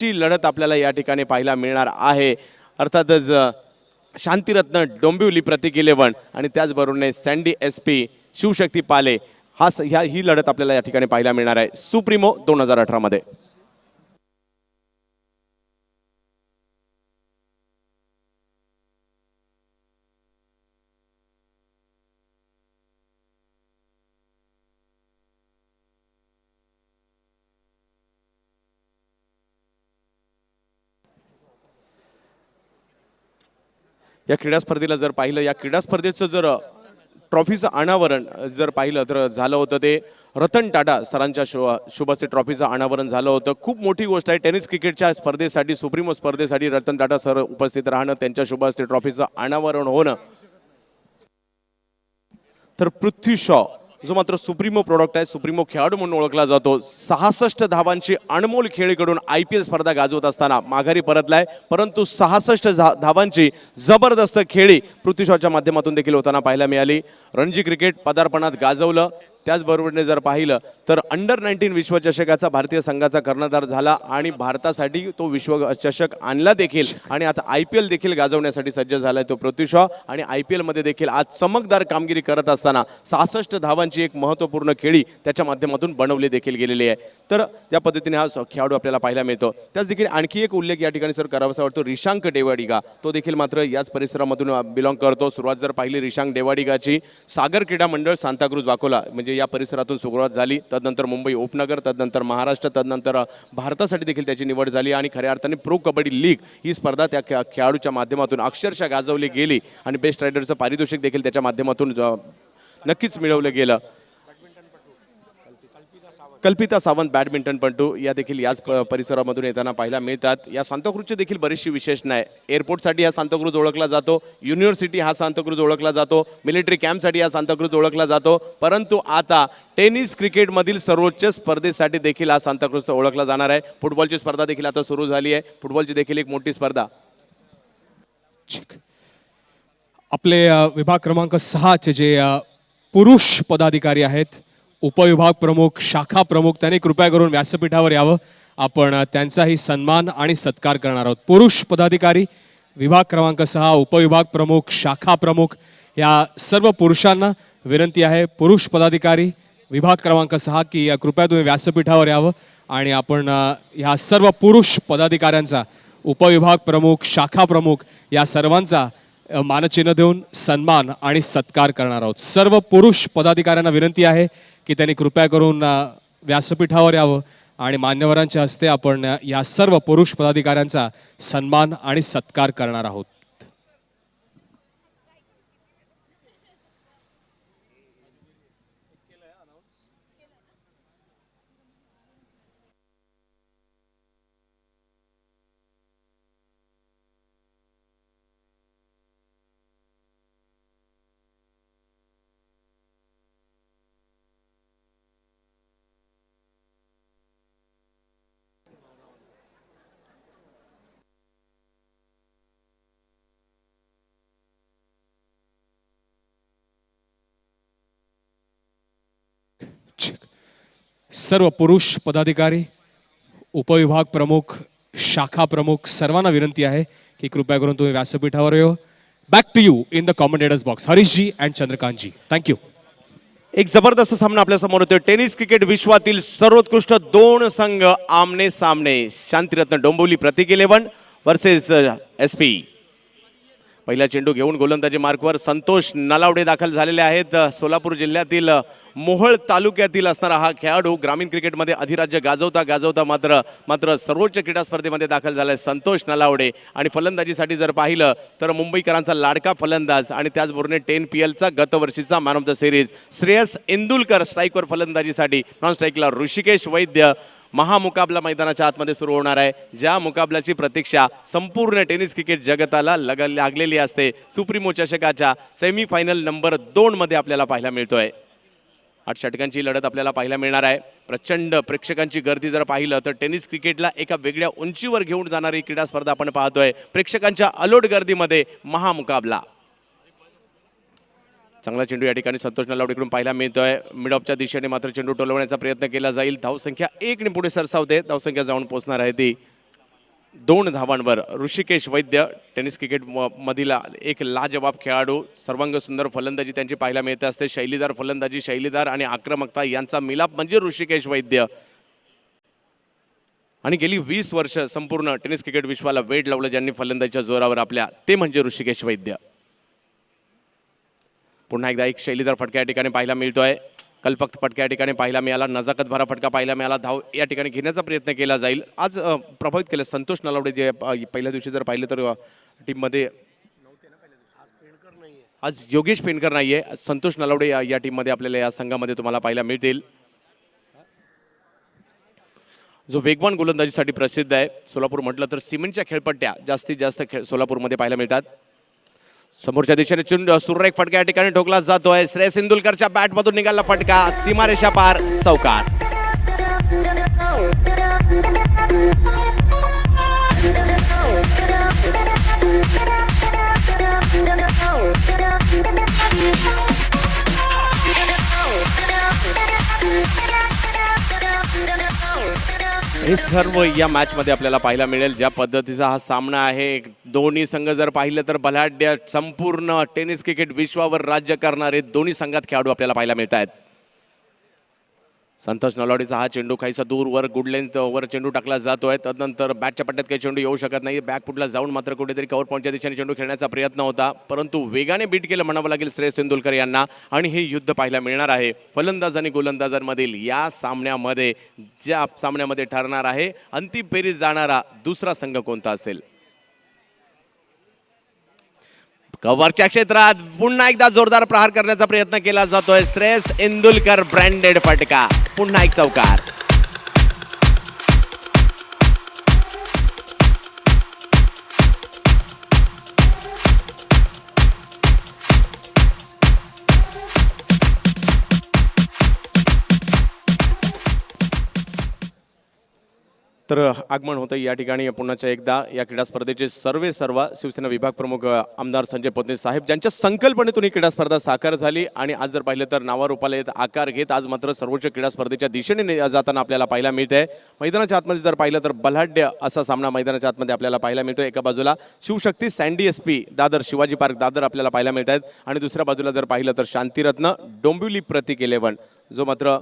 ची लढत आपल्याला या ठिकाणी पाहायला मिळणार आहे। अर्थातच शांतिरत्न डोंबिवली प्रतीक 11 आणि त्याचबरोबरने सँडी SP शिवशक्ती पाले ही लढत आपल्याला या ठिकाणी पाहायला मिळणार आहे सुप्रीमो 2018 मध्ये। या क्रीडा स्पर्धेला जर पाहिलं, या क्रीडा स्पर्धेचं जर ट्रॉफीचं अनावरण जर पाहिलं तर झालं होतं ते रतन टाटा सरांच्या शुभ हस्ते ट्रॉफीचं अनावरण झालं होतं। खूप मोठी गोष्ट आहे, टेनिस क्रिकेटच्या स्पर्धेसाठी सुप्रीमो स्पर्धेसाठी रतन टाटा सर उपस्थित राहणं, त्यांच्या शुभ हस्ते ट्रॉफीचं अनावरण होणं। तर पृथ्वी शॉ जो मात्र सुप्रीमो प्रोडक्ट आहे, सुप्रीमो खेळाडू म्हणून ओळखला जातो, 66 धावांची अनमोल खेळीकडून IPL स्पर्धा गाजवत असताना माघारी परतलाय, परंतु 66 धावांची जबरदस्त खेळी पृथ्वी शॉच्या माध्यमातून देखील होताना पाहायला मिळाली। रणजी क्रिकेट पदार्पणात गाजवलं, त्याचबरोबरने जर पाहिलं तर अंडर-19 विश्वचषकाचा भारतीय संघाचा कर्णधार झाला आणि भारतासाठी तो विश्वचषक आणला देखील आणि आता IPL देखील गाजवण्यासाठी सज्ज झालाय तो पृथ्वी शॉ आणि IPL मध्ये देखील आज चमकदार कामगिरी करत असताना 66 धावांची एक महत्त्वपूर्ण खेळी त्याच्या माध्यमातून बनवली देखील गेलेली आहे। तर त्या पद्धतीने हा खेळाडू आपल्याला पाहायला मिळतो। त्याच देखील आणखी एक उल्लेख या ठिकाणी सर करावासा वाटतो, रिशांक डेवाडिगा, तो देखील मात्र याच परिसरामधून बिलॉंग करतो। सुरुवात जर पाहिली रिशांक डेवाडिगाची सागर क्रीडा मंडळ सांताक्रूज वाकोला या परिसरातून सुरुवात झाली, तदनंतर मुंबई उपनगर, तदनंतर महाराष्ट्र, तदनंतर भारतासाठी देखील त्याची निवड झाली आणि खऱ्या अर्थाने प्रो कबड्डी लीग ही स्पर्धा त्या खेळाडूच्या माध्यमातून अक्षरशः गाजवली गेली आणि बेस्ट रायडरचं पारितोषिक देखील त्याच्या माध्यमातून नक्कीच मिळवलं गेलं। कल्पिता सावंत बॅडमिंटनपटू या देखील याच परिसरामधून येताना पाहायला मिळतात। या सांताक्रूजची देखील बरीचशी विशेषण आहे। एअरपोर्टसाठी हा सांताक्रूज ओळखला जातो, युनिव्हर्सिटी हा सांताक्रूज ओळखला जातो, मिलिटरी कॅम्पसाठी हा सांताक्रूज ओळखला जातो, परंतु आता टेनिस क्रिकेटमधील सर्वोच्च स्पर्धेसाठी देखील हा सांताक्रूज ओळखला जाणार आहे। फुटबॉलची स्पर्धा देखील आता सुरू झाली आहे, फुटबॉलची देखील एक मोठी स्पर्धा। आपले विभाग क्रमांक 6 चे जे पुरुष पदाधिकारी आहेत, उपविभाग प्रमुख, शाखा प्रमुख, त्यांनी कृपया करून व्यासपीठावर यावं। आपण त्यांचाही सन्मान आणि सत्कार करणार आहोत। पुरुष पदाधिकारी, विभाग क्रमांक 6, उपविभाग प्रमुख, शाखा प्रमुख या सर्व पुरुषांना विनंती आहे, पुरुष पदाधिकारी विभाग क्रमांक 6 की कृपया तुम्ही व्यासपीठावर यावं आणि आपण ह्या सर्व पुरुष पदाधिकाऱ्यांचा, उपविभाग प्रमुख, शाखा प्रमुख या सर्वांचा मानचिन्ह देऊन सन्मान आणि सत्कार करणार आहोत। सर्व पुरुष पदाधिकाऱ्यांना विनंती आहे की त्यांनी कृपया करून व्यासपीठावर यावं आणि मान्यवरांच्या हस्ते आपण या सर्व पुरुष पदाधिकाऱ्यांचा सन्मान आणि सत्कार करणार आहोत। सर्व पुरुष पदाधिकारी, उपविभाग प्रमुख, शाखा प्रमुख सर्वांना विनंती आहे की कृपया करून तुम्ही व्यासपीठावर येऊ। Back to you in the commentators box, Harish ji and Chandrakant ji, thank you. एक जबरदस्त सामना आपल्या समोर होतोय। टेनिस क्रिकेट विश्वातील सर्वोत्कृष्ट 2 संघ आमने सामने, शांतिरत्न डोंबिवली प्रतीक 11 वर्सेस SP। पहिला चेंडू घेऊन गोलंदाजी मार्कवर संतोष नलावडे दाखल झालेले आहेत। सोलापूर जिल्ह्यातील मोहोळ तालुक्यातील असणारा हा खेळाडू ग्रामीण क्रिकेटमध्ये अधिराज्य गाजवता मात्र सर्वोच्च क्रीडा स्पर्धेमध्ये दाखल झालाय संतोष नलावडे। आणि फलंदाजीसाठी जर पाहिलं तर मुंबईकरांचा लाडका फलंदाज आणि त्याचबरोबर 10PLचा गतवर्षीचा man of the series Shreyas Indulkar स्ट्राईकवर फलंदाजीसाठी, नॉन स्ट्राईकला ऋषिकेश वैद्य। महामुकाबला मैदानाच्या आतमध्ये सुरू होणार आहे, ज्या मुकाबल्याची प्रतीक्षा संपूर्ण टेनिस क्रिकेट जगताला लागलेली असते। सुप्रीमो चषकाच्या सेमीफायनल नंबर 2 मध्ये आपल्याला पाहायला मिळतोय। 8 षटकांची लढत आपल्याला पाहायला मिळणार आहे। प्रचंड प्रेक्षकांची गर्दी जर पाहिलं तर टेनिस क्रिकेटला एका वेगळ्या उंचीवर घेऊन जाणारी क्रीडा स्पर्धा आपण पाहतोय। प्रेक्षकांच्या अलोट गर्दीमध्ये महामुकाबला। चांगला चेंडू या ठिकाणी संतोष नलावडेकडून पाहायला मिळतोय। मिड ऑफच्या दिशेने मात्र चेंडू टोलवण्याचा प्रयत्न केला जाईल। धावसंख्या 1 ने पुढे सरसावते, धावसंख्या जाऊन पोहोचणार आहे ती 2 धावांवर ऋषिकेश वैद्य टेनिस क्रिकेट मधील एक लाजवाब खेळाडू. सर्वांग सुंदर फलंदाजी त्यांची पाहायला मिळते असते. शैलीदार फलंदाजी, शैलीदार आणि आक्रमकता यांचा मिलाप म्हणजे ऋषिकेश वैद्य. आणि गेली 20 वर्ष संपूर्ण टेनिस क्रिकेट विश्वाला वेड लावलं ज्यांनी फलंदाजीच्या जोरावर आपल्या, ते म्हणजे ऋषिकेश वैद्य. पुन्हा एकदा एक शैलीदार फटका या ठिकाणी पाहायला मिळतोय. कल्पक फटका या ठिकाणी पाहायला मिळाला. नजाकत भरा फटका पाहायला मिळाला. धाव या ठिकाणी घेण्याचा प्रयत्न केला जाईल. आज प्रभावित केलं संतोष नलावडे जे पहिल्या दिवशी जर पाहिलं तर टीममध्ये आज योगेश पेनकर नाहीये. संतोष नलावडे या टीममध्ये आपल्याला या संघामध्ये तुम्हाला पाहायला मिळतील, जो वेगवान गोलंदाजीसाठी प्रसिद्ध आहे. सोलापूर म्हटलं तर सिमेंटच्या खेळपट्ट्या जास्तीत जास्त सोलापूरमध्ये पाहायला मिळतात. समोरच्या दिशेने चेंडू सुरेख फटका या ठिकाणी ठोकला जातोय. श्रेयस इंदुलकरच्या बॅटमधून निघाला फटका, सीमारेषा पार, चौकार. हे सर्व या मॅच मध्ये आपल्याला पाहायला मिळेल. ज्या पद्धतीचा हा सामना आहे, दोन्ही संघ जर पाहिलं तर बलाढ्य संपूर्ण टेनिस क्रिकेट विश्वावर राज्य करणारे दोन्ही संघात खेळाडू आपल्याला पाहायला मिळत आहेत. संतोष नलावडेचा हा चेंडू काहीसा दूर वर गुड लेंथ वर चेंडू टाकला जातोय. तदनंतर बॅटच्या पट्ट्यात काही चेंडू येऊ शकत नाही. बॅक फुटला जाऊन मात्र कुठेतरी कव्हर पॉईंटच्या दिशेने चेंडू खेळण्याचा प्रयत्न होता, परंतु वेगाने बीट केलं म्हणावं लागेल श्रेयस इंदुलकर यांना. आणि हे युद्ध पाहायला मिळणार आहे फलंदाज आणि गोलंदाजांमधील. या सामन्यामध्ये ज्या सामन्यामध्ये ठरणार आहे अंतिम फेरीत जाणारा दुसरा संघ कोणता असेल. कव्हरच्या क्षेत्रात पुन्हा एकदा जोरदार प्रहार करण्याचा प्रयत्न केला जातोय. श्रेयस इंदुलकर ब्रँडेड फटका, पुन्हा एक चौकार. तर आगमन होतं या ठिकाणी पुन्हाच्या एकदा या क्रीडा स्पर्धेचे सर्व शिवसेना विभाग प्रमुख आमदार संजय पोतने साहेब, ज्यांच्या संकल्पनेतून ही क्रीडा स्पर्धा साकार झाली. आणि आज जर पाहिलं तर नावारूपाला येत आकार घेत आज मात्र सर्वोच्च क्रीडा स्पर्धेच्या दिशेने जाताना आपल्याला पाहायला मिळते. मैदानाच्या आतमध्ये जर पाहिलं तर बलाढ्य असा सामना मैदानाच्या आतमध्ये आपल्याला पाहायला मिळतो. एका बाजूला Shivshakti sandy SP Dadar, Shivaji Park Dadar आपल्याला पाहायला मिळत आहेत. आणि दुसऱ्या बाजूला जर पाहिलं तर शांतिरत्न डोंबिवली प्रतीक 11, जो मात्र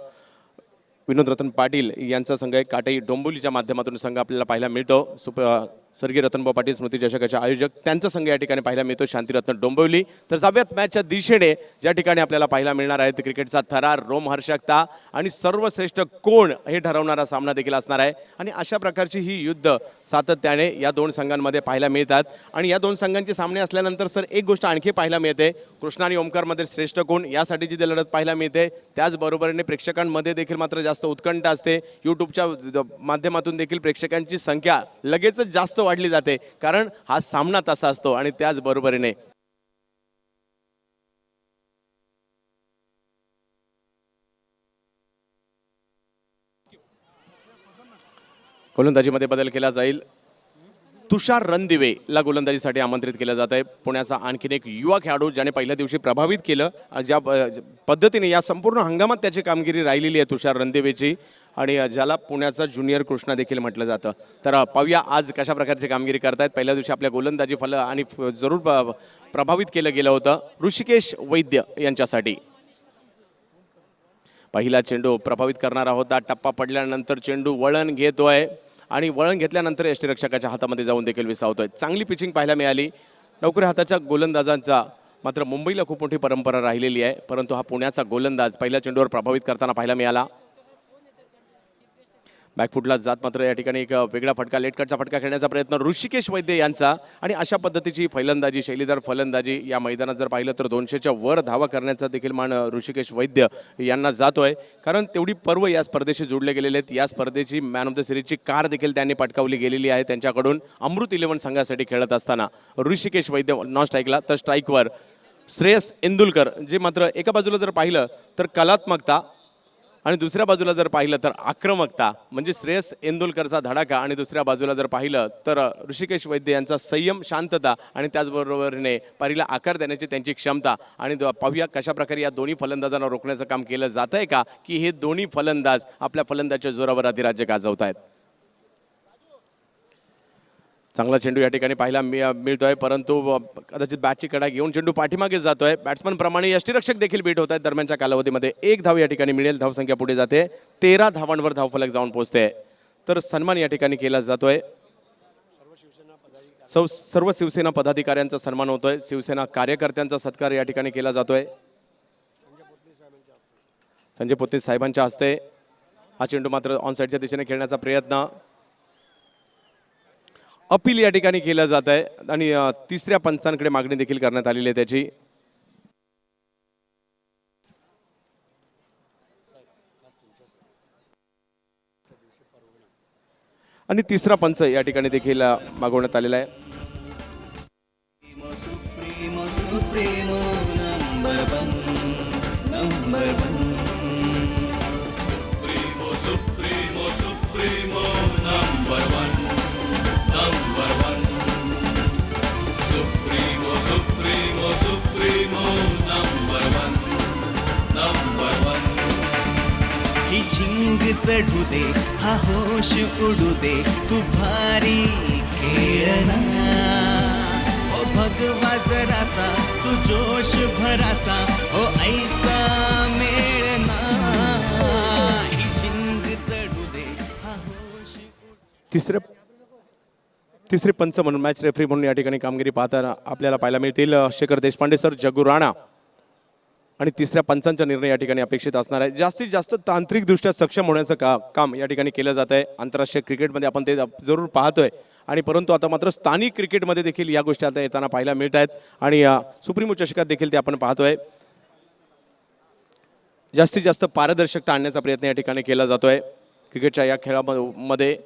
विनोद रतन पाटील यांचा संघ आहे. काटेई डोंबिवलीच्या माध्यमातून संघ आपल्याला पाहायला मिळतो. स्वर्गीय रतनभाऊ पाटील स्मृती चषकाचे आयोजक त्यांचा संघ या ठिकाणी पाहायला मिळतो, शांतिरत्न डोंबिवली. तर जाऊयात मॅचच्या दिशेने, ज्या ठिकाणी आपल्याला पाहायला मिळणार आहे क्रिकेटचा थरार, रोमहर्षकता आणि सर्वश्रेष्ठ कोण हे ठरवणारा सामना देखील असणार आहे. आणि अशा प्रकारची ही युद्ध सातत्याने या दोन संघांमध्ये पाहायला मिळतात. आणि या दोन संघांचे सामने असल्यानंतर सर एक गोष्ट आणखी पाहायला मिळते, कृष्णा आणि ओमकारमध्ये श्रेष्ठ कोण यासाठी जी लढत पाहायला मिळते. त्याचबरोबरीने प्रेक्षकांमध्ये देखील मात्र जास्त उत्कंठ असते. यूट्यूबच्या माध्यमातून देखील प्रेक्षकांची संख्या लगेचच जास्त वाढली जाते, कारण हा सामना तसा असतो. आणि त्याचबरोबरीने गोलंदाजीमध्ये बदल केला जाईल. तुषार रणदिवेला गोलंदाजीसाठी आमंत्रित केलं जात आहे. पुण्याचा आणखीन एक युवा खेळाडू ज्याने पहिल्या दिवशी प्रभावित केलं. ज्या पद्धतीने या संपूर्ण हंगामात त्याची कामगिरी राहिलेली आहे तुषार रणदिवेची, आणि ज्याला पुण्याचा ज्युनियर कृष्णा देखील म्हटलं जातं. तर पाहूया आज कशा प्रकारची कामगिरी करतायत. पहिल्या दिवशी आपल्या गोलंदाजी फल आणि जरूर प्रभावित केलं गेलं होतं ऋषिकेश वैद्य यांच्यासाठी. पहिला चेंडू प्रभावित करणारा होता. टप्पा पडल्यानंतर चेंडू वळण घेतोय आणि वळण घेतल्यानंतर यष्टीरक्षकाच्या हातामध्ये जाऊन देखील विसावतोय. चांगली पिचिंग पाहायला मिळाली. नोकऱ्या हाताच्या गोलंदाजांचा मात्र मुंबईला खूप मोठी परंपरा राहिलेली आहे, परंतु हा पुण्याचा गोलंदाज पहिल्या चेंडूवर प्रभावित करताना पाहायला मिळाला. बॅकफुटला जात मात्र या ठिकाणी एक वेगळा फटका, लेटकटचा फटका खेळण्याचा प्रयत्न ऋषिकेश वैद्य यांचा. आणि अशा पद्धतीची फलंदाजी, शैलीदार फलंदाजी या मैदानात जर पाहिलं तर 200च्या वर धावा करण्याचा देखील मान ऋषिकेश वैद्य यांना जातोय, कारण तेवढी पर्व या स्पर्धेशी जोडले गेलेले आहेत. या स्पर्धेची मॅन ऑफ द सिरीजची कार देखील त्यांनी पटकावली गेलेली आहे त्यांच्याकडून. अमृत 11 संघासाठी खेळत असताना ऋषिकेश वैद्य नॉन स्ट्राईकला, तर स्ट्राईकवर श्रेयस इंदुलकर, जे मात्र एका बाजूला जर पाहिलं तर कलात्मकता आणि दुसऱ्या बाजूला जर पाहिलं तर आक्रमकता, म्हणजे श्रेयस इंदुलकरचा धडाका, आणि दुसऱ्या बाजूला जर पाहिलं तर ऋषिकेश वैद्य यांचा संयम, शांतता आणि त्याचबरोबरीने पारीला आकार देण्याची त्यांची क्षमता. आणि पाहूया कशा प्रकारे या दोन्ही फलंदाजांना रोखण्याचं काम केलं जात आहे का, की हे दोन्ही फलंदाज आपल्या फलंदाजाच्या जोरावर अधिराज्य गाजवत आहेत. चांगला चेंडू या ठिकाणी पाहायला मिळतोय, परंतु कदाचित बॅटची कडा घेऊन चेंडू पाठीमागे जातोय. बॅट्समन प्रमाणे यष्टीरक्षक देखील बीट होत आहेत. दरम्यानच्या कालावधीमध्ये 1 धाव या ठिकाणी मिळेल. धावसंख्या पुढे जाते, 13 धावांवर धावफलक जाऊन पोहोचते. तर सन्मान या ठिकाणी केला जातोय. सर्व शिवसेना पदाधिकाऱ्यांचा सन्मान होतोय. शिवसेना कार्यकर्त्यांचा सत्कार या ठिकाणी केला जातोय. संजय पोत्ते साहेबांच्या हस्ते हा चेंडू मात्र ऑन साईडच्या दिशेने खेळण्याचा प्रयत्न. अपील या ठिकाणी केलं जात आहे आणि तिसऱ्या पंचांकडे मागणी देखील करण्यात आलेली आहे त्याची. आणि तिसरा पंच या ठिकाणी देखील मागवण्यात आलेला आहे. ही झिंग चढू दे, हा होश उडू दे, तू भारी खेळना. ओ भगवा जरासा, तू जोश भरासा, ओ ऐसा मेळना. ही झिंग चढू दे, हा होश तिसरे पंच म्हणून मॅच रेफरी म्हणून या ठिकाणी कामगिरी पाहताना आपल्याला पाहायला मिळतील शेखर देशपांडे सर, जग्गू राणा. आणि तिसऱ्या पंचांचा निर्णय या ठिकाणी अपेक्षित असणार आहे. जास्तीत जास्त तांत्रिकदृष्ट्या सक्षम होण्याचं काम या ठिकाणी केलं जात आहे. आंतरराष्ट्रीय क्रिकेटमध्ये आपण ते जरूर पाहतोय, आणि परंतु आता मात्र स्थानिक क्रिकेटमध्ये देखील या गोष्टी आता येताना पाहायला मिळत आहेत. आणि सुप्रीमो चषकात देखील ते आपण पाहतोय. जास्तीत जास्त पारदर्शकता आणण्याचा प्रयत्न या ठिकाणी केला जातोय. क्रिकेटच्या या खेळामध्ये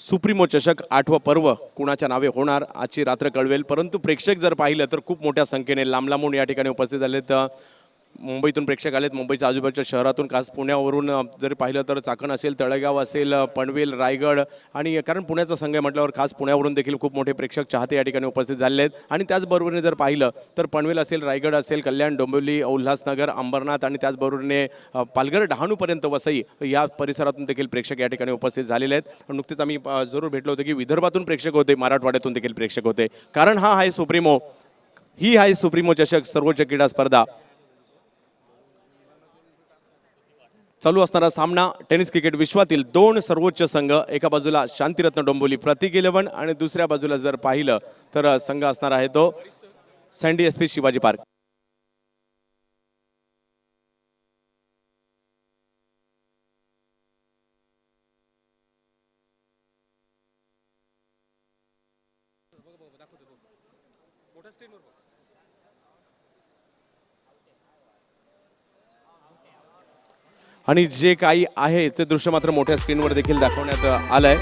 सुप्रीमो चषक 8वं पर्व कुणाच्या नावे होणार आजची रात्र कळवेल. परंतु प्रेक्षक जर पाहिलं तर खूप मोठ्या संख्येने लांबून या ठिकाणी उपस्थित झालेत. मुंबईतून प्रेक्षक आलेत, मुंबईच्या आजूबाजूच्या शहरातून, खास पुण्यावरून जर पाहिलं तर चाकण असेल, तळेगाव असेल, पनवेल, रायगड, आणि कारण पुण्याचा संघ म्हटल्यावर खास पुण्यावरून देखील खूप मोठे प्रेक्षक चाहते या ठिकाणी उपस्थित झाले आहेत. आणि त्याचबरोबरीने जर पाहिलं तर पनवेल असेल, रायगड असेल, कल्याण, डोंबिवली, उल्हासनगर, अंबरनाथ आणि त्याचबरोबरीने पालघर, डहाणूपर्यंत वसई या परिसरातून देखील प्रेक्षक या ठिकाणी उपस्थित झालेले आहेत. नुकतेच आम्ही जरूर भेटलो होतो की विदर्भातून प्रेक्षक होते, मराठवाड्यातून देखील प्रेक्षक होते, कारण ही आहे सुप्रीमो चषक, सर्वोच्च क्रीडा स्पर्धा. चालू असणारा सामना टेनिस क्रिकेट विश्वातील 2 सर्वोच्च संघ, एका बाजूला शांतिरत्न डोंबिवली प्रतीक 11 आणि दुसऱ्या बाजूला जर पाहिलं तर संघ असणार आहे तो सँडी एसपी शिवाजी पार्क. आणि जे काही आहे ते दृश्य मात्र मोठ्या स्क्रीनवर देखील दाखवण्यात आलंय.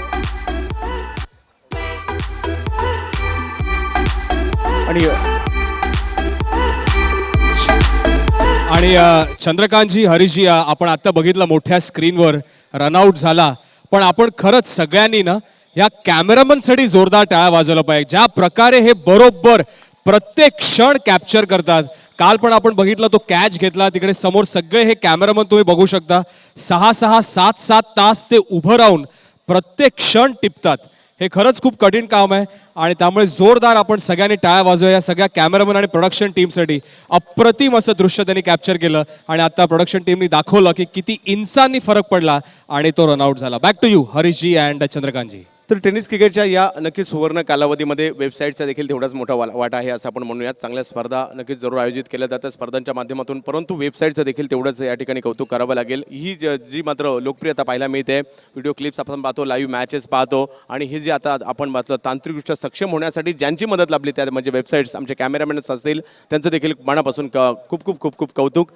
आणि चंद्रकांतजी, हरीशजी, आपण आता बघितलं मोठ्या स्क्रीनवर रनआउट झाला, पण आपण खरंच सगळ्यांनी ना या कॅमेरामनसाठी जोरदार टाळ्या वाजवल्या पाहिजे. ज्या प्रकारे हे बरोबर प्रत्येक क्षण कॅप्चर करतात. काल पण आपण बघितलं, तो कॅच घेतला, तिकडे समोर सगळे हे कॅमेरामन तुम्ही बघू शकता. 6-6, 7-7 तास ते उभं राहून प्रत्येक क्षण टिपतात. हे खरंच खूप कठीण काम आहे आणि त्यामुळे जोरदार आपण सगळ्यांनी टाळ्या वाजवूया या सगळ्या कॅमेरामन आणि प्रोडक्शन टीमसाठी. अप्रतिम असं दृश्य त्यांनी कॅप्चर केलं आणि आता प्रोडक्शन टीमनी दाखवलं की किती इंचांनी फरक पडला आणि तो रनआउट झाला. Back to you Harishji and Chandrakantji. तर टेनिस क्रिकेटच्या या नक्कीच सुवर्ण कालावधीमध्ये वेबसाईटचा देखील तेवढाच मोठा वाटा आहे असं आपण म्हणूयात. चांगल्या स्पर्धा नक्कीच जरूर आयोजित केल्या जातात स्पर्धांच्या माध्यमातून, परंतु वेबसाईटचं देखील तेवढंच या ठिकाणी कौतुक करावं लागेल. ही जी मात्र लोकप्रियता पाहायला मिळते, व्हिडिओ क्लिप्स आपण पाहतो, लाईव्ह मॅचेस पाहतो, आणि हे जे आता आपण पाहतो तांत्रिकदृष्ट्या सक्षम होण्यासाठी ज्यांची मदत लाभली त्या म्हणजे वेबसाईट्स, आमचे कॅमेरामॅन्स असतील, त्यांचं देखील मनापासून खूप खूप खूप खूप कौतुक.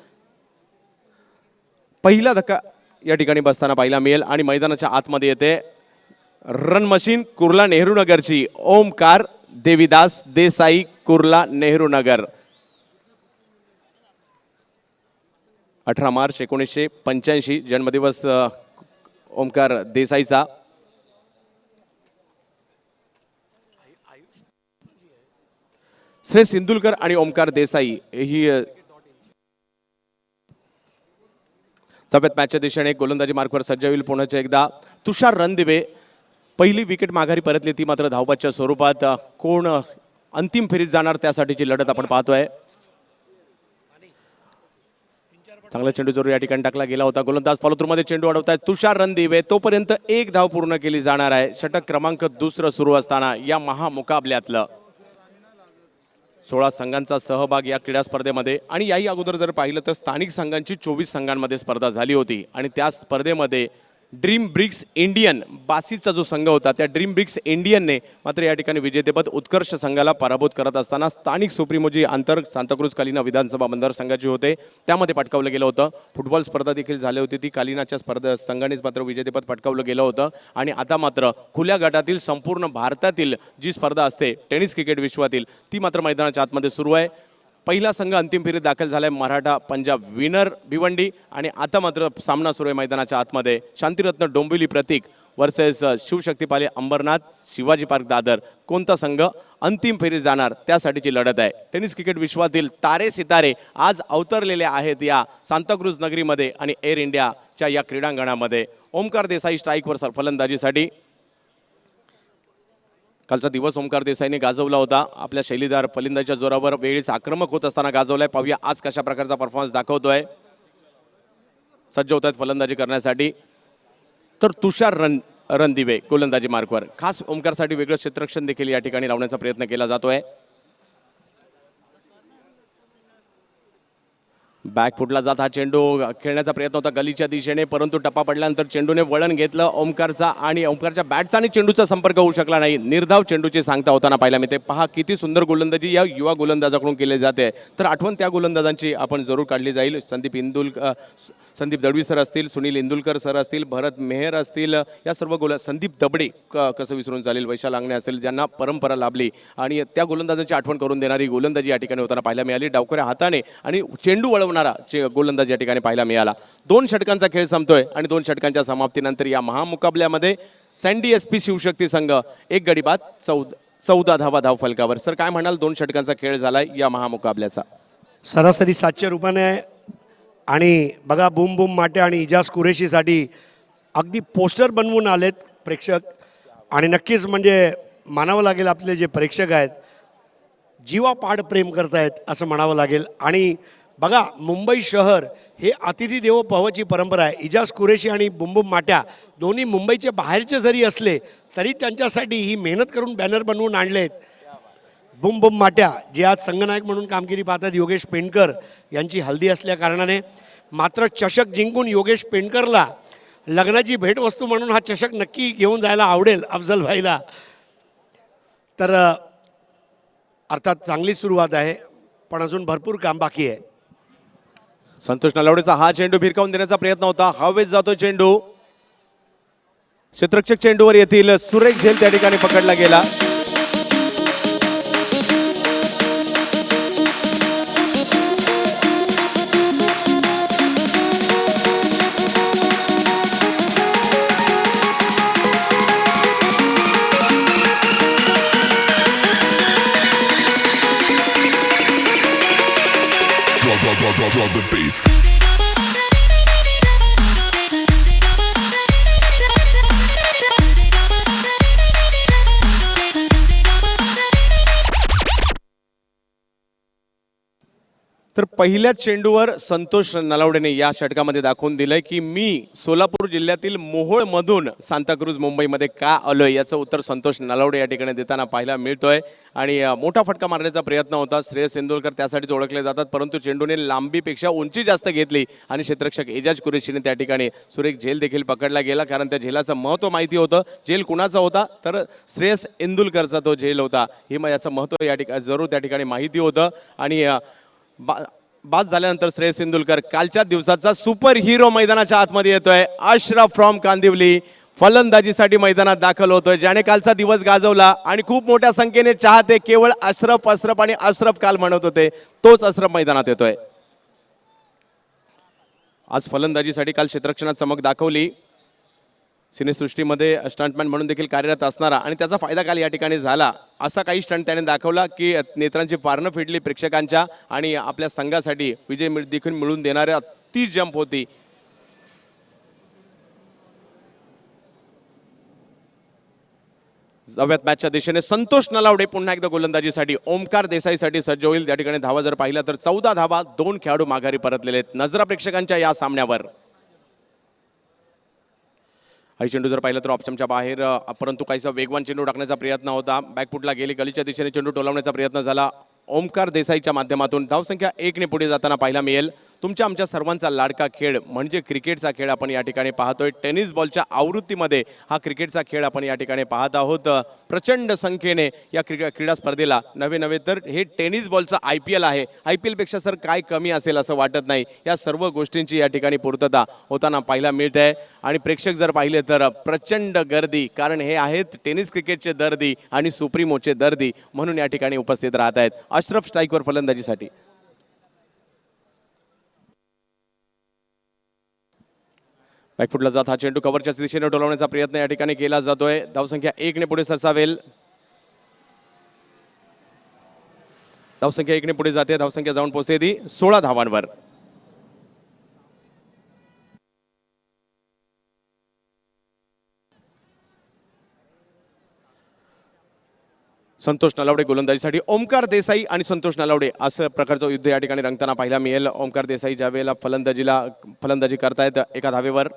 पहिला धक्का या ठिकाणी बसताना पाहायला मिळेल आणि मैदानाच्या आतमध्ये येते रन मशीन कुर्ला नेहरू नगरची, ओमकार देविदास देसाई, कुर्ला नेहरू नगर. 18 मार्च 1985 जन्मदिवस ओमकार देसाईचा. श्रेय सिंदुलकर आणि ओमकार देसाई ही सफेद मॅचच्या दिशेने गोलंदाजी मार्कवर सज्ज होईल. पुन्हा एकदा तुषार रणदिवे पहिली विकेट माघारी परतली ती मात्र धावबादच्या स्वरूपात. कोण अंतिम फेरीत जाणार त्यासाठीची लढत आपण पाहतोय. चांगला चेंडू जरूर या ठिकाणी टाकला गेला होता. गोलंदाज फॉलोथ्रू मध्ये चेंडू अडवतायत तुषार रणदिवे. तोपर्यंत एक धाव पूर्ण केली जाणार आहे. षटक क्रमांक 2 सुरू असताना या महामुकाबल्यातलं 16 संघांचा सहभाग या क्रीडा स्पर्धेमध्ये. आणि याही अगोदर जर पाहिलं तर स्थानिक संघांची 24 संघांमध्ये स्पर्धा झाली होती. आणि त्या स्पर्धेमध्ये ड्रीम ब्रिक्स इंडियन बासीचा जो संघ होता त्या ड्रीम ब्रिक्स इंडियनने मात्र या ठिकाणी विजेतेपद उत्कर्ष संघाला पराभूत करत असताना स्थानिक सुप्रीमो जी आंतर सांताक्रूज कालिना विधानसभा मतदारसंघाची होते त्यामध्ये पटकावलं गेलं होतं. फुटबॉल स्पर्धा देखील झाली होती ती कालिनाच्या स्पर्धा संघानेच मात्र विजेतेपद पटकावलं गेलं होतं. आणि आता मात्र खुल्या गटातील संपूर्ण भारतातील जी स्पर्धा असते टेनिस क्रिकेट विश्वातील ती मात्र मैदानाच्या आतमध्ये सुरू आहे. पहिला संघ अंतिम फेरीत दाखल झालाय मराठा पंजाब विनर भिवंडी. आणि आता मात्र सामना सुरू आहे मैदानाच्या आतमध्ये. शांतिरत्न डोंबिवली प्रतीक वर्सेस शिवशक्तीपाले अंबरनाथ शिवाजी पार्क दादर. कोणता संघ अंतिम फेरीत जाणार त्यासाठीची लढत आहे. टेनिस क्रिकेट विश्वातील तारे सितारे आज अवतरलेले आहेत या सांताक्रूज नगरीमध्ये आणि एअर इंडियाच्या या क्रीडांगणामध्ये. ओमकार देसाई स्ट्राईकवर फलंदाजीसाठी. कालचा दिवस ओमकार देसाईने गाजवला होता. आपल्या शैलीदार फलंदाजीच्या जोरावर वेळीच आक्रमक होत असताना गाजवलाय. पाहूया आज कशा प्रकारचा परफॉर्मन्स दाखवतोय. सज्ज होत आहेत फलंदाजी करण्यासाठी. तर तुषार रणदिवे गोलंदाजी मार्कवर. खास ओमकारसाठी वेगळं क्षेत्ररक्षण देखील या ठिकाणी लावण्याचा प्रयत्न केला जातोय. बॅक फुटला जात हा चेंडू खेळण्याचा प्रयत्न होता गलीच्या दिशेने परंतु टप्पा पडल्यानंतर चेंडूने वळण घेतलं ओमकारचा आणि ओमकारच्या बॅटचा आणि चेंडूचा संपर्क होऊ शकला नाही. निर्धाव चेंडूची सांगता होताना पाहायला मिळते. पहा किती सुंदर गोलंदाजी या युवा गोलंदाजाकडून केली जाते. तर आठवण त्या गोलंदाजांची आपण जरूर काढली जाईल. संदीप दळवी सर असतील, सुनील इंदुलकर सर असतील, भरत मेहर असतील, या सर्व संदीप दबडे कसं विसरून चालेल, वैशाल अंगणे असेल ज्यांना परंपरा लाभली आणि त्या गोलंदाजांची आठवण करून देणारी गोलंदाजी या ठिकाणी होताना पाहायला मिळाली. डावखऱ्या हाताने आणि चेंडू वळवणारा गोलंदाज या ठिकाणी पाहायला मिळाला. 2 षटकांचा खेळ संपतोय आणि 2 षटकांच्या समाप्तीनंतर या महामुकाबल्यामध्ये सँडी एसपी शिवशक्ती संघ 1 गडी बाद 14 धावा धाव फलकावर. सर काय म्हणाल, 2 षटकांचा खेळ झालाय या महामुकाबल्याचा. सरासरी 700 रुपयाने आणि बघा बूम बूम माटे आणि इजाज कुरेशीसाठी अगदी पोस्टर बनवून आलेत प्रेक्षक. आणि नक्कीच म्हणजे मानावं लागेल आपले जे प्रेक्षक आहेत जीवापाड प्रेम करतायत असं म्हणावं लागेल. आणि बघा मुंबई शहर हे अतिथी देवो भवची परंपरा आहे. इजाज कुरेशी आणि बुमबुम माट्या दोन्ही मुंबईचे बाहेरचे जरी असले तरी त्यांच्यासाठी ही मेहनत करून बॅनर बनवून आणलेत. बुम बुम माट्या जे आज संघनायक म्हणून कामगिरी पाहतात योगेश पेंडकर यांची हल्दी असल्या कारणाने मात्र चषक जिंकून योगेश पेंडकरला लग्नाची भेटवस्तू म्हणून हा चषक नक्की घेऊन जायला आवडेल अफजल भाईला. तर अर्थात चांगली सुरुवात आहे पण अजून भरपूर काम बाकी आहे. संतोष नलावडेचा हा चेंडू भिरकावून देण्याचा प्रयत्न होता. हवेत जातो चेंडू. क्षेत्ररक्षक चेंडूवर येतील. सुरेख झेल त्या ठिकाणी पकडला गेला. Drop the bass. तर पहिल्याच चेंडूवर संतोष नलावडेने या षटकामध्ये दाखवून दिलंय की मी सोलापूर जिल्ह्यातील मोहोळमधून सांताक्रूज मुंबईमध्ये का आलोय याचं उत्तर संतोष नलावडे या ठिकाणी देताना पाहायला मिळतोय. आणि मोठा फटका मारण्याचा प्रयत्न होता. श्रेयस इंदुलकर त्यासाठीच ओळखले जातात परंतु चेंडूने लांबीपेक्षा उंची जास्त घेतली आणि क्षेत्ररक्षक एजाज कुरेशीने त्या ठिकाणी सुरेख झेल देखील पकडला गेला. कारण त्या झेलाचं महत्त्व माहिती होतं. झेल कुणाचा होता तर श्रेयस इंदुलकरचा तो झेल होता. हे याचं महत्त्व या ठिकाणी जरूर त्या ठिकाणी माहिती होतं. आणि बाद झाल्यानंतर श्रेयस इंदुलकर कालच्या दिवसाचा सुपर हिरो मैदानाच्या आतमध्ये येतोय. अशरफ फ्रॉम कांदिवली फलंदाजीसाठी मैदानात दाखल होतोय ज्याने कालचा दिवस गाजवला आणि खूप मोठ्या संख्येने चाहते केवळ अशरफ अशरफ आणि अशरफ काल म्हणत होते तोच अशरफ मैदानात येतोय. आज फलंदाजीसाठी काल क्षेत्ररक्षणात चमक दाखवली. सिनेसृष्टीमध्ये स्टंटमॅन म्हणून देखील कार्यरत असणारा आणि त्याचा फायदा काल या ठिकाणी झाला. असा काही स्टंट त्याने दाखवला की नेत्रांची पारणं फिरली प्रेक्षकांच्या आणि आपल्या संघासाठी विजय देखील मिळवून देणाऱ्या ती जंप होती. जाऊयात मॅचच्या दिशेने. संतोष नलावडे पुन्हा एकदा गोलंदाजीसाठी, ओमकार देसाईसाठी सज्ज होईल. त्या ठिकाणी धावा जर पाहिला तर 14 धावा, 2 खेळाडू माघारी परतलेले आहेत. नजरा प्रेक्षकांच्या या सामन्यावर. हा चेंडू जर पाहिलं तर ऑप्शनच्या बाहेर, परंतु काहीसा वेगवान चेंडू टाकण्याचा प्रयत्न होता. बॅकफुटला गेली, गलीच्या दिशेने चेंडू टोलवण्याचा प्रयत्न झाला. ओमकार देसाईच्या माध्यमातून धावसंख्या 1 पुढे जाताना पाहायला मिळेल. तुमच्या आमच्या सर्वांचा लाडका खेळ म्हणजे क्रिकेटचा खेळ आपण या ठिकाणी पाहतोय. टेनिस बॉलच्या आवृत्तीमध्ये हा क्रिकेटचा खेळ आपण या ठिकाणी पाहत आहोत. प्रचंड संख्येने या क्रीडा स्पर्धेला नवे तर हे टेनिस बॉलचं IPL आहे. IPL पेक्षा सर काय कमी असेल असं वाटत नाही. या सर्व गोष्टींची या ठिकाणी पूर्तता होताना पाहायला मिळते. आणि प्रेक्षक जर पाहिले तर प्रचंड गर्दी, कारण हे आहेत टेनिस क्रिकेटचे दर्दी आणि सुप्रीमोचे दर्दी म्हणून या ठिकाणी उपस्थित राहत आहेत. अशरफ स्ट्राईकवर फलंदाजीसाठी. बॅकफुटला जात हा चेंडू कव्हरच्या दिशेने टोलवण्याचा प्रयत्न या ठिकाणी केला जातोय. धावसंख्या 1 पुढे सरसावेल. धावसंख्या 1 पुढे जाते. धावसंख्या जाऊन पोहोचते ती 16 धावांवर. संतोष नलावडे गोलंदाजीसाठी, ओमकार देसाई आणि संतोष नलावडे असं प्रकारचं युद्ध या ठिकाणी रंगताना पाहायला मिळेल. ओमकार देसाई ज्या वेळेला फलंदाजी करतायत एका धावेवर.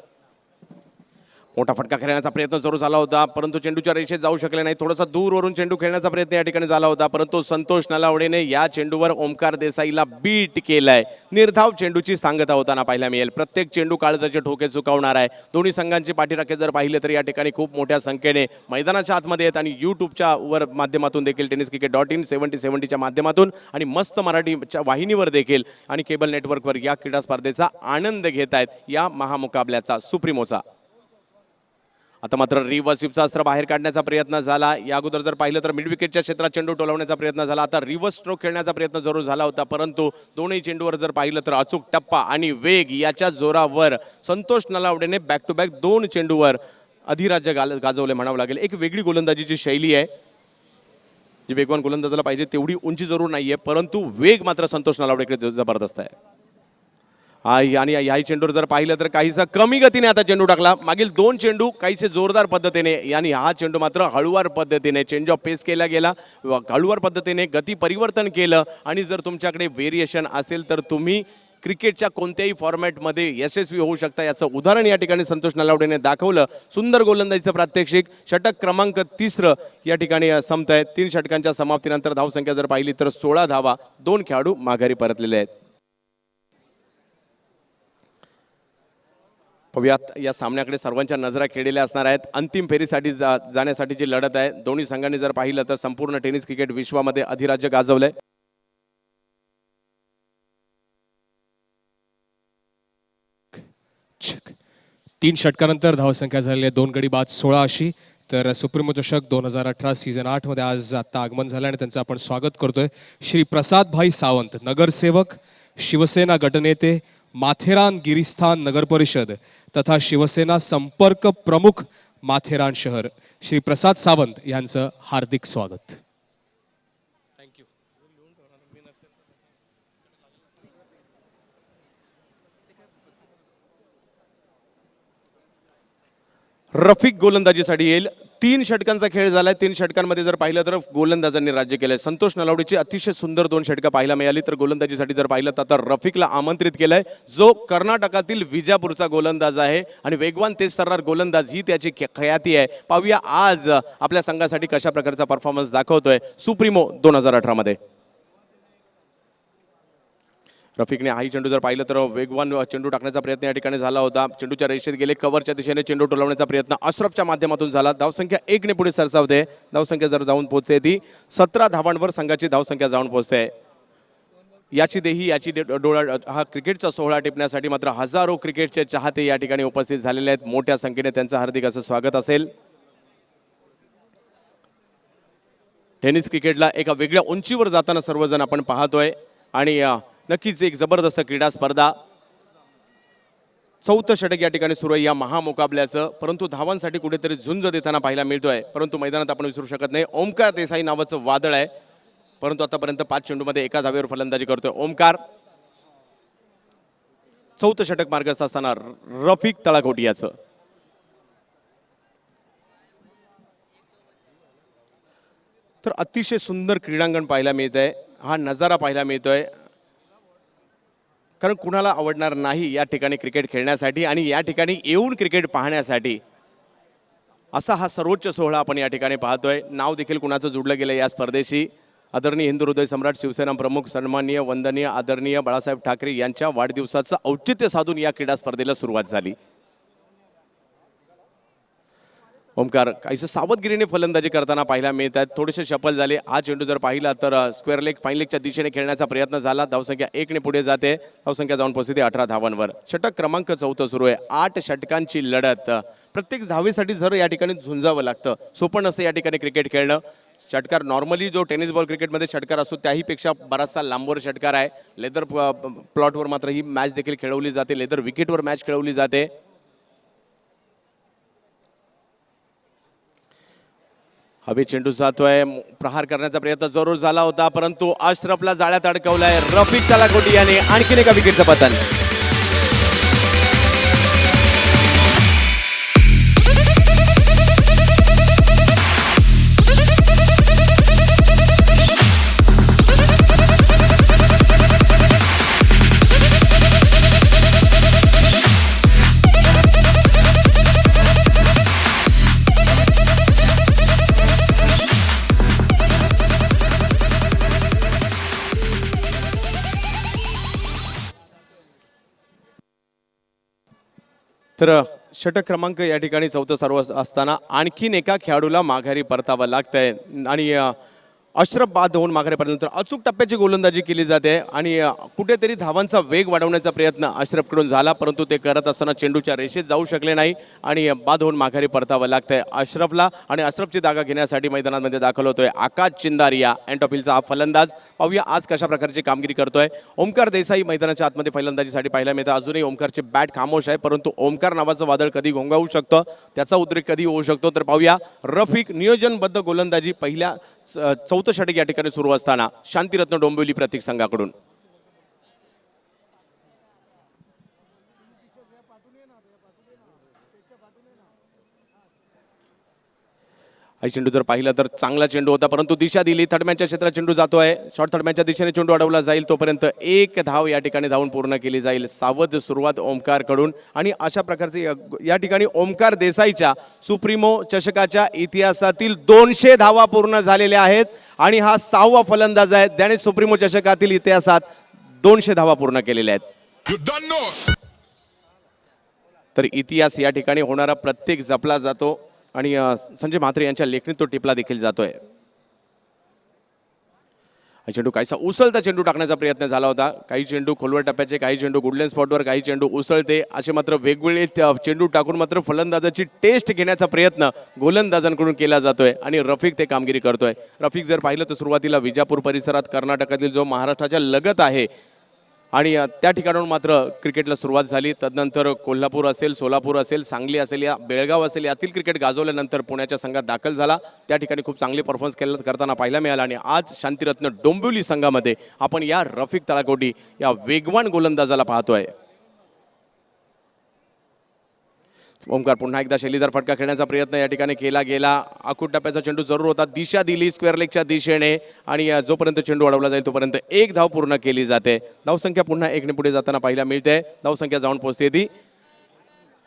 मोठा फटका खेळण्याचा प्रयत्न सुरू झाला होता, परंतु चेंडूच्या रेषेत जाऊ शकले नाही. थोडासा दूरवरून चेंडू खेळण्याचा प्रयत्न या ठिकाणी झाला होता, परंतु संतोष नलावडेने या चेंडूवर ओमकार देसाईला बीट केलाय. निर्धाव चेंडूची सांगता होताना पाहायला मिळेल. प्रत्येक चेंडू काळजाचे ठोके चुकावणार आहे. दोन्ही संघांची पाठीराखे जर पाहिले तर या ठिकाणी खूप मोठ्या संख्येने मैदानाच्या आतमध्ये आहेत आणि यूट्यूबच्या वर माध्यमातून देखील tenniscricket.in 7070च्या माध्यमातून आणि मस्त मराठीच्या वाहिनीवर देखील आणि केबल नेटवर्कवर या क्रीडा स्पर्धेचा आनंद घेत आहेत या महामुकाबल्याचा सुप्रीमोचा. आता मात्र रिव्हर्सिपचा अस्त्र बाहेर काढण्याचा प्रयत्न झाला. या अगोदर जर पाहिलं तर मिड विकेटच्या क्षेत्रात चेंडू टोलवण्याचा प्रयत्न झाला. आता रिव्हर्स स्ट्रोक खेळण्याचा प्रयत्न जरूर झाला होता, परंतु दोन्ही चेंडूवर जर पाहिलं तर अचूक टप्पा आणि वेग याच्या जोरावर संतोष नलावडेने बॅक टू बॅक 2 चेंडूवर अधिराज्य गाजवले म्हणावं लागेल. एक वेगळी गोलंदाजीची शैली आहे. जी वेगवान गोलंदाजाला पाहिजे तेवढी उंची जरूर नाहीये, परंतु वेग मात्र संतोष नलावडेकडे जबरदस्त आहे. आणि याही चेंडूवर जर पाहिलं तर काहीसा कमी गतीने आता चेंडू टाकला. मागील 2 चेंडू काहीसे जोरदार पद्धतीने आणि हा चेंडू मात्र हळूवार पद्धतीने चेंज ऑफ पेस केला गेला. हळूवार पद्धतीने गती परिवर्तन केलं. आणि जर तुमच्याकडे व्हेरिएशन असेल तर तुम्ही क्रिकेटच्या कोणत्याही फॉर्मॅटमध्ये यशस्वी होऊ शकता. याचं उदाहरण या ठिकाणी संतोष नलावडेने दाखवलं. सुंदर गोलंदाजीचं प्रात्यक्षिक. षटक क्रमांक 3 या ठिकाणी संपत आहे. 3 षटकांच्या समाप्तीनंतर धावसंख्या जर पाहिली तर 16 धावा, 2 खेळाडू माघारी परतलेले आहेत. पाहूयात या सामन्याकडे सर्वांच्या नजरा खेळलेल्या असणार आहेत. अंतिम फेरीसाठी जाण्यासाठी जी लढत आहे, दोन्ही संघांनी जर पाहिलं तर संपूर्ण टेनिस क्रिकेट विश्वामध्ये अधिराज्य गाजवलंय. तीन षटकानंतर धावसंख्या झालेली आहे 2 गडी बाद 16 अशी. तर सुप्रीमो चषक 2018 सीझन 8 मध्ये आज आता आगमन झालं आणि त्यांचं आपण स्वागत करतोय. श्री प्रसाद भाई सावंत, नगरसेवक, शिवसेना गटनेते, माथेरान गिरिस्थान नगर परिषद तथा शिवसेना संपर्क प्रमुख माथेरान शहर, श्री प्रसाद सावंत यांचं हार्दिक स्वागत. थँक्यू. रफिक गोलंदाजीसाठी येईल. 3 षटकांचा खेळ झालाय. 3 षटकांमध्ये जर पाहिलं तर गोलंदाजांनी राज्य केलंय. संतोष नलावडेची अतिशय सुंदर 2 षटकं पाहायला मिळाली. तर गोलंदाजीसाठी जर पाहिलं तर आता रफिकला आमंत्रित केलंय, जो कर्नाटकातील विजापूरचा गोलंदाज आहे आणि वेगवान तेज तर्रार गोलंदाज ही त्याची ख्याती आहे. पाहूया आज आपल्या संघासाठी कशा प्रकारचा परफॉर्मन्स दाखवतोय सुप्रीमो 2018 मध्ये. रफिकने हाही चेंडू जर पाहिलं तर वेगवान चेंडू टाकण्याचा प्रयत्न या ठिकाणी झाला होता. चेंडूच्या रेषेत गेले, कव्हरच्या दिशेने चेंडू टोलवण्याचा प्रयत्न अशरफच्या माध्यमातून झाला. धावसंख्या 1 पुढे सरसावते. धावसंख्या जर जाऊन पोहोचते ती 17 धावांवर संघाची धावसंख्या जाऊन पोहोचते. याची देही याची डोळा हा क्रिकेटचा सोहळा टिपण्यासाठी मात्र हजारो क्रिकेटचे चाहते या ठिकाणी उपस्थित झालेले आहेत. मोठ्या संख्येने त्यांचं हार्दिक असं स्वागत असेल. टेनिस क्रिकेटला एका वेगळ्या उंचीवर जाताना सर्वजण आपण पाहतोय आणि नक्कीच एक जबरदस्त क्रीडा स्पर्धा. 4थं षटक या ठिकाणी सुरू आहे या महामुकाबल्याचं, परंतु धावांसाठी कुठेतरी झुंज देताना पाहायला मिळतोय. परंतु मैदानात आपण विसरू शकत नाही ओमकार देसाई नावाचं वादळ आहे, परंतु आतापर्यंत 5 चेंडूमध्ये एका धावेवर फलंदाजी करतोय ओमकार. 4थं षटक मार्गस्थ असताना रफिक तळाकोटी याचं. तर अतिशय सुंदर क्रीडांगण पाहायला मिळत आहे, हा नजारा पाहायला मिळतोय. कारण कुणाला आवडणार नाही या ठिकाणी क्रिकेट खेळण्यासाठी आणि या ठिकाणी येऊन क्रिकेट पाहण्यासाठी. असा हा सर्वोच्च सोहळा आपण या ठिकाणी पाहतोय. नाव देखील कुणाचं जोडलं गेलं या स्पर्धेशी. आदरणीय हिंदू हृदय सम्राट शिवसेना प्रमुख सन्माननीय वंदनीय आदरणीय बाळासाहेब ठाकरे यांच्या वाढदिवसाचं औचित्य साधून या क्रीडा स्पर्धेला सुरुवात झाली. ओमकार काहीसं सावधगिरीने फलंदाजी करताना पाहायला मिळत आहेत. थोडेसे शफल झाले. हा चेंडू जर पाहिला तर स्क्वेअर लेग फाईन लेगच्या दिशेने खेळण्याचा प्रयत्न झाला. धावसंख्या 1 ने पुढे जाते. धावसंख्या जाऊन पोहोचते 18 धावांवर. षटक क्रमांक 4 सुरू आहे. 8 षटकांची लढत. प्रत्येक धावेसाठी जर या ठिकाणी झुंजावं लागतं. सोपं नसतं या ठिकाणी क्रिकेट खेळणं. षटकार नॉर्मली जो टेनिस बॉल क्रिकेटमध्ये षटकार असतो त्याहीपेक्षा बराचसा लांबवर षटकार आहे. लेदर प्लॉटवर मात्र ही मॅच देखील खेळवली जाते. लेदर विकेटवर मॅच खेळवली जाते. हवे चेंडू जातोय. प्रहार करण्याचा प्रयत्न जरूर झाला होता परंतु अशरफला जाळ्यात अडकवलाय. रफिक तलाकोटी याने आणखीन एका विकेटचं पतन. तर षटक क्रमांक या ठिकाणी 4 सर्व असताना आणखीन एका खेळाडूला माघारी परतावं लागतंय आणि अशरफ बाद होऊन माघारी परतल्यानंतर अचूक टप्प्याची गोलंदाजी केली जाते आणि कुठेतरी धावांचा वेग वाढवण्याचा प्रयत्न अशरफकडून झाला परंतु ते करत असताना चेंडूच्या रेषेत जाऊ शकले नाही आणि बाद होऊन माघारी परतावं लागतंय अशरफला. आणि अशरफची जागा घेण्यासाठी मैदानामध्ये दाखल होतोय आकाश चिंदारिया. एंटॉफिलचा हा फलंदाज. पाहूया आज कशा प्रकारची कामगिरी करतोय. ओमकार देसाई मैदानाच्या आतमध्ये फलंदाजीसाठी पाहायला मिळतं. अजूनही ओमकारची बॅट खामोश आहे परंतु ओमकार नावाचं वादळ कधी घोंगावू शकतं, त्याचा उद्रेक कधी होऊ शकतो. तर पाहूया रफिक नियोजनबद्ध गोलंदाजी पहिल्या 4 षटक या ठिकाणी सुरू असताना शांतिरत्न डोंबिवली प्रतीक संघाकडून. हा चेंडू जर पाहिला तर चांगला चेंडू होता परंतु दिशा दिली. थडम्यांच्या क्षेत्रात चेंडू जातोय. शॉर्ट थडम्यांच्या दिशेने चेंडू अडवला जाईल तोपर्यंत 1 धाव या ठिकाणी धावून पूर्ण केली जाईल. सावध सुरुवात ओमकारकडून आणि अशा प्रकारचे या ठिकाणी ओमकार देसाईच्या सुप्रीमो चषकाच्या इतिहासातील 200 धावा पूर्ण झालेल्या आहेत आणि हा 6वा फलंदाज आहे त्याने सुप्रीमो चषकातील इतिहासात 200 धावा पूर्ण केलेल्या आहेत. You done know. तर इतिहास या ठिकाणी होणारा प्रत्येक जपला जातो आणि संजय म्हात्रे यांच्या लेखणीत तो टिपला देखील जातोय. हा चेंडू काहीसा उसळता चेंडू टाकण्याचा प्रयत्न झाला होता. काही चेंडू खोलवर टप्प्याचे, काही चेंडू गुडलेन स्पॉटवर, काही चेंडू उसळते असे मात्र वेगवेगळे चेंडू टाकून मात्र फलंदाजाची टेस्ट घेण्याचा प्रयत्न गोलंदाजांकडून केला जातोय आणि रफिक ते कामगिरी करतोय. रफिक जर पाहिलं तर सुरुवातीला विजापूर परिसरात कर्नाटकातील जो महाराष्ट्राच्या लगत आहे आणि त्या ठिकाणाहून मात्र क्रिकेटला सुरुवात झाली. तदनंतर कोल्हापूर असेल, सोलापूर असेल, सांगली असेल, या बेळगाव असेल यातील क्रिकेट गाजवल्यानंतर पुण्याच्या संघात दाखल झाला. त्या ठिकाणी खूप चांगली परफॉर्मन्स करताना पाहायला मिळाला आणि आज शांतिरत्न डोंबिवली संघामध्ये आपण या रफिक तळाकोटी या वेगवान गोलंदाजाला पाहतोय. ओमकार पुन्हा एकदा शैलीदार फटका खेळण्याचा प्रयत्न या ठिकाणी केला गेला. आखूट टप्प्याचा चेंडू जरूर होता. दिशा दिली स्क्वेअर लेगच्या दिशेने आणि जोपर्यंत चेंडू अडवला जाईल तोपर्यंत 1 धाव पूर्ण केली जाते. धावसंख्या पुन्हा 1 ने पुढे जाताना पाहायला मिळते. धावसंख्या जाऊन पोहोचते ती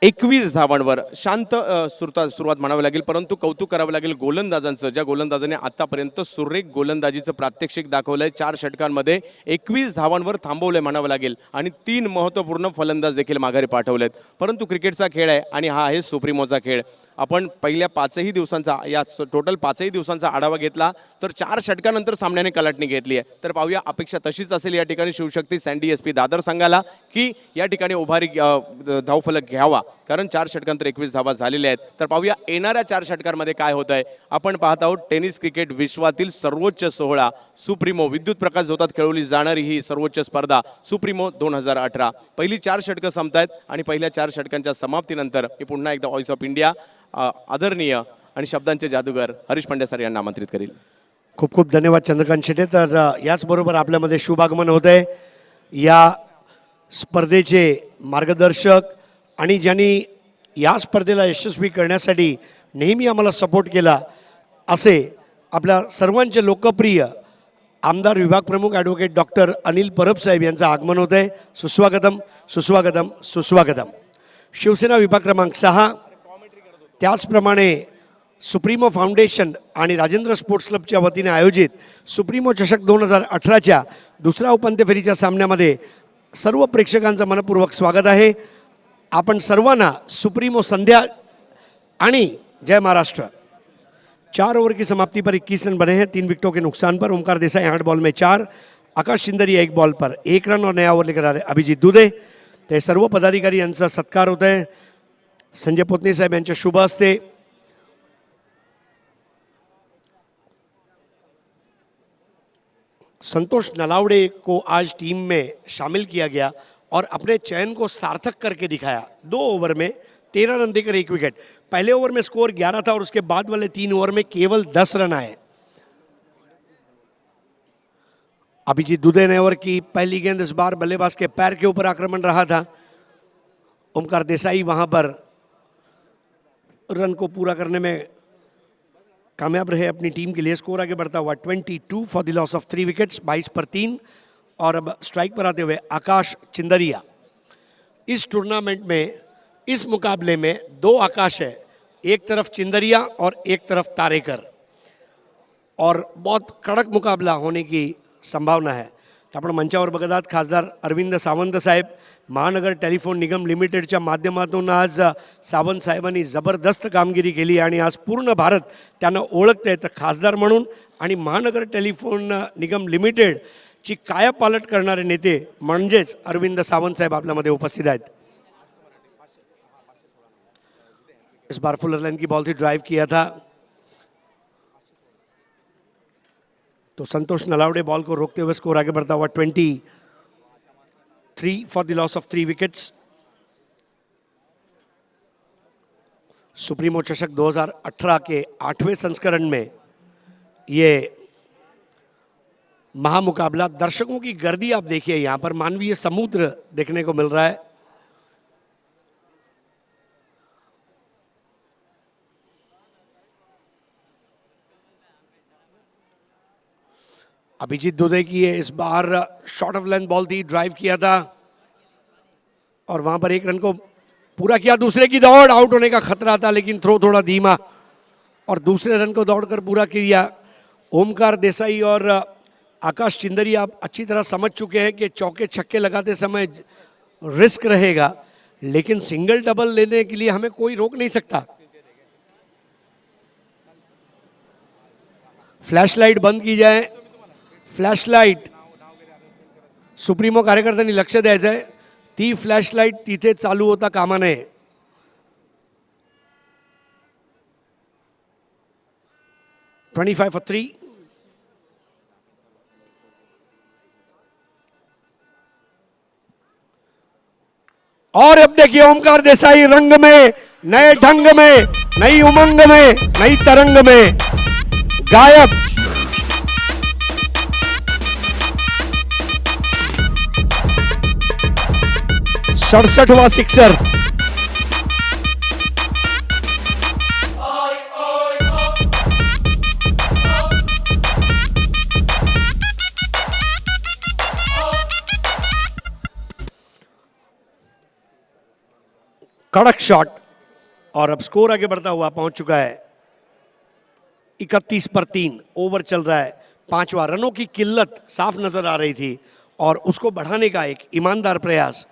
21 धावांवर. शांत सुरुवात म्हणावी लागेल परंतु कौतुक करावं लागेल गोलंदाजांचं, ज्या गोलंदाजाने आतापर्यंत सुरेख गोलंदाजीचं प्रात्यक्षिक दाखवलंय. 4 षटकांमध्ये 21 धावांवर थांबवलंय म्हणावं लागेल आणि 3 महत्त्वपूर्ण फलंदाज देखील माघारी पाठवलेत. परंतु क्रिकेटचा खेळ आहे आणि हा आहे सुप्रीमोचा खेळ. आपण पहिल्या 5ही दिवसांचा या टोटल 5ही दिवसांचा आढावा घेतला तर 4 षटकानंतर सामन्याने कलाटणी घेतली आहे. तर पाहूया अपेक्षा तशीच असेल या ठिकाणी शिवशक्ती सँडी SP दादर संघाला की या ठिकाणी उभारी धावफलक घ्यावा कारण 4 षटकांतर 21 धावा झालेल्या आहेत. तर पाहूया येणाऱ्या 4 षटकांमध्ये काय होत आहे. आपण पाहत आहोत टेनिस क्रिकेट विश्वातील सर्वोच्च सोहळा सुप्रीमो विद्युत प्रकाश झोतात खेळवली जाणारी ही सर्वोच्च स्पर्धा सुप्रीमो 2018. पहिली 4 षटकं संपतायत आणि पहिल्या 4 षटकांच्या समाप्तीनंतर मी पुन्हा एकदा व्हॉइस ऑफ इंडिया आदरणीय आणि शब्दांचे जादूगर हरीश पांड्या सर यांना आमंत्रित करील. खूप खूप धन्यवाद चंद्रकांत शेटे. तर याचबरोबर आपल्यामध्ये शुभागमन होत आहे या स्पर्धेचे मार्गदर्शक आणि ज्यांनी या स्पर्धेला यशस्वी करण्यासाठी नेहमी आम्हाला सपोर्ट केला असे आपल्या सर्वांचे लोकप्रिय आमदार विभाग प्रमुख ॲडव्होकेट डॉक्टर अनिल परब साहेब यांचं आगमन होत आहे. सुस्वागतम सुस्वागतम सुस्वागतम. शिवसेना विभाग क्रमांक 6, त्याचप्रमाणे सुप्रीमो फाउंडेशन आणि राजेंद्र स्पोर्ट्स क्लबच्या वतीने आयोजित सुप्रीमो चषक 2018च्या दुसऱ्या उपांत्य फेरीच्या सामन्यामध्ये सर्व प्रेक्षकांचं मनपूर्वक स्वागत आहे. आपण सर्वांना सुप्रीमो संध्या आणि जय महाराष्ट्र. 4 ओवर की समाप्ति पर 21 रन बने हैं 3 विकेटों के नुकसान पर. ओमकार देसाई 8 बॉल में 4, आकाश चिंदरिया 1 बॉल पर 1 रन और नया ओवर लेकर आ रहे अभिजीत दुधे. ते सर्व पदाधिकारी यांचा सत्कार होत आहे. संजय पोतने साहेब यांच्या शुभ हस्ते संतोष नलावड़े को आज टीम में शामिल किया गया और अपने चयन को सार्थक करके दिखाया. 2 ओवर में 13 रन देकर 1 विकेट. पहले ओवर में स्कोर 11 था और उसके बाद वाले 3 ओवर में केवल 10 रन आए. अभिजीत दुधे ने ओवर की पहली गेंद. इस बार बल्लेबाज के पैर के ऊपर आक्रमण रहा था. ओमकार देसाई वहां पर रन को पूरा करने में कामयाब रहे अपनी टीम के लिए. स्कोर आगे बढ़ता हुआ 22 for the loss of 3 wickets, 22 पर 3. और अब स्ट्राइक पर आते हुए आकाश चिंदरिया. इस टूर्नामेंट में, इस मुकाबले में 2 आकाश है. एक तरफ चिंदरिया और एक तरफ तारेकर, और बहुत कडक मुकाबला होने की संभावना है. तर आपण मंचावर बघत आहात खासदार अरविंद सावंत साहेब. महानगर टेलिफोन निगम लिमिटेडच्या माध्यमातून आज सावंत साहेबांनी जबरदस्त कामगिरी केली आणि आज पूर्ण भारत त्यांना ओळखते. तर खासदार म्हणून आणि महानगर टेलिफोन निगम लिमिटेडची कायापालट करणारे नेते म्हणजेच अरविंद सावंत साहेब आपल्यामध्ये उपस्थित आहेत. इस बार फुलर लाइन की बॉल से ड्राइव किया था तो संतोष नलावड़े बॉल को रोकते हुए स्कोर आगे बढ़ता हुआ 23 for the loss of 3 wickets. Supremo चषक 2018 के 8वें संस्करण में ये महामुकाबला. दर्शकों की गर्दी आप देखिए, यहां पर मानवीय समुद्र देखने को मिल रहा है. अभिजीत दुधे की है. इस बार शॉर्ट ऑफ लेंथ बॉल थी, ड्राइव किया था और वहां पर 1 रन को पूरा किया. दूसरे की दौड़, आउट होने का खतरा था लेकिन थ्रो थोड़ा धीमा और दूसरे रन को दौड़कर पूरा किया. ओमकार देसाई और आकाश चिंदरिया अच्छी तरह समझ चुके हैं कि चौके छक्के लगाते समय रिस्क रहेगा, लेकिन सिंगल डबल लेने के लिए हमें कोई रोक नहीं सकता. फ्लॅशलाईट बंद की जाए. फ्लॅशलाईट सुप्रीमो कार्यकर्त्यांनी लक्ष द्यायचं आहे. ती फ्लॅशलाईट तिथे चालू होता कामा नये. 25 फॉर 3. और अब देखिए ओमकार देसाई रंग में, नए ढंग में, नई उमंग में, नई तरंग में गायब. 67वां सिक्सर. कड़क शॉट और अब स्कोर आगे बढ़ता हुआ पहुंच चुका है 31 पर 3. ओवर चल रहा है 5वां. रनों की किल्लत साफ नजर आ रही थी और उसको बढ़ाने का एक ईमानदार प्रयास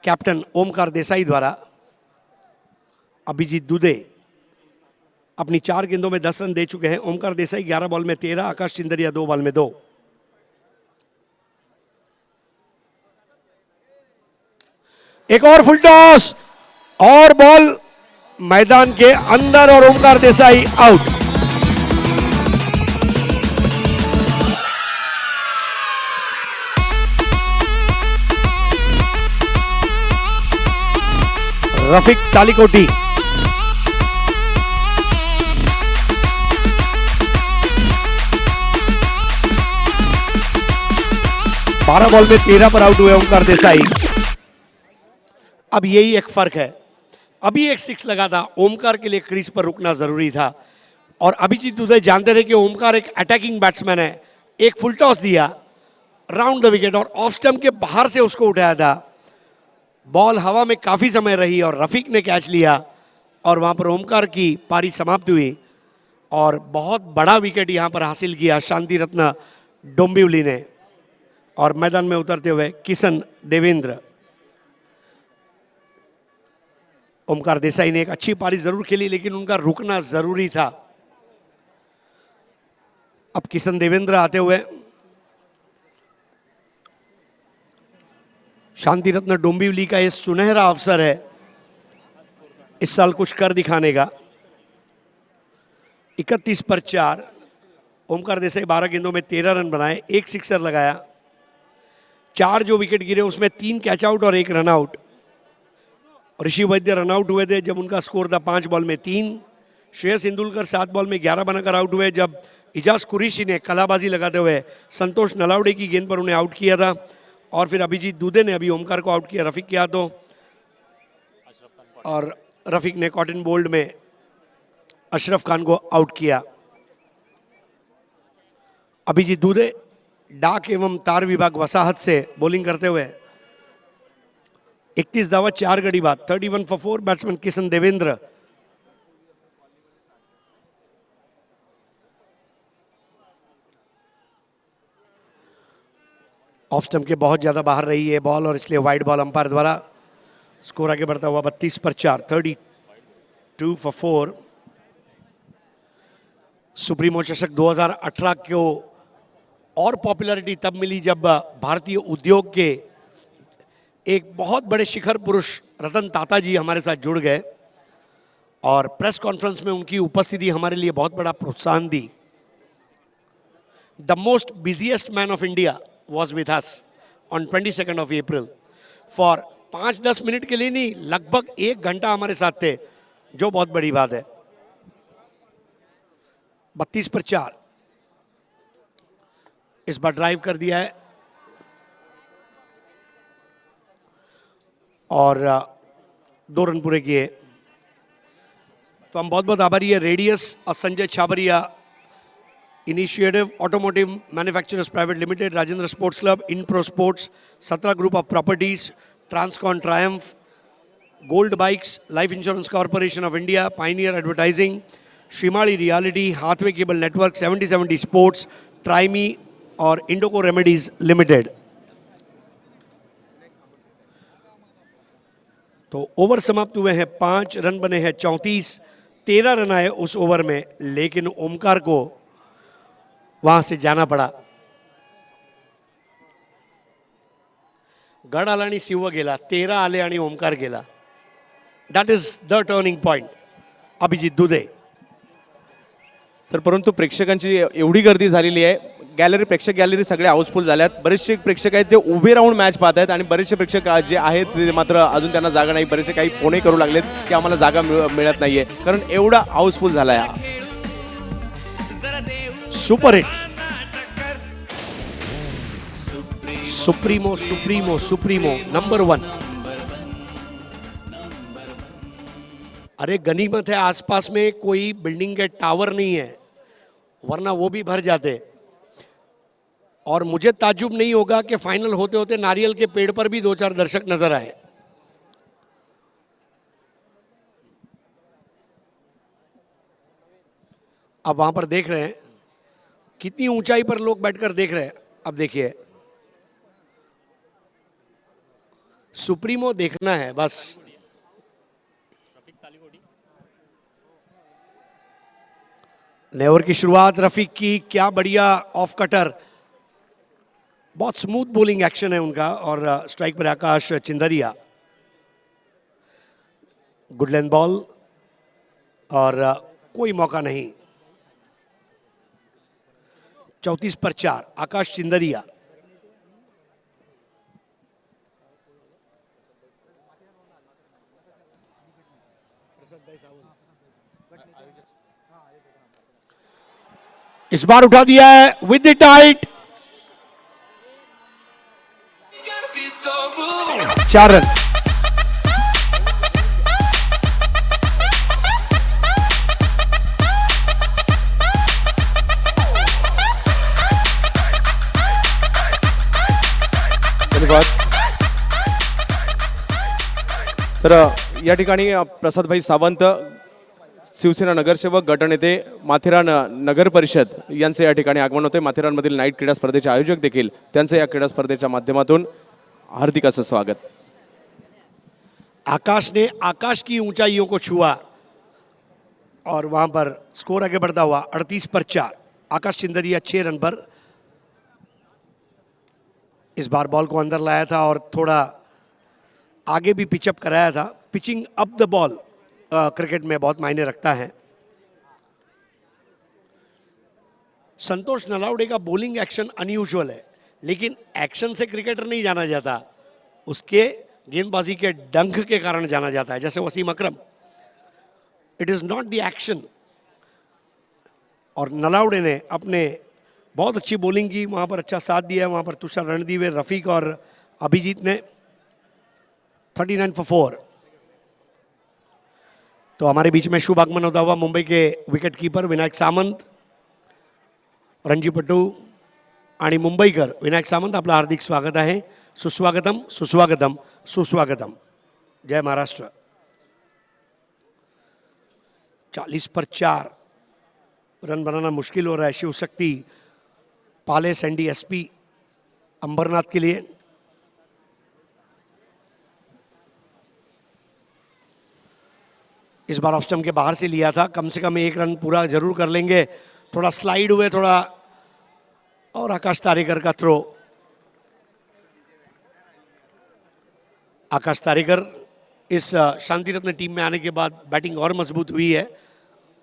कैप्टन ओमकार देसाई द्वारा. अभिजीत दुधे अपनी 4 गेंदों में 10 रन दे चुके हैं. ओमकार देसाई 11 बॉल में 13, आकाश चिंदरिया 2 बॉल में 2. एक और फुल टॉस और बॉल मैदान के अंदर और ओमकार देसाई आउट. रफीक तालिकोटी. बारह बॉल में 13 पर आउट हुए ओमकार देसाई. अब यही एक फर्क है. अभी एक 6 लगा था. ओमकार के लिए क्रीज पर रुकना जरूरी था. और अभिजीत दुबे जानते थे कि ओमकार एक अटैकिंग बैट्समैन है, एक फुल टॉस दिया राउंड द विकेट और ऑफ स्टंप के बाहर से उसको उठाया था। बॉल हवा में काफी समय रही और रफीक ने कैच लिया और वहां पर ओमकार की पारी समाप्त हुई और बहुत बड़ा विकेट यहां पर हासिल किया शांति रत्न डोंबिवली ने। और मैदान में उतरते हुए किशन देवेंद्र। ओमकार देसाई ने एक अच्छी पारी जरूर खेली लेकिन उनका रुकना जरूरी था। अब किशन देवेंद्र आते हुए। शांति रत्न डोंबिवली का ये सुनहरा अवसर है इस साल कुछ कर दिखाने का। 31 पर 4। ओमकार देसाई 12 गेंदों में 13 रन बनाए, एक सिक्सर लगाया। 4 जो विकेट गिरे उसमें 3 कैच आउट और 1 रन आउट। ऋषि वैद्य रन आउट हुए थे जब उनका स्कोर था 5 बॉल में 3। श्रेयस इंदुलकर 7 बॉल में 11 बनाकर आउट हुए जब इजाज कुरैशी ने कलाबाजी लगाते हुए संतोष नलावड़े की गेंद पर उन्हें आउट किया था। और फिर अभिजीत दुबे ने अभी ओमकार को आउट किया रफीक के हाथों और रफीक ने कॉटन बोल्ड में अशरफ खान को आउट किया। अभिजीत दुबे डाक एवं तार विभाग वसाहत से बॉलिंग करते हुए 31 दावा 4 गड़ी बाद 31 for 4। Batsman Kishan Devendra. Off stump के बहुत ज्यादा बाहर रही है बॉल और इसलिए वाइड बॉल अंपायर द्वारा। स्कोर आगे बढ़ता हुआ 32 पर 4। 32 for 4। सुप्रीमो चषक 2018 को और पॉपुलैरिटी तब मिली जब भारतीय उद्योग के एक बहुत बड़े शिखर पुरुष रतन टाटा जी हमारे साथ जुड़ गए और प्रेस कॉन्फ्रेंस में उनकी उपस्थिति हमारे लिए बहुत बड़ा प्रोत्साहन दी। The most busiest man of India was with us on 22 of April for 5-10 minute के लिए नहीं, लगभग 1 घंटा हमारे साथ थे, जो बहुत बड़ी बात है। 32 पर 4। इस बार ड्राइव कर दिया है और 2 रन पूरे किए। तो हम बहुत बहुत आभारी है रेडियस और Sanjay Chhabria, initiative automotive manufacturers private limited, Rajendra sports club, Inpro sports, 17 group of properties, Transcon triumph, gold bikes, life insurance corporation of India, pioneer advertising, Shrimali reality, Hathway cable network, 7070 sports, ट्राइमी और इंडोको रेमेडीज लिमिटेड। तो over समाप्त हुए हैं 5 run बने हैं 34। 13 run आए उस over में लेकिन ओमकार को वहां से जाना पड़ा। गड आला आणि शिव गेला, 13 आले आणि ओमकार गेला। That is the turning point. Abhijit Dubey. Sir परंतु प्रेक्षकांची एवढी गर्दी झालेली आहे, प्रेक्षक गॅलरी सगळे हाऊसफुल झाल्यात। बरेचसे प्रेक्षक आहेत जे उभे राहून मॅच पाहत आहेत आणि बरेचसे प्रेक्षक जे आहेत ते मात्र अजून त्यांना जागा नाही। बरेचसे काही फोनही करू लागलेत की आम्हाला जागा मिळत नाहीये कारण एवढा हाऊसफुल झालाय हा। Super hit. Supremo supremo supremo number 1। अरे गनीमत है आसपास में कोई बिल्डिंग के टावर नहीं है, वरना वो भी भर जाते। और मुझे ताज्जुब नहीं होगा कि फाइनल होते होते नारियल के पेड़ पर भी 2-4 दर्शक नजर आए। अब वहां पर देख रहे हैं कितनी ऊंचाई पर लोग बैठकर देख रहे हैं। अब देखिए सुप्रीमो देखना है बस। नए ओवर की शुरुआत रफीक की, क्या बढ़िया ऑफ कटर, बहुत स्मूथ बॉलिंग एक्शन है उनका। और स्ट्राइक पर आकाश चिंदरिया। गुड लेंथ बॉल और कोई मौका नहीं। 34 पर 4। आकाश चिंदरिया। इस बार उठा दिया है विद द टाइट। 4 रन। धन्यवाद. तर या ठिकाणी प्रसादभाई सावंत, शिवसेना नगरसेवक, गटनेते, माथेरान नगर परिषद यांचे या ठिकाणी आगमन होते. माथेरानमधील नाईट क्रीडा स्पर्धेचे आयोजक देखील त्यांचं या क्रीडा स्पर्धेच्या माध्यमातून हार्दिक असं स्वागत. आकाश ने आकाश की ऊंचाइयों को छुआ और वहां पर स्कोर आगे बढ़ता हुआ 38 पर 4. आकाश चिंदरिया 6 रन पर इस बार बॉल को अंदर लाया था और थोड़ा आगे भी पिचअप कराया था. Pitching up the ball cricket में बहुत मायने रखता है. संतोष नलावड़े का बॉलिंग एक्शन अनयूजुअल है, लेकिन एक्शन से क्रिकेटर नहीं जाना जाता, उसके गेंदबाजी के डंक के कारण जाना जाता है. जैसे Wasim Akram, it is not the action. और नलावड़े ने अपने बहुत अच्छी बॉलिंग की, वहां पर अच्छा साथ दिया. वहां पर तुषार रणदीवे, रफीक और अभिजीत ने 39 for 4. तो हमारे बीच में शुभ आगमन होता हुआ मुंबई के विकेट कीपर विनायक सामंत, रणजीपटू आणि मुंबईकर विनायक सामंत, आपलं हार्दिक स्वागत आहे. सुस्वागतम सुस्वागतम सुस्वागतम. जय महाराष्ट्र. 40 पर 4 रन बनाना मुश्किल हो रहा है शिवशक्ति, पाले, सैंडी, एसपी, अंबरनाथ के लिए. इस बार ऑफ स्टंप के बाहर से लिया था, कम से कम 1 रन पूरा जरूर कर लेंगे. थोड़ा स्लाइड हुए थोड़ा, और आकाश तारेकर का थ्रो. आकाश तारेकर इस शांति रत्न टीम में आने के बाद बैटिंग और मजबूत हुई है.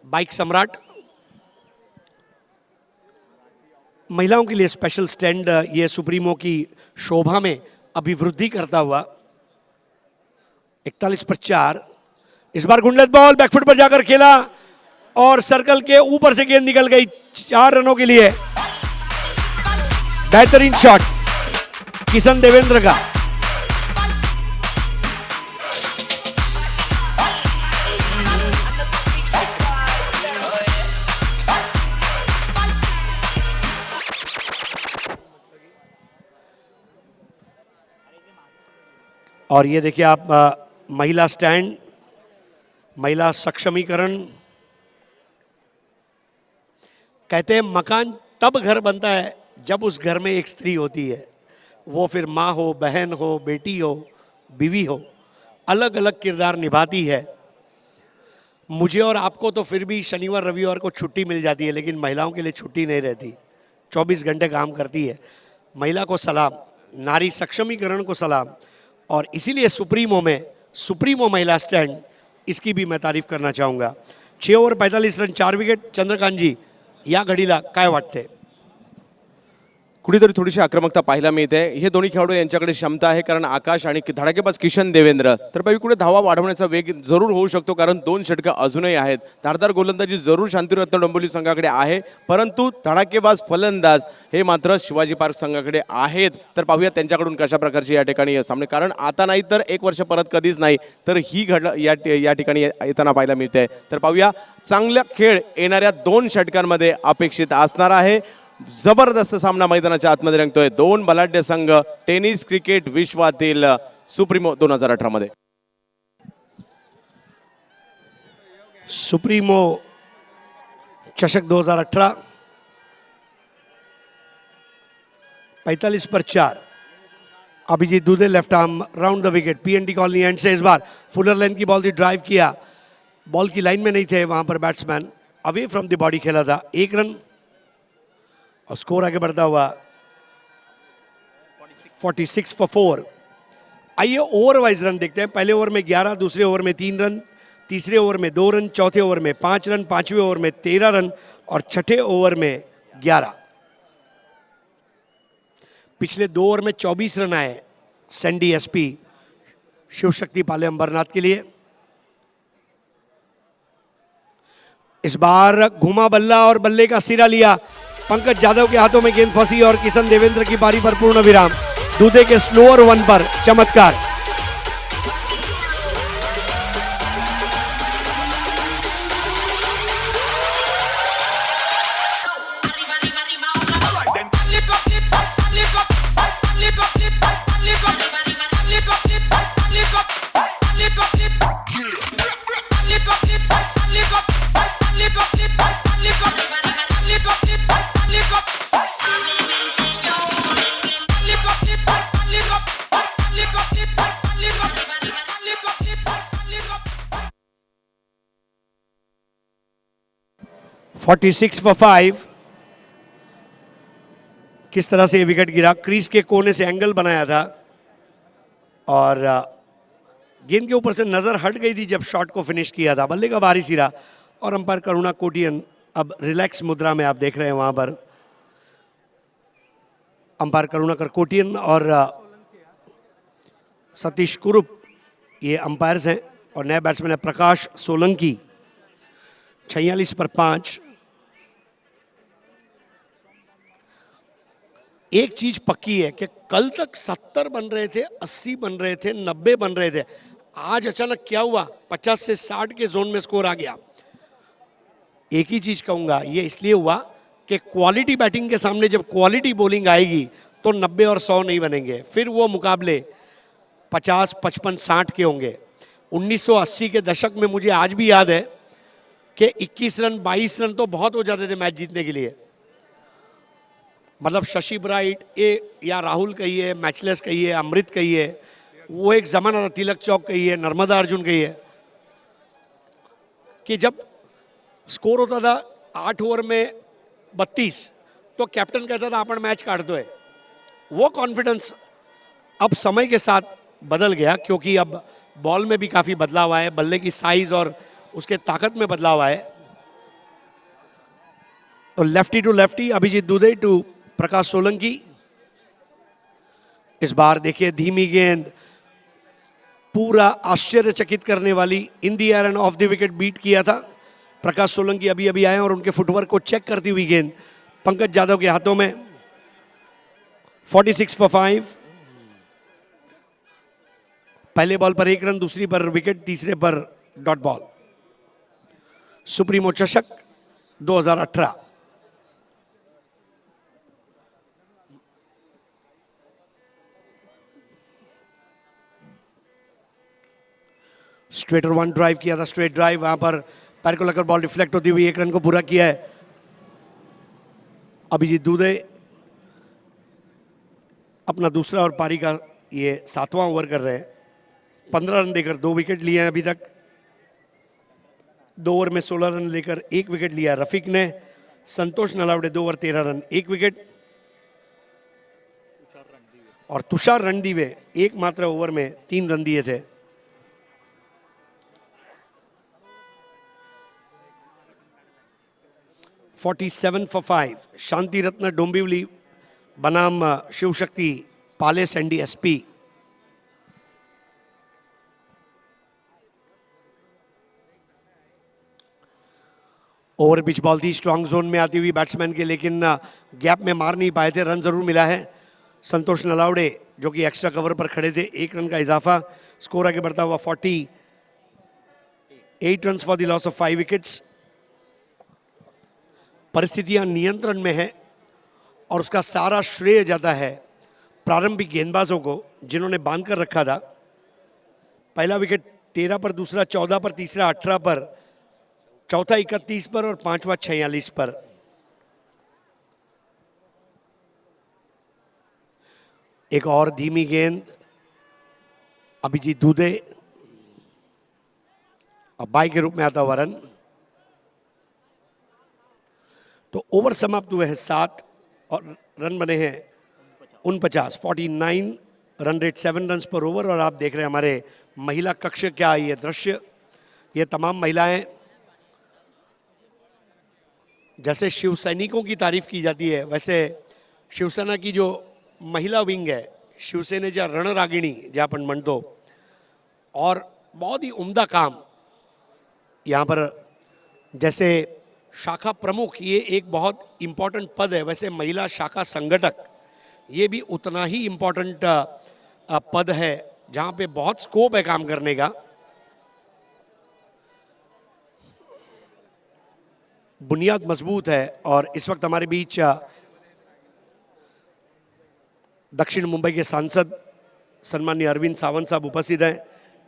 बाइक सम्राट, महिलाओं के लिए स्पेशल स्टैंड, ये सुप्रीमो की शोभा में अभिवृद्धि करता हुआ. 41 पर 4. इस बार गुंडलत बॉल बैकफुट पर जाकर खेला और सर्कल के ऊपर से गेंद निकल गई 4 रनों के लिए. बेहतरीन शॉट किशन देवेंद्र का. और ये देखिए आप, महिला स्टैंड, महिला सक्षमीकरण. कहते हैं मकान तब घर बनता है जब उस घर में एक स्त्री होती है. वो फिर माँ हो, बहन हो, बेटी हो, बीवी हो, अलग अलग किरदार निभाती है. मुझे और आपको तो फिर भी शनिवार रविवार को छुट्टी मिल जाती है, लेकिन महिलाओं के लिए छुट्टी नहीं रहती. 24 घंटे काम करती है. महिला को सलाम, नारी सक्षमीकरण को सलाम. और इसीलिए सुप्रीमो में सुप्रीमो महिला स्टैंड, इसकी भी मैं तारीफ करना चाहूँगा. 6 ओव्हर 45 रन, 4 विकेट. चंद्रकांत जी, या घडीला काय वाटते? कुठेतरी थोडीशी आक्रमकता पाहायला मिळते. हे दोन्ही खेळाडू यांच्याकडे क्षमता आहे, कारण आकाश आणि धडाकेबाज किशन देवेंद्र. तर कुठे धावा वाढवण्याचा वेग जरूर होऊ शकतो, कारण 2 षटकं अजूनही आहेत. धारदार गोलंदाजी जरूर शांतिरत्न डोंबिवली संघाकडे आहे, परंतु धडाकेबाज फलंदाज हे मात्र शिवाजी पार्क संघाकडे आहेत. तर पाहूया त्यांच्याकडून कशा प्रकारची या ठिकाणी सामने, कारण आता नाही तर 1 वर्ष परत कधीच नाही, तर ही या ठिकाणी येताना पाहायला मिळते. तर पाहूया, चांगला खेळ येणाऱ्या 2 षटकांमध्ये अपेक्षित असणार आहे. जबरदस्त सामना मैदानाच्या आतमध्ये रंगतोय. 2 बलाढ्य संघ टेनिस क्रिकेट विश्वातील सुप्रीमो 2018 मध्ये. सुप्रीमो चषक 2018, 45 पर 4. Abhijeet Dudhe left arm round the wicket. PND colony end से इस बार फुलर लाइन की बॉल थी, ड्राइव किया, बॉल की लाइन में नहीं थे, वहां पर batsman away from the body खेला था. 1 रन और स्कोर आगे बढ़ता हुआ 46 for 4. आइए ओवर वाइज रन देखते हैं. पहले ओवर में 11, दूसरे ओवर में 3 रन, तीसरे ओवर में 2 रन, चौथे ओवर में 5 रन, पांचवें ओवर में 13 रन और छठे ओवर में 11. पिछले 2 ओवर में 24 रन आए सैंडी, एसपी, शिवशक्ति, पाले, अंबरनाथ के लिए. इस बार घुमा बल्ला और बल्ले का सिरा लिया. पंकज यादव के हाथों में गेंद फंसी और किशन देवेंद्र की पारी पर पूर्ण विराम. दूधे के स्लोअर 1 पर चमत्कार. 46 for 5। किस तरह से विकेट गिरा, क्रीज के कोने से एंगल बनाया था और गेंद के ऊपर से नजर हट गई थी जब शॉट को फिनिश किया था। बल्ले का भारी सिरा और अंपायर करुणा कोटियन अब रिलैक्स मुद्रा में आप देख रहे हैं वहां पर अंपायर करुणाकर कोटियन और सतीश कुरुप ये अंपायर्स हैं और नए बैट्समैन है प्रकाश सोलंकी। 46 पर 5। एक चीज पक्की है कि कल तक 70 बन रहे थे, 80 बन रहे थे, 90 बन रहे थे। आज अचानक क्या हुआ, 50 से 60 के जोन में स्कोर आ गया। एक ही चीज कहूंगा, ये इसलिए हुआ कि क्वालिटी बैटिंग के सामने जब क्वालिटी बॉलिंग आएगी तो 90 और 100 नहीं बनेंगे, फिर वो मुकाबले 50, 55, 60 के होंगे। 1980 के दशक में मुझे आज भी याद है कि 21 रन 22 रन तो बहुत हो जाते थे मैच जीतने के लिए। मतलब शशि ब्राइट या राहुल कहिए, मैचलेस कहिए, अमृत कहिए, वो एक जमाना था, तिलक चौक कहिए, नर्मदा अर्जुन कहिए, कि जब स्कोर होता था 8 ओवर में 32 तो कैप्टन कहता था अपन मैच काट दो है। वो कॉन्फिडेंस अब समय के साथ बदल गया क्योंकि अब बॉल में भी काफी बदलाव आया है, बल्ले की साइज और उसके ताकत में बदलाव आया है। तो lefty to lefty, Abhijeet Dube to Prakash Solanki. इस बार देखिए धीमी गेंद, पूरा आश्चर्यचकित करने वाली, in the air and off the wicket beat किया था। प्रकाश सोलंकी अभी अभी आए और उनके फुटवर्क को चेक करती हुई गेंद पंकज यादव के हाथों में। 46 for 5। पहले बॉल पर 1 रन, दूसरी पर विकेट, तीसरे पर डॉट बॉल। सुप्रीमो चषक 2018। स्ट्रेटर 1 ड्राइव किया था, स्ट्रेट ड्राइव, वहां पर पैर को लगकर बॉल रिफ्लेक्ट होती हुई 1 रन को पूरा किया है अभिजीत दुबे। अपना दूसरा और पारी का ये 7वां ओवर कर रहे हैं। 15 रन देकर 2 विकेट लिए हैं अभी तक। 2 ओवर में 16 रन लेकर 1 विकेट लिया रफीक ने। Santosh Nalawade 2 over 13 run 1 wicket और तुषार रणदीवे एकमात्र ओवर में 3 रन दिए थे। $47 for 5। शांति रत्न डोंबिवली बनाम शिव शक्ति पाले Sandy SP. Over pitch ball थी, स्ट्रांग जोन में आती हुई बैट्समैन के, लेकिन गैप में मार नहीं पाए थे। रन जरूर मिला है। संतोष नलावड़े जो कि एक्स्ट्रा कवर पर खड़े थे, 1 रन का इजाफा। स्कोर आगे बढ़ता हुआ 48 run for the loss of 5 wickets. परिस्थितियां नियंत्रण में है और उसका सारा श्रेय जाता है प्रारंभिक गेंदबाजों को जिन्होंने बांध कर रखा था। पहला विकेट 13 पर, दूसरा 14 पर, तीसरा 18 पर, चौथा 31 पर और पांचवा 46 पर। एक और धीमी गेंद, अभिजीत दुबे, अब बाई के रूप में आता हुआ रन। तो ओवर समाप्त हुए हैं 7 और रन बने हैं 49। 49 रन रेट, 7 रन पर ओवर। और आप देख रहे हैं हमारे महिला कक्ष क्या ये दृश्य, ये तमाम महिलाएं, जैसे शिव सैनिकों की तारीफ की जाती है वैसे शिवसेना की जो महिला विंग है, शिवसेनेच्या रणरागिणी जे आपण म्हणतो, और बहुत ही उम्दा काम यहाँ पर। जैसे शाखा प्रमुख ये एक बहुत इंपॉर्टेंट पद है, वैसे महिला शाखा संगठक ये भी उतना ही इंपॉर्टेंट पद है जहाँ पे बहुत स्कोप है काम करने का। बुनियाद मजबूत है और इस वक्त हमारे बीच दक्षिण मुंबई के सांसद सम्माननीय अरविंद सावंत साहब उपस्थित हैं।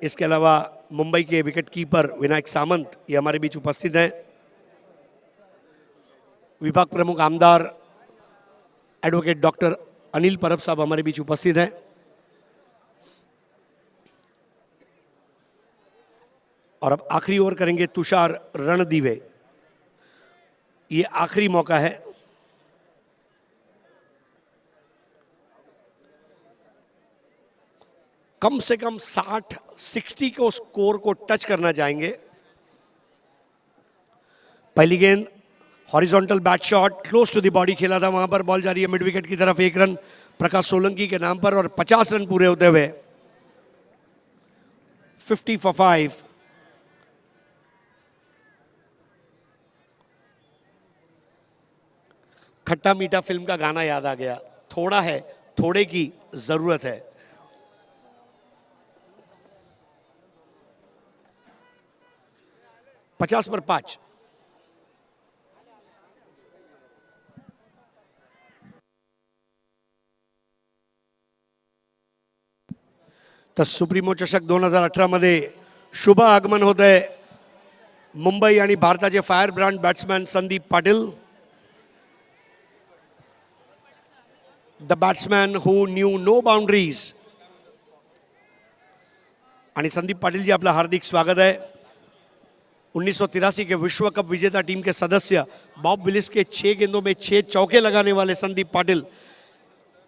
इसके अलावा मुंबई के विकेट कीपर विनायक सामंत ये हमारे बीच उपस्थित हैं। विभाग प्रमुख आमदार एडवोकेट डॉक्टर अनिल परब साहब हमारे बीच उपस्थित हैं। और अब आखिरी ओवर करेंगे तुषार रणदीवे। ये आखिरी मौका है। कम से कम 60 को स्कोर को टच करना चाहेंगे। पहली गेंद horizontal bat shot close to the body खेला था, वहां पर बॉल जा रही है मिड विकेट की तरफ, 1 रन प्रकाश सोलंकी के नाम पर और 50 रन पूरे होते हुए 50 for 5। खट्टा मीठा फिल्म का गाना याद आ गया, थोड़ा है थोड़े की जरूरत है। पचास पर 5। तर सुप्रीमो चषक 2018 मध्ये शुभ आगमन होत आहे मुंबई आणि भारताचे fire brand batsman Sandeep Patil, the batsman who knew no boundaries. आणि संदीप पाटिल जी आपला हार्दिक स्वागत है। 1983 के विश्व कप विजेता टीम के सदस्य बॉब विलिस के 6 गेंदों में 6 चौके लगाने वाले संदीप पाटिल।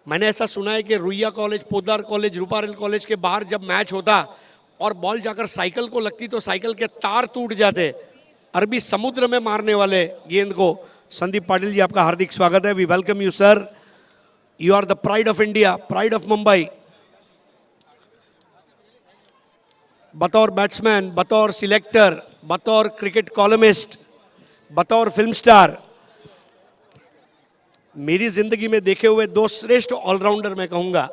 मैंने ऐसा सुना है कि Ruia college, Poddar college, Ruparel college के बाहर जब मैच होता और बॉल जाकर साइकिल को लगती तो साइकिल के तार टूट जाते। अरबी समुद्र में मारने वाले गेंद को। संदीप पाटिल जी आपका हार्दिक स्वागत है। We welcome you sir. You are the pride of India, pride of Mumbai. बतौर बैट्समैन, बतौर सिलेक्टर, बतौर क्रिकेट कॉलमिस्ट, बतौर फिल्म स्टार, मेरी जिंदगी में देखे हुए 2 श्रेष्ठ ऑलराउंडर मैं कहूंगा।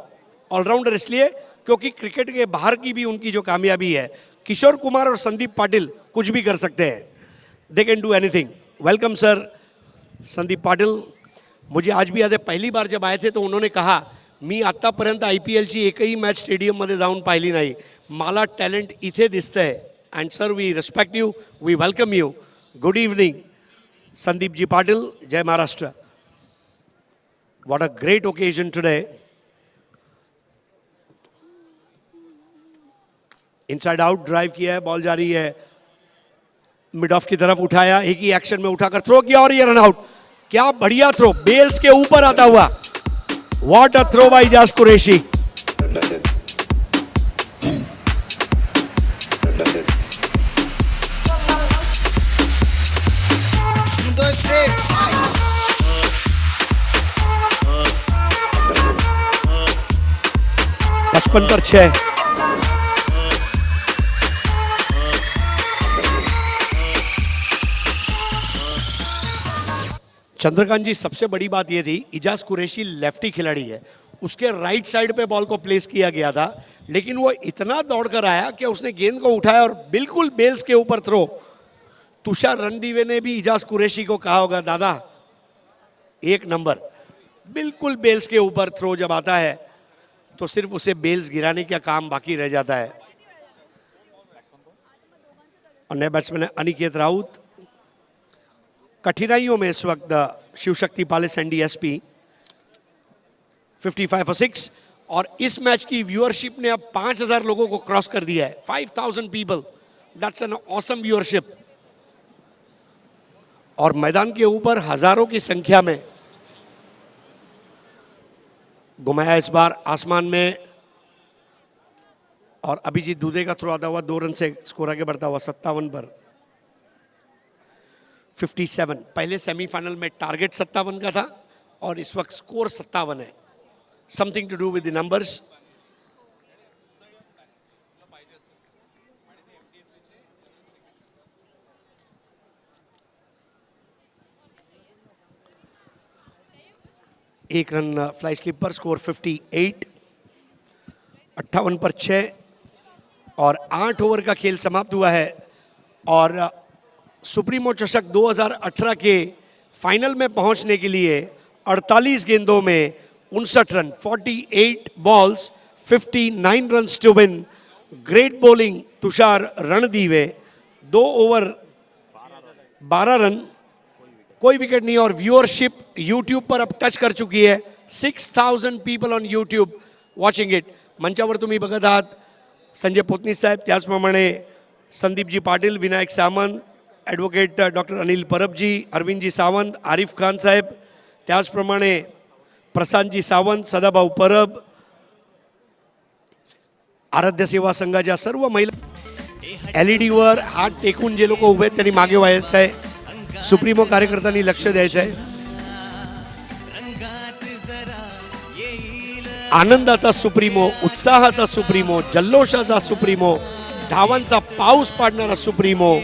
ऑलराउंडर इसलिए क्योंकि क्रिकेट के बाहर की भी उनकी जो कामयाबी है, किशोर कुमार और संदीप पाटिल कुछ भी कर सकते हैं। They can do anything. Welcome sir Sandeep Patil. मुझे आज भी याद है, पहली बार जब आए थे तो उन्होंने कहा मी आतापर्यंत IPLची एकही मॅच स्टेडियममध्ये जाऊन पाहिली नाही, मला टॅलेंट इथे दिसतंय। And sir we respect you, we welcome you. Good evening Sandeep ji Patil. जय Maharashtra. What a great occasion today. Inside out drive किया है, बॉल जा रही है मिड ऑफ की तरफ, उठाया, एक ही एक्शन में उठाकर थ्रो किया और ये रन आउट। क्या बढ़िया थ्रो, बेल्स के ऊपर आता हुआ। What a throw by Ijaz Qureshi. पचपन पर 6। चंद्रकांत जी, सबसे बड़ी बात यह थी इजाज कुरैशी लेफ्टी खिलाड़ी है, उसके राइट साइड पे बॉल को प्लेस किया गया था, लेकिन वो इतना दौड़कर आया कि उसने गेंद को उठाया और बिल्कुल बेल्स के ऊपर थ्रो। तुषार रणदीवे ने भी इजाज कुरैशी को कहा होगा, दादा 1 नंबर। बिल्कुल बेल्स के ऊपर थ्रो जब आता है तो सिर्फ उसे बेल्स गिराने का काम बाकी रह जाता है। और नए बैट्समैन है अनिकेत राउत। कठिनाइयों में इस वक्त शिवशक्ति पालिस NDSP 55 for 6। और इस मैच की व्यूअरशिप ने अब 5000 लोगों को क्रॉस कर दिया है। 5000 people, that's an awesome viewership. और मैदान के ऊपर हजारों की संख्या में घुमाया इस बार आसमान में। और अभिजीत दूधे का थ्रो आता हुआ 2 रन से स्कोर आगे बढ़ता हुआ 57 पर 57। पहले सेमीफाइनल में टारगेट 57 का था और इस वक्त स्कोर 57 है। समथिंग टू डू विद द नंबर्स। एक रन फ्लाई स्लिप पर, स्कोर 58। 58 पर 6 और 8 ओवर का खेल समाप्त हुआ है। और सुप्रीमो चषक 2018 के फाइनल में पहुंचने के लिए 48 गेंदों में 59 run, 48 balls, 59 runs to win. Great bowling Tushar Randive, 2 over 12 run, कोई विकेट नहीं। और व्यूअरशिप यूट्यूब पर अब टच कर चुकी है 6000 people on YouTube watching it. मंचावर तुम्ही बघत आहात संजय पोतनी साहेब, त्याचप्रमाणे संदीपजी पाटील, विनायक सामंत, ॲडव्होकेट डॉक्टर अनिल परबजी, अरविंदजी सावंत, आरिफ खान साहेब, त्याचप्रमाणे प्रशांतजी सावंत, सदाभाऊ परब, आराध्य सेवा संघाच्या सर्व महिला, LED वर हात टेकून जे लोक उभे आहेत त्यांनी मागे व्हायचं आहे. सुप्रीमो कार्यकर्त्यांनी लक्ष द्यायचं आहे. आनंदाचा सुप्रीमो, उत्साहाचा सुप्रीमो, जल्लोषाचा सुप्रीमो, धावांचा पाऊस पाडणारा सुप्रीमो,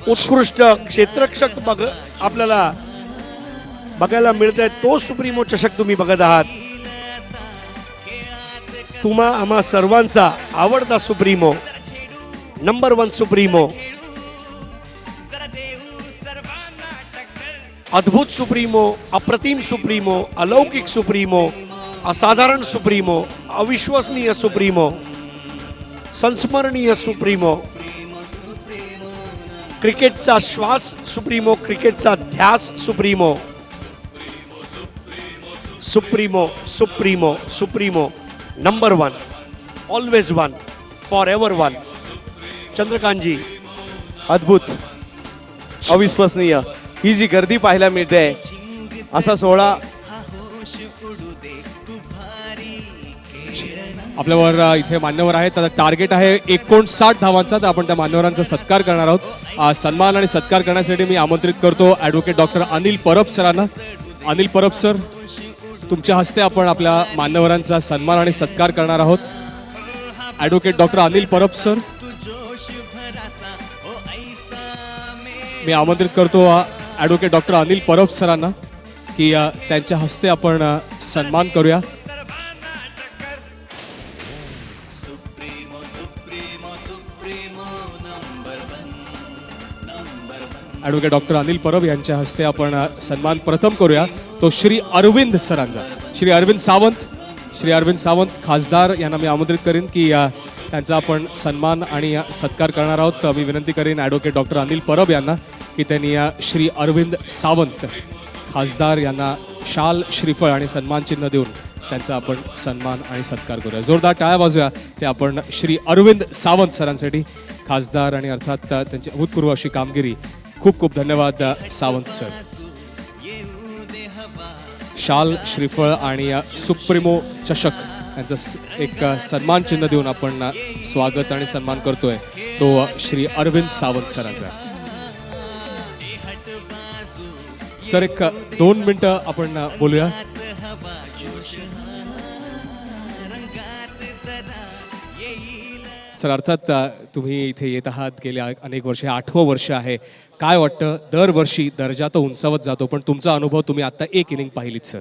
उत्कृष्ट क्षेत्ररक्षक आपल्याला बघायला मिळत आहे. तो सुप्रीमो चषक तुम्ही बघत आहात. तुम्हा आम्हा सर्वांचा आवडता सुप्रीमो, नंबर 1 सुप्रीमो, अद्भुत सुप्रीमो, अप्रतिम सुप्रीमो, अलौकिक सुप्रीमो, असाधारण सुप्रीमो, अविश्वसनीय सुप्रीमो, संस्मरणीय सुप्रीमो, क्रिकेटचा श्वास सुप्रीमो, क्रिकेटचा ध्यास supremo, supremo supremo supremo, number 1, always 1, for ever 1. चंद्रकांतजी, अद्भुत, अविश्वसनीय ही जी गर्दी पाहायला मिळते, असा सोहळा आपल्यावर इथे मान्यवर आहेत. आता टार्गेट आहे 59 धावांचा, तर आपण त्या मान्यवरांचा सत्कार करणार आहोत. सन्मान आणि सत्कार करण्यासाठी मी आमंत्रित करतो ॲडव्होकेट डॉक्टर अनिल परब सरांना. अनिल परब सर, तुमच्या हस्ते आपण आपल्या मान्यवरांचा सन्मान आणि सत्कार करणार आहोत. Advocate doctor Anil Parab sir, मी आमंत्रित करतो ॲडव्होकेट डॉक्टर अनिल परब सरांना की त्यांच्या हस्ते आपण सन्मान करूया. ॲडव्होकेट डॉक्टर अनिल परब यांच्या हस्ते आपण सन्मान प्रथम करूया, तो श्री अरविंद सरांचा. श्री अरविंद सावंत खासदार यांना मी आमंत्रित करीन की त्यांचा आपण सन्मान आणि सत्कार करणार आहोत. मी विनंती करीन ॲडव्होकेट डॉक्टर अनिल परब यांना की त्यांनी श्री अरविंद सावंत खासदार यांना शाल, श्रीफळ आणि सन्मान चिन्ह देऊन त्यांचा आपण सन्मान आणि सत्कार करूया. जोरदार टाळ्या वाजूया ते आपण श्री अरविंद सावंत सरांसाठी, खासदार आणि अर्थात त्यांची अभूतपूर्व अशी कामगिरी. खूप खूप धन्यवाद सावंत सर. शाल, श्रीफळ आणि सुप्रीमो चषक यांचा एक सन्मान चिन्ह देऊन आपण स्वागत आणि सन्मान करतोय, तो श्री अरविंद सावंत सरांचा. सर, एक 2 मिनिटं आपण बोलूया. सर, अर्थात तुम्ही इथे येत आहात गेल्या अनेक वर्षे, 8वं वर्ष आहे. काय वाटतं, दरवर्षी दर्जा तर उंचावत जातो, पण तुमचा अनुभव, तुम्ही आता एक इनिंग पाहिलीत सर.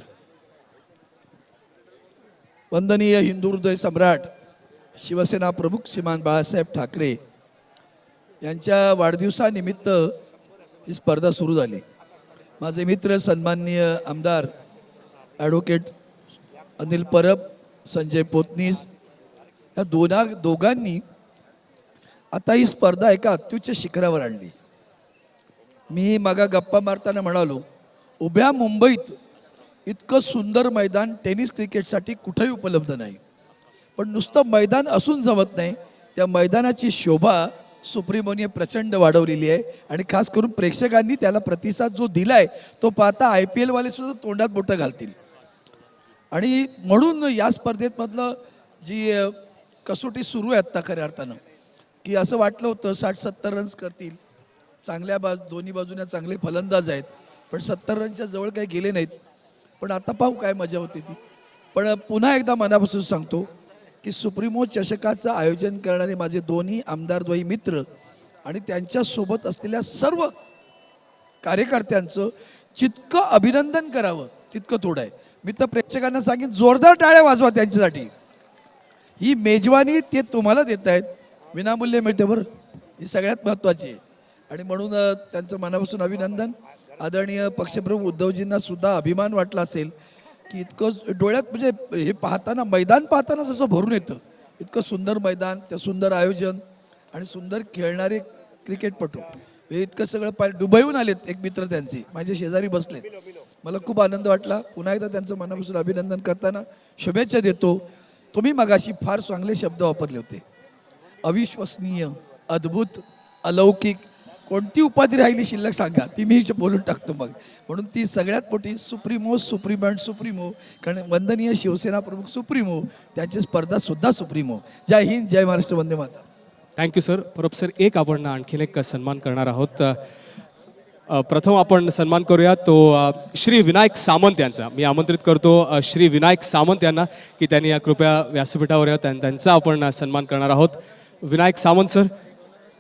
वंदनीय हिंदू हृदय सम्राट शिवसेना प्रमुख श्रीमान बाळासाहेब ठाकरे यांच्या वाढदिवसानिमित्त ही स्पर्धा सुरू झाली. माझे मित्र सन्माननीय आमदार ॲडव्होकेट अनिल परब, संजय पोतनीस या दोघांनी आता ही स्पर्धा एका अत्युच्च शिखरावर आणली. मी मागा गप्पा मारताना म्हणालो, उभ्या मुंबईत इतकं सुंदर मैदान टेनिस क्रिकेटसाठी कुठेही उपलब्ध नाही. पण नुसतं मैदान असून जमत नाही, त्या मैदानाची शोभा सुप्रीमोने प्रचंड वाढवलेली आहे. आणि खास करून प्रेक्षकांनी त्याला प्रतिसाद जो दिला आहे तो पाहता IPL वाले सुद्धा तोंडात बोटं घालतील. आणि म्हणून या स्पर्धेत मधलं जी कसोटी सुरू आहे आत्ता खऱ्या अर्थानं, की असं वाटलं होतं 60-70 रन्स करतील, चांगल्या दोन्ही बाजूने चांगले फलंदाज आहेत, पण 70 रनच्या जवळ काही गेले नाहीत. पण आता पाहू काय मजा होती ती. पण पुन्हा एकदा मनापासून सांगतो की सुप्रीमो चषकाचं आयोजन करणारे माझे दोन्ही आमदारद्वयी मित्र आणि त्यांच्यासोबत असलेल्या सर्व कार्यकर्त्यांचं जितकं अभिनंदन करावं तितकं थोडं आहे. मी तर प्रेक्षकांना सांगेन, जोरदार टाळ्या वाजवा त्यांच्यासाठी. ही मेजवानी ते तुम्हाला देत आहेत, विनामूल्य मिळते बरं, ही सगळ्यात महत्त्वाची आहे. आणि म्हणून त्यांचं मनापासून अभिनंदन. आदरणीय पक्षप्रमुख उद्धवजींना सुद्धा अभिमान वाटला असेल की इतकं डोळ्यात, म्हणजे हे पाहताना, मैदान पाहताना जसं भरून येतं, इतकं सुंदर मैदान, त्या सुंदर आयोजन आणि सुंदर खेळणारे क्रिकेटपटू, हे इतकं सगळं दुबईहून आलेत. एक मित्र त्यांचे माझ्या शेजारी बसलेत, मला खूप आनंद वाटला. पुन्हा एकदा त्यांचं मनापासून अभिनंदन करताना शुभेच्छा देतो. तुम्ही मगाशी फार चांगले शब्द वापरले होते, अविश्वसनीय, अद्भुत, अलौकिक कोणती उपाधी राहिली शिल्लक सांगा, ती मी बोलून टाकतो मग. म्हणून ती सगळ्यात मोठी सुप्रीमो सुप्रीम अँड सुप्रीमो, कारण वंदनीय शिवसेना प्रमुख सुप्रीमो, त्यांची स्पर्धा सुद्धा सुप्रीमो. जय हिंद, जय महाराष्ट्र, वंदे मातरम. Thank you sir. परब सर, एक आपण आणखीन एक सन्मान करणार आहोत. प्रथम आपण सन्मान करूया तो श्री विनायक सामंत यांचा. मी आमंत्रित करतो श्री विनायक सामंत यांना की त्यांनी या कृपया व्यासपीठावर या त्यांचा आपण सन्मान करणार आहोत. Vinayak Samant sir,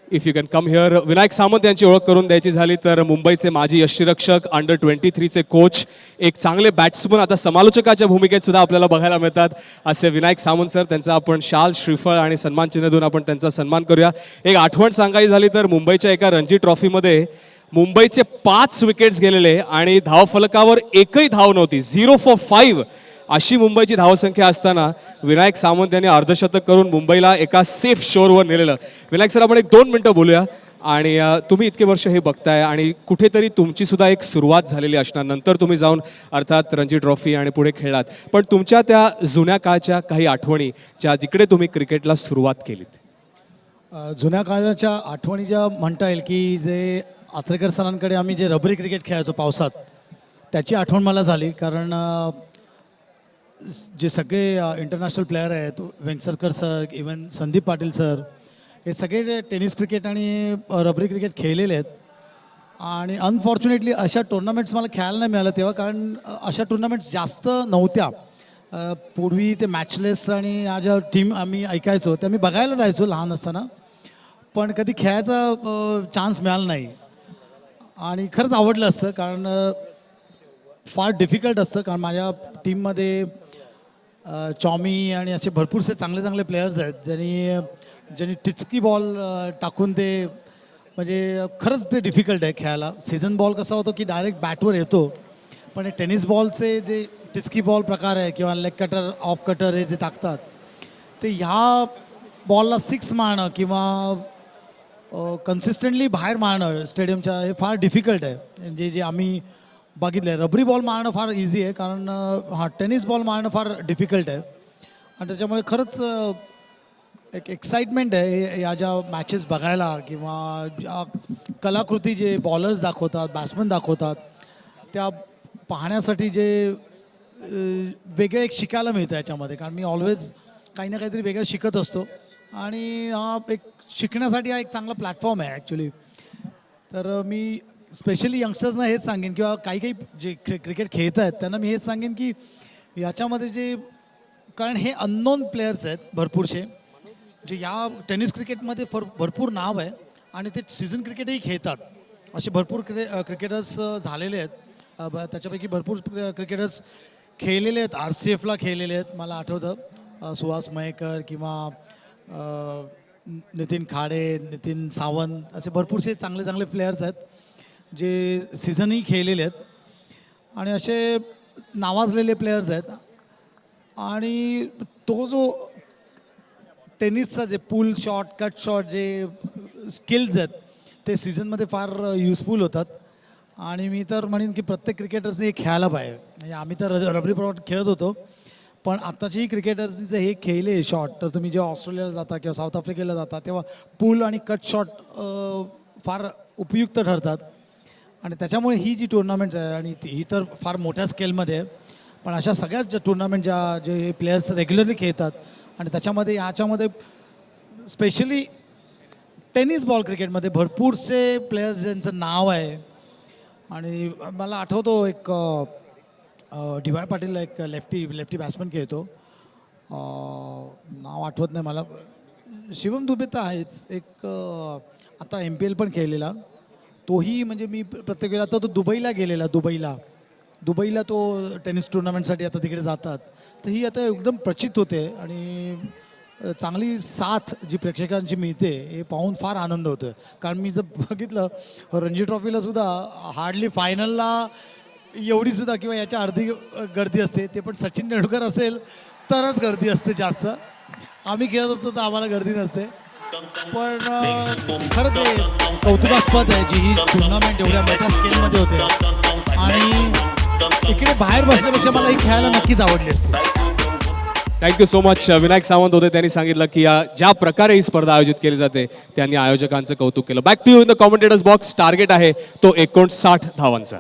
if you can come here. Vinayak Samant यांची ओळख करून द्यायची झाली तर मुंबईचे माजी यष्टिरक्षक, अंडर 23चे कोच, एक चांगले बॅट्समन, आता समालोचकाच्या भूमिकेत सुद्धा आपल्याला बघायला मिळतात असे विनायक सामंत सर. त्यांचा आपण शाल, श्रीफळ आणि सन्मान चिन्ह देऊन आपण त्यांचा सन्मान करूया. एक आठवण सांगायची झाली तर मुंबईच्या एका रणजी ट्रॉफीमध्ये मुंबईचे 5 विकेट्स गेलेले आणि धावफलकावर एकही धाव नव्हती. 0 for 5 अशी मुंबईची धावसंख्या असताना विनायक सामंत यांनी अर्धशतक करून मुंबईला एका सेफ शोरवर नेलेलं. विनायक सर, आपण एक 2 मिनटं बोलूया. आणि तुम्ही इतके वर्ष हे बघताय आणि कुठेतरी तुमची सुद्धा एक सुरुवात झालेली असणार. नंतर तुम्ही जाऊन अर्थात रणजी ट्रॉफी आणि पुढे खेळलात, पण तुमच्या त्या जुन्या काळच्या काही आठवणी ज्या जिकडे तुम्ही क्रिकेटला सुरुवात केलीत. जुन्या काळाच्या आठवणी ज्या म्हणता येईल की जे आचरेकर सरांकडे आम्ही जे रबरी क्रिकेट खेळायचो पावसात, त्याची आठवण मला झाली. कारण जे सगळे इंटरनॅशनल प्लेयर आहेत, Vengsarkar sir, even Sandeep Patil sir, हे सगळे टेनिस क्रिकेट आणि रबरी क्रिकेट खेळलेले आहेत. आणि अनफॉर्च्युनेटली अशा टुर्नामेंट्स मला खेळायला नाही मिळालं तेव्हा, कारण अशा टुर्नामेंट्स जास्त नव्हत्या. पूर्वी ते मॅचलेस आणि ह्या ज्या टीम आम्ही ऐकायचो त्या मी बघायला जायचो लहान असताना, पण कधी खेळायचा चान्स मिळाला नाही. आणि खरंच आवडलं असतं, कारण फार डिफिकल्ट असतं. कारण माझ्या टीममध्ये चॉमी आणि असे भरपूरसे चांगले चांगले प्लेयर्स आहेत ज्यांनी टिचकी बॉल टाकून ते, म्हणजे खरंच ते डिफिकल्ट आहे खेळायला. सीझन बॉल कसा होतो की डायरेक्ट बॅटवर येतो, पण हे टेनिस बॉलचे जे टिचकी बॉल प्रकार आहे किंवा लेग कटर, ऑफ कटर हे जे टाकतात, ते ह्या बॉलला 6 मारणं किंवा कन्सिस्टंटली बाहेर मारणं स्टेडियमच्या, हे फार डिफिकल्ट आहे. जे आम्ही बघितलं आहे, रबरी बॉल मारणं फार इझी आहे, कारण टेनिस बॉल मारणं फार डिफिकल्ट आहे. आणि त्याच्यामुळे खरंच एक एक्साइटमेंट आहे या ज्या मॅचेस बघायला, किंवा ज्या कलाकृती जे बॉलर्स दाखवतात, बॅट्समन दाखवतात, त्या पाहण्यासाठी जे वेगळं एक शिकायला मिळतं याच्यामध्ये. कारण मी ऑलवेज काही ना काहीतरी वेगळं शिकत असतो आणि हा एक शिकण्यासाठी हा एक चांगला प्लॅटफॉर्म आहे ॲक्च्युली. तर मी स्पेशली यंगस्टर्सना हेच सांगेन, किंवा काही जे क्रिकेट खेळत आहेत त्यांना मी हेच सांगेन की याच्यामध्ये जे, कारण हे अननोन प्लेयर्स आहेत भरपूरसे, जे या टेनिस क्रिकेटमध्ये भरपूर नाव आहे आणि ते सीझन क्रिकेटही खेळतात. असे भरपूर क्रिकेटर्स झालेले आहेत. त्याच्यापैकी भरपूर क्रिकेटर्स खेळलेले आहेत, RCFला खेळलेले आहेत. मला आठवतं सुहास मयेकर किंवा नितीन खाडे, नितीन सावंत, असे भरपूरसे चांगले चांगले प्लेयर्स आहेत जे सीझनही खेळलेले आहेत आणि असे नावाजलेले प्लेयर्स आहेत. आणि तो जो टेनिसचा जे पुल शॉट, कट शॉट, जे स्किल्स आहेत ते सीझनमध्ये फार युजफुल होतात. आणि मी तर म्हणेन की प्रत्येक क्रिकेटर्सने हे खेळायला पाहिजे. म्हणजे आम्ही तर रबरी प्रॉट खेळत होतो, पण आत्ताचेही क्रिकेटर्सनी जर हे खेळले शॉट, तर तुम्ही जेव्हा ऑस्ट्रेलियाला जाता किंवा साऊथ आफ्रिकेला जाता तेव्हा पूल आणि कट शॉट फार उपयुक्त ठरतात. आणि त्याच्यामुळे ही जी टुर्नामेंट्स आहे, आणि ही तर फार मोठ्या स्केलमध्ये आहे, पण अशा सगळ्याच ज्या टुर्नामेंट जे प्लेयर्स रेग्युलरली खेळतात, आणि त्याच्यामध्ये ह्याच्यामध्ये स्पेशली टेनिस बॉल क्रिकेटमध्ये भरपूरसे प्लेयर्स ज्यांचं नाव आहे. आणि मला आठवतो एक DY पाटील, एक लेफ्टी बॅट्समन खेळतो, नाव आठवत नाही मला. शिवम दुबे तर आहेच, एक आता MPL पण खेळलेला, तोही म्हणजे मी प्रत्येक वेळा, तो दुबईला गेलेला, दुबईला तो टेनिस टुर्नामेंटसाठी आता तिकडे जातात. तर ही आता एकदम प्रचित होते आणि चांगली साथ जी प्रेक्षकांची मिळते हे पाहून फार आनंद होतो. कारण मी जर बघितलं रणजी ट्रॉफीला सुद्धा हार्डली फायनलला एवढी सुद्धा किंवा याच्या अर्धी गर्दी असते, ते पण सचिन तेंडुलकर असेल तरच गर्दी असते जास्त. आम्ही खेळत असतो तर आम्हाला गर्दी नसते. पण खरंच हे कौतुकास्पद आहे जी ही टुर्नामेंट एवढ्या मोठ्या स्केलमध्ये होते. आणि इकडे बाहेर बसण्यापेक्षा मला ही खेळायला नक्कीच आवडली असते. Thank you so much. Vinayak Sawant होते, त्यांनी सांगितलं की ज्या प्रकारे ही स्पर्धा आयोजित केली जाते त्यांनी आयोजकांचं कौतुक केलं. Back to you in the commentators box. Target आहे तो 59 धावांचा.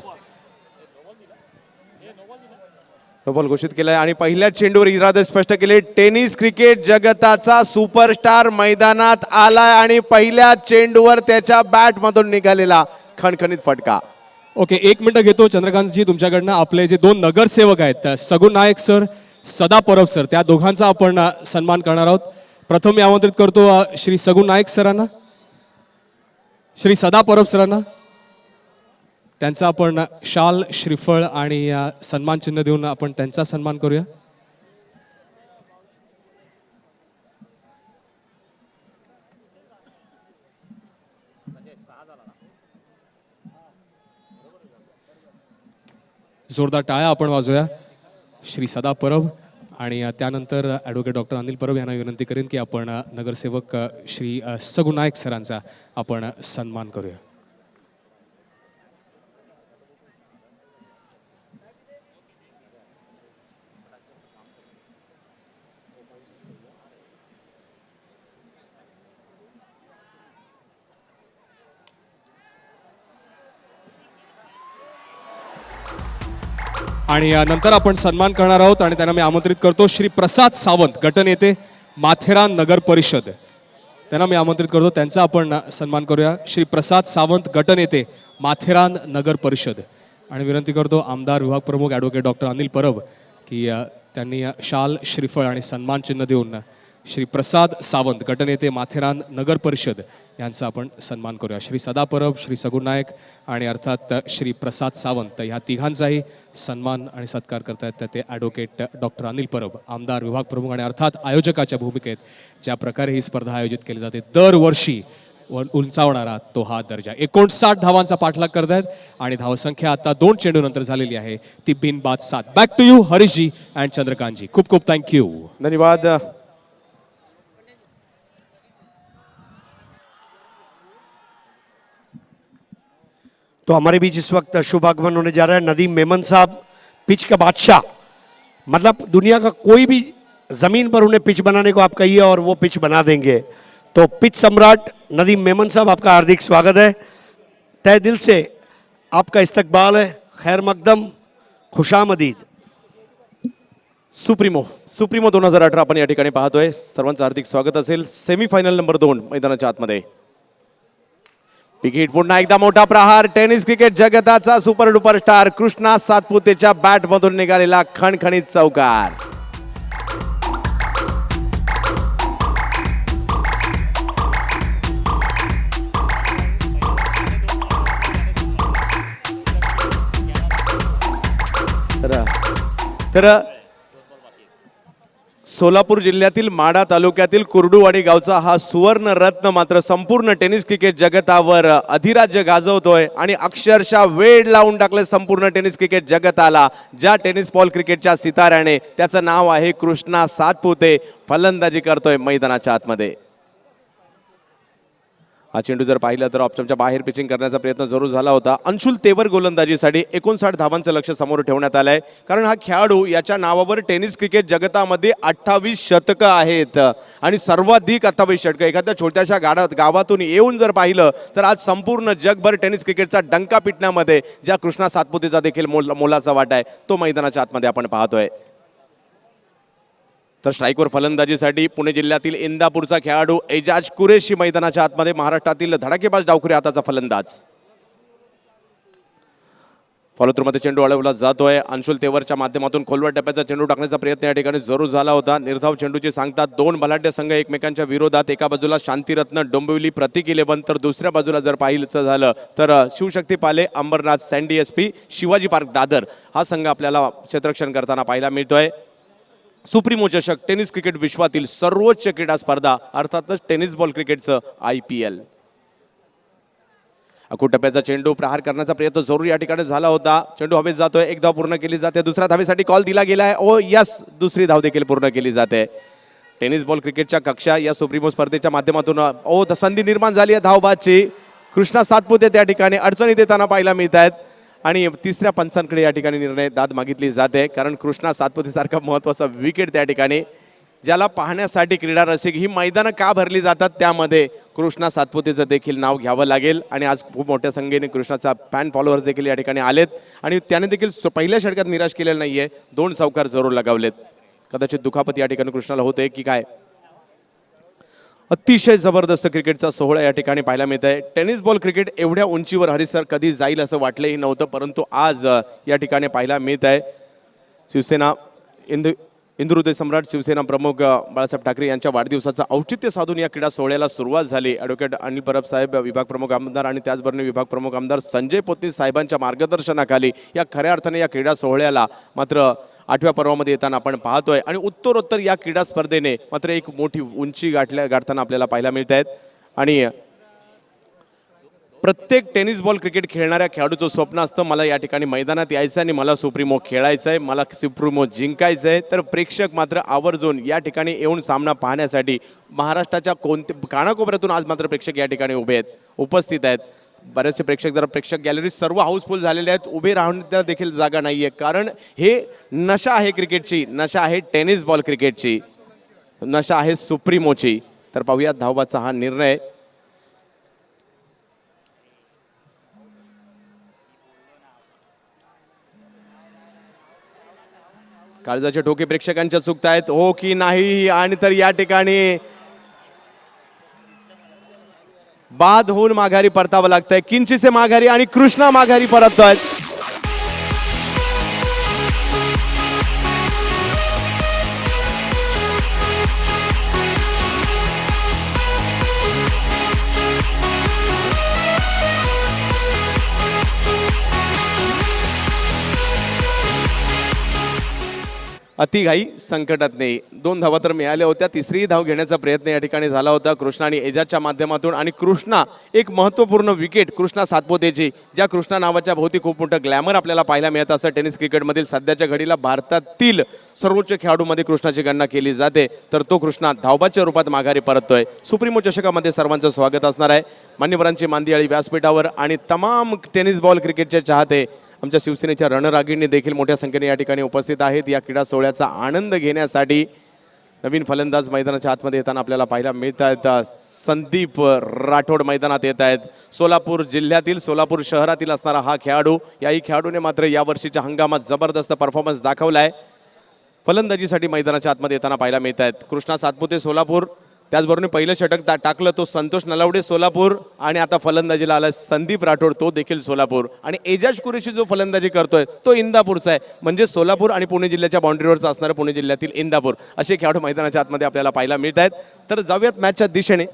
बॉल घोषित केलाय आणि पहिल्या चेंडूवर इरादे स्पष्ट केले. टेनिस क्रिकेट जगताचा सुपरस्टार मैदानात आलाय आणि पहिल्या चेंडूवर त्याच्या बॅट मधून निघालेला खणखणीत फटका. ओके, 1 मिनिट घेतो चंद्रकांतजी तुमच्याकडनं. आपले जे 2 नगरसेवक आहेत सगुण नायक सर, सदा परब सर, त्या दोघांचा आपण सन्मान करणार आहोत. प्रथम मी आमंत्रित करतो श्री सगुण नायक सरांना, श्री सदा परब सरांना. त्यांचा आपण शाल, श्रीफळ आणि सन्मान चिन्ह देऊन आपण त्यांचा सन्मान करूया. जोरदार टाळ्या आपण वाजवूया श्री सदा परब. आणि त्यानंतर ॲडव्होकेट डॉक्टर अनिल परब यांना विनंती करेन की आपण नगरसेवक श्री सगुण नायक सरांचा आपण सन्मान करूया. आणि नंतर आपण सन्मान करणार आहोत आणि त्यांना मी आमंत्रित करतो श्री प्रसाद सावंत, गटनेते, माथेरान नगर परिषद. त्यांना मी आमंत्रित करतो, त्यांचा आपण सन्मान करूया. श्री प्रसाद सावंत, गटनेते, माथेरान नगर परिषद. आणि विनंती करतो आमदार विभाग प्रमुख ॲडव्होकेट डॉक्टर अनिल परब की त्यांनी शाल, श्रीफळ आणि सन्मान चिन्ह देऊन श्री प्रसाद सावंत, गटनेते, माथेरान नगर परिषद यांचा आपण सन्मान करूया. श्री सदा परब, श्री सगुण नायक आणि अर्थात श्री प्रसाद सावंत ह्या तिघांचाही सन्मान आणि सत्कार करतायत ते ॲडव्होकेट डॉक्टर अनिल परब, आमदार विभाग प्रमुख आणि अर्थात आयोजकाच्या भूमिकेत ज्या प्रकारे ही स्पर्धा आयोजित केली जाते दरवर्षी उंचावणारा तो हा दर्जा. 59 धावांचा पाठलाग करतायत आणि धावसंख्या आता 2 चेंडूनंतर झालेली आहे ती बिनबाद 7. Back to you Harishji and Chandrakantji. खूप खूप थँक्यू. धन्यवाद. तो हमारे बीच इस वक्त शुभ आगमन होने जा रहा है नदीम मेमन साहब, पिच का बादशाह. मतलब दुनिया का कोई भी जमीन पर उन्हें पिच बनाने को आप कहिए और वो पिच बना देंगे. तो पिच सम्राट नदीम मेमन साहब, आपका हार्दिक स्वागत है. तय दिल से आपका इस्तकबाल है. खैर मकदम, खुशामदीद. सुप्रीमो 2018 आपण या ठिकाणी पाहतोय. सर्वांचं हार्दिक स्वागत असेल. सेमीफायनल नंबर 2 मैदानाच्या आतमध्ये. विकेट पुन्हा एकदा मोठा प्रहार. टेनिस क्रिकेट जगताचा सुपर डुपर स्टार कृष्णा सातपुतेच्या बॅट मधून निघालेला खणखणीत चौकार. तर सोलापूर जिल्ह्यातील माढा तालुक्यातील कुर्डुवाडी गावचा हा सुवर्ण रत्न मात्र संपूर्ण टेनिस क्रिकेट जगतावर अधिराज्य गाजवतोय आणि अक्षरशः वेड लावून टाकले संपूर्ण टेनिस क्रिकेट जगताला. ज्या टेनिस बॉल क्रिकेटच्या सिताऱ्याने, त्याचं नाव आहे कृष्णा सातपुते, फलंदाजी करतोय मैदानाच्या आतमध्ये. हा चेंडू जर पाहिलं तर ऑप्शनच्या बाहेर पिचिंग करण्याचा प्रयत्न जरूर झाला होता. अंशुल तेवर गोलंदाजीसाठी 59 धावांचं लक्ष समोर ठेवण्यात आलंय, कारण हा खेळाडू याच्या नावावर टेनिस क्रिकेट जगतामध्ये 28 शतकं आहेत आणि सर्वाधिक 28 शतकं एखाद्या छोट्याशा गावातून येऊन जर पाहिलं तर आज संपूर्ण जगभर टेनिस क्रिकेटचा डंका पिटण्यामध्ये ज्या कृष्णा सातपुतेचा देखील मोलाचा वाटा आहे तो मैदानाच्या आतमध्ये आपण पाहतोय. तर स्ट्राईकवर फलंदाजीसाठी पुणे जिल्ह्यातील इंदापूरचा खेळाडू एजाज कुरेशी मैदानाच्या आतमध्ये. महाराष्ट्रातील धडाकेबाज डावखुरी हाताचा फलंदाज. फॉलोथ्रूमध्ये चेंडू अडवला जातोय. अंशुल तेवरच्या माध्यमातून खोलवर टप्प्याचा चेंडू टाकण्याचा प्रयत्न या ठिकाणी जरूर झाला होता. निर्धाव चेंडूची सांगतात 2 बलाढ्य संघ एकमेकांच्या विरोधात. एका बाजूला शांतिरत्न डोंबिवली प्रतीक 11, तर दुसऱ्या बाजूला जर पाहिलं झालं तर Shivshakti Pale, Ambernath, Sandy SP, Shivaji Park Dadar हा संघ आपल्याला क्षेत्ररक्षण करताना पाहायला मिळतोय. सुप्रीमो चषक, टेनिस क्रिकेट विश्वातील सर्वोच्च क्रीडा स्पर्धा, अर्थातच टेनिस बॉल क्रिकेटचं IPL. अखूट टप्प्याचा चेंडू प्रहार करण्याचा प्रयत्न जरूर या ठिकाणी झाला होता. चेंडू हवेत जातोय, एक धाव पूर्ण केली जाते. दुसऱ्या धावेसाठी कॉल दिला गेला आहे. ओ यस, दुसरी धाव देखील पूर्ण केली जाते. टेनिस बॉल क्रिकेटच्या कक्षा या सुप्रीमो स्पर्धेच्या माध्यमातून संधी निर्माण झाली आहे धावबादची. कृष्णा सातपुते त्या ठिकाणी अडचणीत येताना पाहायला मिळत आहेत आणि तिसऱ्या पंचांकडे या ठिकाणी निर्णय दाद मागितली जाते, कारण कृष्णा सातपुते सारखा महत्त्वाचा विकेट त्या ठिकाणी ज्याला पाहण्यासाठी क्रीडा रसिक ही मैदानं का भरली जातात त्यामध्ये कृष्णा सातपुतेचं देखील नाव घ्यावं लागेल आणि आज खूप मोठ्या संख्येने कृष्णाचा फॅन फॉलोअर्स देखील या ठिकाणी आलेत आणि त्याने देखील पहिल्या षटकात निराश केलेलं नाहीये, 2 चौकार जरूर लगावलेत. कदाचित दुखापत या ठिकाणी कृष्णाला होते की काय. अतिशय जबरदस्त क्रिकेटचा सोहळा या ठिकाणी पाहायला मिळत आहे. टेनिस बॉल क्रिकेट एवढ्या उंचीवर हरिसर कधी जाईल असं वाटलंही नव्हतं, परंतु आज या ठिकाणी पाहायला मिळत आहे. शिवसेना हिंदुहृदय सम्राट शिवसेना प्रमुख बाळासाहेब ठाकरे यांच्या वाढदिवसाचं औचित्य साधून या क्रीडा सोहळ्याला सुरुवात झाली. ॲडव्होकेट अनिल परब साहेब विभाग प्रमुख आमदार आणि त्याचबरोबर विभाग प्रमुख आमदार संजय पोतनीस साहेबांच्या मार्गदर्शनाखाली या खऱ्या अर्थाने या क्रीडा सोहळ्याला मात्र 8व्या पर्वामध्ये येताना आपण पाहतोय आणि उत्तरोत्तर या क्रीडा स्पर्धेने मात्र एक मोठी उंची गाठताना आपल्याला पाहायला मिळत आहेत. आणि प्रत्येक टेनिस बॉल क्रिकेट खेळणाऱ्या खेळाडूचं स्वप्न असतं, मला या ठिकाणी मैदानात यायचं आणि मला सुप्रीमो खेळायचं आहे, मला सुप्रीमो जिंकायचं आहे. तर प्रेक्षक मात्र आवर्जून या ठिकाणी येऊन सामना पाहण्यासाठी महाराष्ट्राच्या कानाकोपऱ्यातून आज मात्र प्रेक्षक या ठिकाणी उभे आहेत, उपस्थित आहेत. बरेचसे प्रेक्षक गॅलरी सर्व हाऊसफुल झालेले आहेत, उभे राहण्याला देखील जागा नाही आहे. कारण हे नशा आहे क्रिकेटची, नशा आहे टेनिस बॉल क्रिकेटची, नशा आहे सुप्रीमोची. तर पाहूया धावबाचा हा निर्णय. काळजाचे ठोके प्रेक्षकांच्या चुकतायत, हो की नाही. आणि तर या ठिकाणी बाद होऊन माघारी परतावं लागतंय, किंचितसे माघारी आणि कृष्णा माघारी परततोय. अतिघाई संकटात नाही. 2 धावा तर मिळाल्या होत्या, तिसरी धाव घेण्याचा प्रयत्न या ठिकाणी झाला होता कृष्णा आणि एजाजच्या माध्यमातून. आणि कृष्णा एक महत्त्वपूर्ण विकेट कृष्णा सातपुतेची, ज्या कृष्णा नावाच्या भोवती खूप मोठं ग्लॅमर आपल्याला पाहायला मिळत असतं टेनिस क्रिकेटमधील. सध्याच्या घडीला भारतातील सर्वोच्च खेळाडूमध्ये कृष्णाची गणना केली जाते. तर तो कृष्णा धावबाच्या रूपात माघारी परततोय. सुप्रीमो चषकामध्ये सर्वांचं स्वागत असणार आहे. मान्यवरांची मांदियाळी व्यासपीठावर आणि तमाम टेनिस बॉल क्रिकेटचे चाहते आमच्या शिवसेनेच्या रणरागिणी देखील मोठ्या संख्येने या ठिकाणी उपस्थित आहेत. या क्रीडा सोहळ्याचा आनंद घेण्यासाठी नवीन फलंदाज मैदानाच्या आतमध्ये येताना आपल्याला पाहायला मिळत आहेत. संदीप राठोड मैदानात येत आहेत. सोलापूर जिल्ह्यातील, सोलापूर शहरातील असणारा हा खेळाडू, याही खेळाडूने मात्र यावर्षीच्या हंगामात जबरदस्त परफॉर्मन्स दाखवला आहे. फलंदाजीसाठी मैदानाच्या आतमध्ये येताना पाहायला मिळत आहेत. कृष्णा सातपुते सोलापूर, त्याचबरोबर पहिलं षटक टाकलं तो संतोष नलावडे सोलापूर. आणि आता फलंदाजीला आला संदीप राठोड, तो देखील सोलापूर. आणि एजाज कुरेशी जो फलंदाजी करतोय तो इंदापूरचा आहे, म्हणजे सोलापूर आणि पुणे जिल्ह्याच्या बाउंड्रीवरचा असणारा पुणे जिल्ह्यातील इंदापूर, असे खेळाडू मैदानाच्या आतमध्ये आपल्याला पाहायला मिळत आहेत. तर जाऊयात मॅचच्या दिशेने.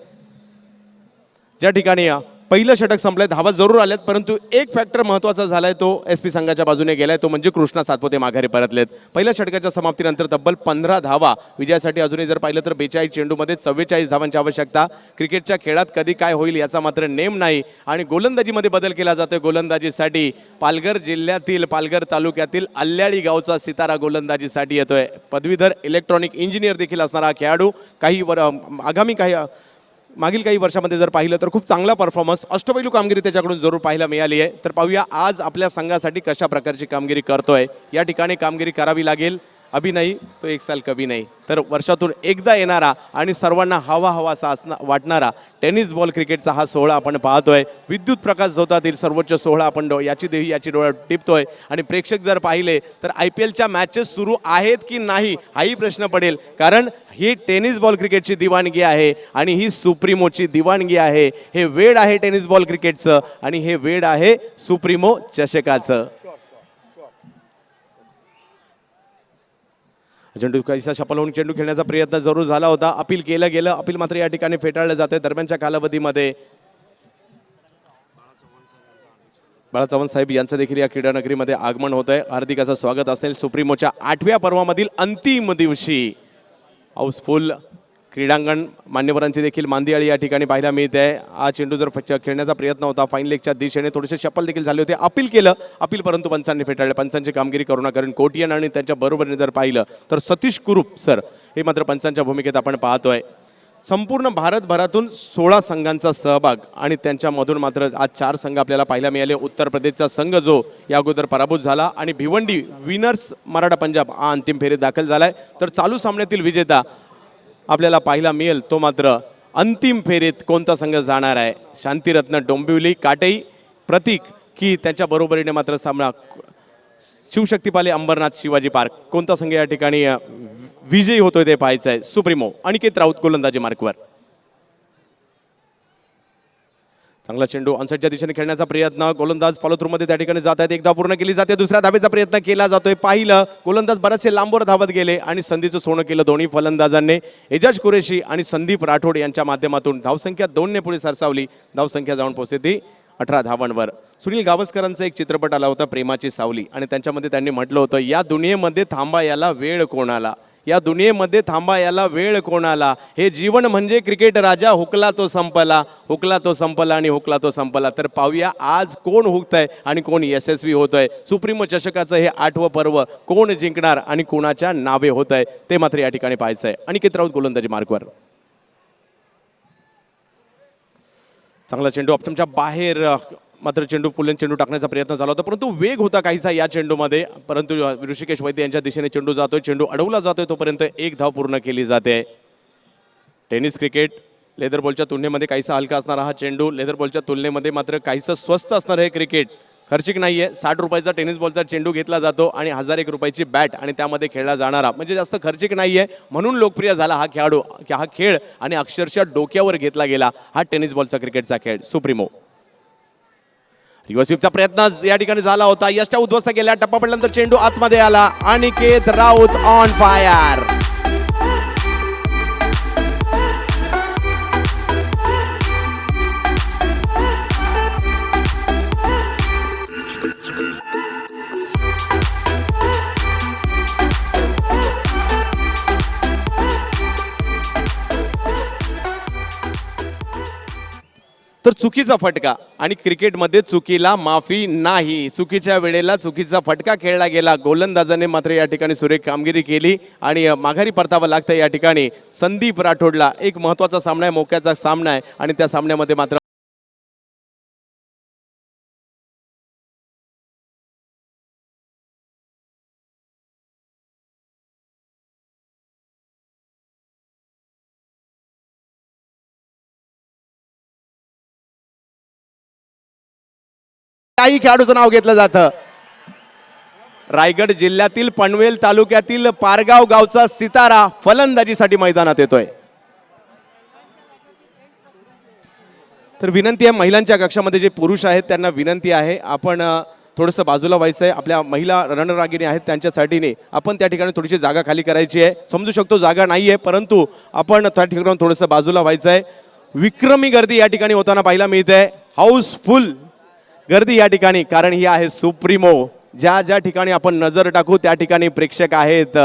ज्या ठिकाणी पहिलं षटक संपलंय, धावा जरूर आल्यात, परंतु एक फॅक्टर महत्त्वाचा झालाय, तो SP संघाच्या बाजूने गेलाय, तो म्हणजे कृष्णा सातपुते माघारी परतलेत. पहिल्या षटकाच्या समाप्तीनंतर तब्बल 15 धावा विजयासाठी. अजूनही जर पाहिलं तर 42 चेंडूमध्ये 44 धावांची आवश्यकता. क्रिकेटच्या खेळात कधी काय होईल याचा मात्र नेम नाही. आणि गोलंदाजीमध्ये बदल केला जातोय. गोलंदाजीसाठी पालघर जिल्ह्यातील, पालघर तालुक्यातील अल्ल्याळी गावचा सितारा गोलंदाजीसाठी येतोय. पदवीधर इलेक्ट्रॉनिक इंजिनियर देखील असणारा खेळाडू. मागील काही वर्षामध्ये जर पाहिलं तर खूप चांगला परफॉर्मन्स, अष्टपैलू कामगिरी त्याच्याकडून जरूर पाहायला मिळाली आहे. तर पाहूया आज आपल्या संघासाठी कशा प्रकारची कामगिरी करतोय. या ठिकाणी कामगिरी करावी लागेल. अभी नाही तो एक साल कभी नाही. तर वर्षातून एकदा येणारा आणि सर्वांना हवासा वाटणारा टेनिस बॉल क्रिकेटचा हा सोहळा आपण पाहतोय. विद्युत प्रकाश झोतातील सर्वोच्च सोहळा आपण याची डोळ्यात टिपतोय. आणि प्रेक्षक जर पाहिले तर IPLच्या मॅचेस सुरू आहेत की नाही हाही प्रश्न पडेल, कारण ही टेनिस बॉल क्रिकेटची दिवाणगी आहे आणि ही सुप्रीमोची दिवाणगी आहे. हे वेड आहे टेनिस बॉल क्रिकेटचं आणि हे वेड आहे सुप्रीमो चषकाचं. चेंडू काहीसा सफल होऊन चेंडू खेळण्याचा प्रयत्न जरूर झाला होता. अपील केलं गेलं, अपील मात्र या ठिकाणी फेटाळलं जाते. दरम्यानच्या कालावधीमध्ये बाळा चव्हाण साहेब यांचं देखील या क्रीडा नगरीमध्ये आगमन होत आहे. हार्दिक असं स्वागत असेल. सुप्रीमोच्या 8व्या पर्वामधील अंतिम दिवशी हाऊसफुल क्रीडांगण. मान्यवरांची देखील मांदियाळी या ठिकाणी पाहायला मिळते आहे. हा चेंडू जर खेळण्याचा प्रयत्न होता फाईन लेगच्या दिशेने, थोडेसे शपल देखील झाले होते. अपील केलं, अपील परंतु पंचांनी फेटाळले. पंचांची कामगिरी करुणाकरण कोटियन आणि त्यांच्या बरोबरीने जर पाहिलं तर सतीश कुरूप सर हे मात्र पंचांच्या भूमिकेत आपण पाहतोय. संपूर्ण भारतभरातून 16 संघांचा सहभाग आणि त्यांच्यामधून मात्र आज 4 संघ आपल्याला पाहायला मिळाले. उत्तर प्रदेशचा संघ जो या अगोदर पराभूत झाला आणि भिवंडी विनर्स मराठा पंजाब हा अंतिम फेरीत दाखल झालाय. तर चालू सामन्यातील विजेता आपल्याला पाहायला मिळेल तो मात्र अंतिम फेरीत कोणता संघ जाणार आहे. शांतिरत्न डोंबिवली काटेई प्रतीक की त्यांच्या बरोबरीने मात्र सामना शिवशक्तीपाले अंबरनाथ शिवाजी पार्क कोणता संघ या ठिकाणी विजयी होतोय ते पाहायचं आहे. सुप्रीमो अनिकेत राऊत गोलंदाजी मार्कवर. चांगला चेंडू ऑनसाईडच्या दिशेने खेळण्याचा प्रयत्न, गोलंदाज फॉलो थ्रू मध्ये त्या ठिकाणी जात आहेत. एक धाव पूर्ण केली जाते, दुसऱ्या धावेचा प्रयत्न केला जातोय. पाहिलं गोलंदाज बरेचसे लांबवर धावत गेले आणि संधीचं सोनं केलं दोन्ही फलंदाजांनी. एजाज कुरेशी आणि संदीप राठोड यांच्या माध्यमातून धावसंख्या 2 ने पुढे सरसावली. धावसंख्या जाऊन पोहोचते ती 18 धावांवर. सुनील गावस्करांचा एक चित्रपट आला होता प्रेमाची सावली आणि त्यांच्यामध्ये त्यांनी म्हटलं होतं, या दुनियेमध्ये थांबा याला वेळ कोणाला, या दुनियेमध्ये थांबा याला वेळ कोणाला, हे जीवन म्हणजे क्रिकेट राजा, हुकला तो संपला, हुकला तो संपला आणि हुकला तो संपला. तर पाहूया आज कोण हुकतंय आणि कोण यशस्वी होतंय. सुप्रीमो चषकाचं हे 8वं पर्व कोण जिंकणार आणि कोणाच्या नावे होतंय ते मात्र या ठिकाणी पाहायचंय. अनिकेत राऊत गोलंदाजी मार्कवर. चांगला चेंडू ऑप्शनच्या बाहेर मात्र चेंडू फुलेन चेंडू टाकण्याचा प्रयत्न झाला होता, परंतु वेग होता काहीसा या चेंडूमध्ये. परंतु ऋषिकेश वैद्य यांच्या दिशेने चेंडू जातोय, चेंडू अडवला जातोय, तोपर्यंत एक धाव पूर्ण केली जाते. टेनिस क्रिकेट लेदर बॉलच्या तुलनेमध्ये काहीसा हलका असणारा हा चेंडू, लेदर बॉलच्या तुलनेमध्ये मात्र काहीसं स्वस्त असणार हे क्रिकेट. खर्चिक नाही आहे. 60 रुपयाचा टेनिस बॉलचा चेंडू घेतला जातो आणि 1001 रुपयाची बॅट आणि त्यामध्ये खेळला जाणारा, म्हणजे जास्त खर्चिक नाही आहे म्हणून लोकप्रिय झाला हा खेळाडू, हा खेळ आणि अक्षरशः डोक्यावर घेतला गेला हा टेनिस बॉलचा क्रिकेटचा खेळ. सुप्रीमो रिव्हर्सिव्हचा प्रयत्न या ठिकाणी झाला होता, यष्टा उद्ध्वस्त गेला, टप्पा पडल्यानंतर चेंडू आतमध्ये आला. Aniket Raut on fire. तर चुकीचा फटका आणि क्रिकेटमध्ये चुकीला माफी नाही. चुकीच्या वेळेला चुकीचा फटका खेळला गेला. गोलंदाजाने मात्र या ठिकाणी सुरेख कामगिरी केली आणि माघारी परतावं लागतं या ठिकाणी संदीप राठोडला. एक महत्त्वाचा सामना आहे, मोक्याचा सामना आहे आणि त्या सामन्यामध्ये मात्र काही खेळाडूचं नाव घेतलं जातं. रायगड जिल्ह्यातील पनवेल तालुक्यातील पारगाव गावचा सितारा फलंदाजीसाठी मैदानात येतोय. तर विनंती आहे महिलांच्या कक्षामध्ये जे पुरुष आहेत त्यांना विनंती आहे आपण थोडंसं बाजूला व्हायचं आहे. आपल्या महिला रणरागिणी आहेत त्यांच्यासाठी आपण त्या ठिकाणी थोडीशी जागा खाली करायची आहे. समजू शकतो जागा नाही आहे, परंतु आपण त्या ठिकाणी थोडंसं बाजूला व्हायचं आहे. विक्रमी गर्दी या ठिकाणी होताना पाहायला मिळते. हाऊसफुल गर्दी या ठिकाणी, कारण ही आहे सुप्रीमो. ज्या ज्या ठिकाणी आपण नजर टाकू त्या ठिकाणी प्रेक्षक आहेत.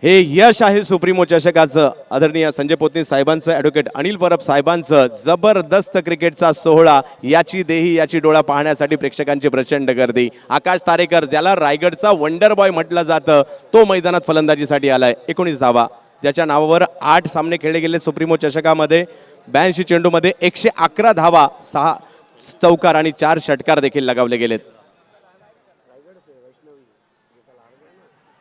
हे यश आहे सुप्रीमो चषकाचं. आदरणीय संजय पोतनी साहेबांचं, ॲडव्होकेट अनिल परब साहेबांचं जबरदस्त क्रिकेटचा सोहळा, याची देही याची डोळा पाहण्यासाठी प्रेक्षकांची प्रचंड गर्दी. आकाश तारेकर ज्याला रायगडचा वंडर बॉय म्हटलं जातं तो मैदानात फलंदाजीसाठी आलाय. 19 धावा, ज्याच्या नावावर 8 सामने खेळले गेले सुप्रीमो चषकामध्ये. 82 चेंडूमध्ये 111 धावा, 6 चौकार आणि 4 षटकार देखील लगावले गेलेत.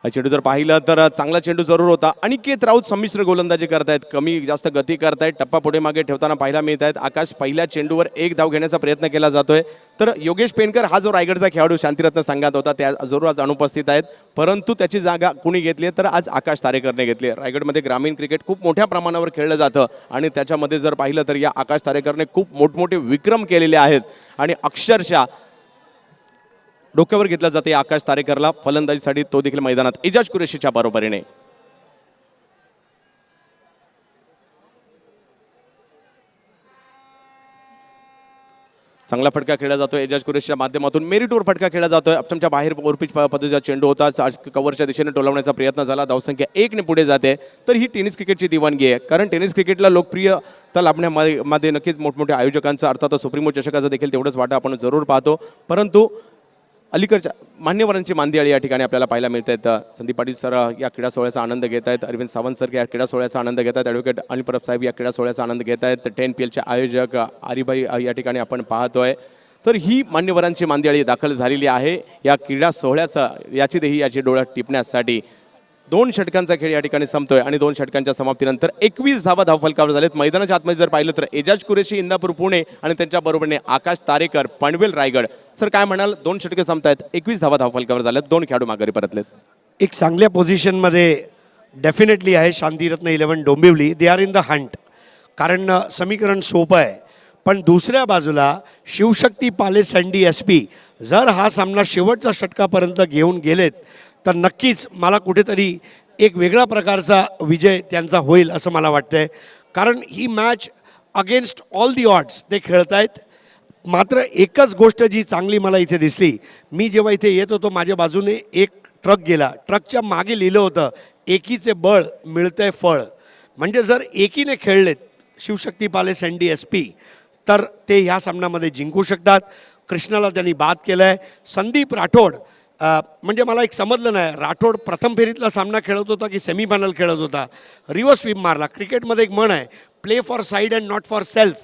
हा चेंडू जर पाहिलं तर चांगला चेंडू जरूर होता. अनिकेत राऊत संमिश्र गोलंदाजी करतायत, कमी जास्त गती करतायत, टप्पा पुढे मागे ठेवताना पाहायला मिळत आहेत. आकाश पहिल्या चेंडूवर 1 धाव घेण्याचा प्रयत्न केला जातोय. तर योगेश पेनकर हा जो रायगडचा खेळाडू शांतिरत्न संघात होता त्या जरूर आज अनुपस्थित आहेत, परंतु त्याची जागा कुणी घेतली तर आज आकाश तारेकरने घेतली. रायगडमध्ये ग्रामीण क्रिकेट खूप मोठ्या प्रमाणावर खेळलं जातं आणि त्याच्यामध्ये जर पाहिलं तर या आकाश तारेकरने खूप मोठमोठे विक्रम केलेले आहेत आणि अक्षरशः डोक्यावर घेतला जाते आकाश तारेकरला फलंदाजीसाठी. तो देखील मैदानात एजाज कुरेशीच्या बरोबरीने. चांगला फटका खेळला जातोय एजाज कुरेशीच्या माध्यमातून. मेरिटवर फटका खेळला जातोय. अपटमच्या बाहेर ओव्हरपिच पद्धतीचा चेंडू होता, कव्हरच्या दिशेने टोलवण्याचा प्रयत्न झाला. धावसंख्या 1 ने पुढे जाते. तर ही टेनिस क्रिकेटची दिवाणगी आहे, कारण टेनिस क्रिकेटला लोकप्रियता लाभण्यामध्ये नक्कीच मोठमोठ्या आयोजकांचा अर्थात सुप्रीमो चषकाचं देखील तेवढंच वाटा आपण जरूर पाहतो. परंतु अलीकडच्या मान्यवरांची मांदियाळी या ठिकाणी आपल्याला पाहायला मिळत आहेत. संदीप पाटील सर या क्रीडा सोहळ्याचा आनंद घेत आहेत. अरविंद सावंत सर या क्रीडा सोहळ्याचा आनंद घेत आहेत. ॲडव्होकेट अनिल परब साहेब या क्रीडा सोहळ्याचा आनंद घेत आहेत. 10PLचे आयोजक आरिबाई या ठिकाणी आपण पाहतोय. तर ही मान्यवरांची मांदियाळी दाखल झालेली आहे या क्रीडा सोहळ्याचा, याची देही याची डोळ्यात टिपण्यासाठी. 2 षटकांचा खेळ या ठिकाणी संपतोय आणि 2 षटकांच्या समाप्तीनंतर 21 धावा धावफलकावर झालेत. मैदानाच्या आतमध्ये जर पाहिलं तर एजाज कुरेशी इंदापूर पुणे आणि त्यांच्या बरोबरीने आकाश तारेकर पनवेल रायगड. सर काय म्हणाल, 2 षटके संपतायत, 21 धावा धावफलकावर झाल्यात, 2 खेळाडू माघारी परतलेत. एक चांगल्या पोझिशनमध्ये डेफिनेटली आहे शांतिरत्न 11 Dombivli. They are in the Hunt. कारण समीकरण सोपं आहे, पण दुसऱ्या बाजूला शिवशक्ती पाले सँडी एस पी जर हा सामना शेवटच्या षटकापर्यंत घेऊन गेलेत तर नक्कीच मला कुठेतरी एक वेगळा प्रकारचा विजय त्यांचा होईल असं मला वाटतंय. कारण ही match against all the odds ते खेळत आहेत. मात्र एकच गोष्ट जी चांगली मला इथे दिसली, मी जेव्हा इथे येत होतो माझ्या बाजूने एक ट्रक गेला, ट्रकच्या मागे लिहिलं होतं एकीचे बळ मिळतंय फळ. म्हणजे जर एकीने खेळलेत शिवशक्ती पाले सँडी एस पी तर ते ह्या सामन्यामध्ये जिंकू शकतात. कृष्णाला त्यांनी बाद केलं आहे. संदीप राठोड म्हणजे मला एक समजलं नाही, राठोड प्रथम फेरीतला सामना खेळत होता की सेमीफायनल खेळत होता. रिव्हर्स स्वीप मारला. क्रिकेटमध्ये एक म्हण आहे, play for side and not for self.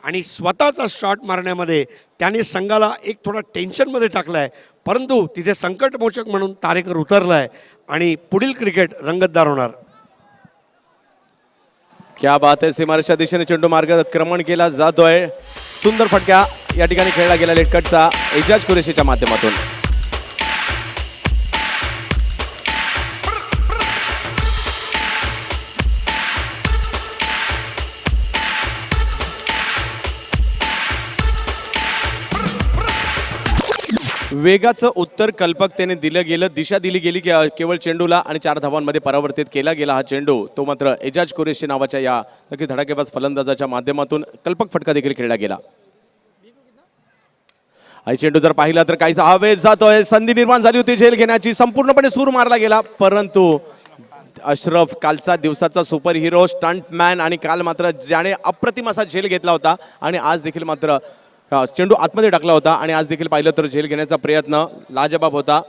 आणि स्वतःचा शॉट मारण्यामध्ये त्याने संघाला एक थोडा टेन्शनमध्ये टाकलं आहे. परंतु तिथे संकटमोचक म्हणून तारेकर उतरला आहे आणि पुढील क्रिकेट रंगतदार होणार. क्या बात आहे. सीमारेषच्या दिशेने चेंडू मार्गक्रमण केला जातोय. सुंदर फटका या ठिकाणी खेळला गेला लेटकटचा एजाज कुरेशीच्या माध्यमातून. वेगाचं उत्तर कल्पकतेने दिलं गेलं, दिशा दिली गेली केवळ चेंडूला आणि 4 धावांमध्ये परावर्तित केला गेला हा चेंडू. तो मात्र एजाज कुरेशी नावाच्या या नक्की धडाकेबाज फलंदाजाच्या माध्यमातून कल्पक फटका देखील खेळला गेला. आणि चेंडू जर पाहिला तर काहीसा आवेश जातोय. संधी निर्माण झाली होती झेल घेण्याची, संपूर्णपणे सूर मारला गेला. परंतु अशरफ कालचा दिवसाचा सुपर हिरो स्टंटमॅन आणि काल मात्र ज्याने अप्रतिम असा झेल घेतला होता आणि आज देखील मात्र चेंडू आतमध्ये टाकला होता आणि आज देखील पाहिलं तर झेल घेण्याचा प्रयत्न लाजबाब होता.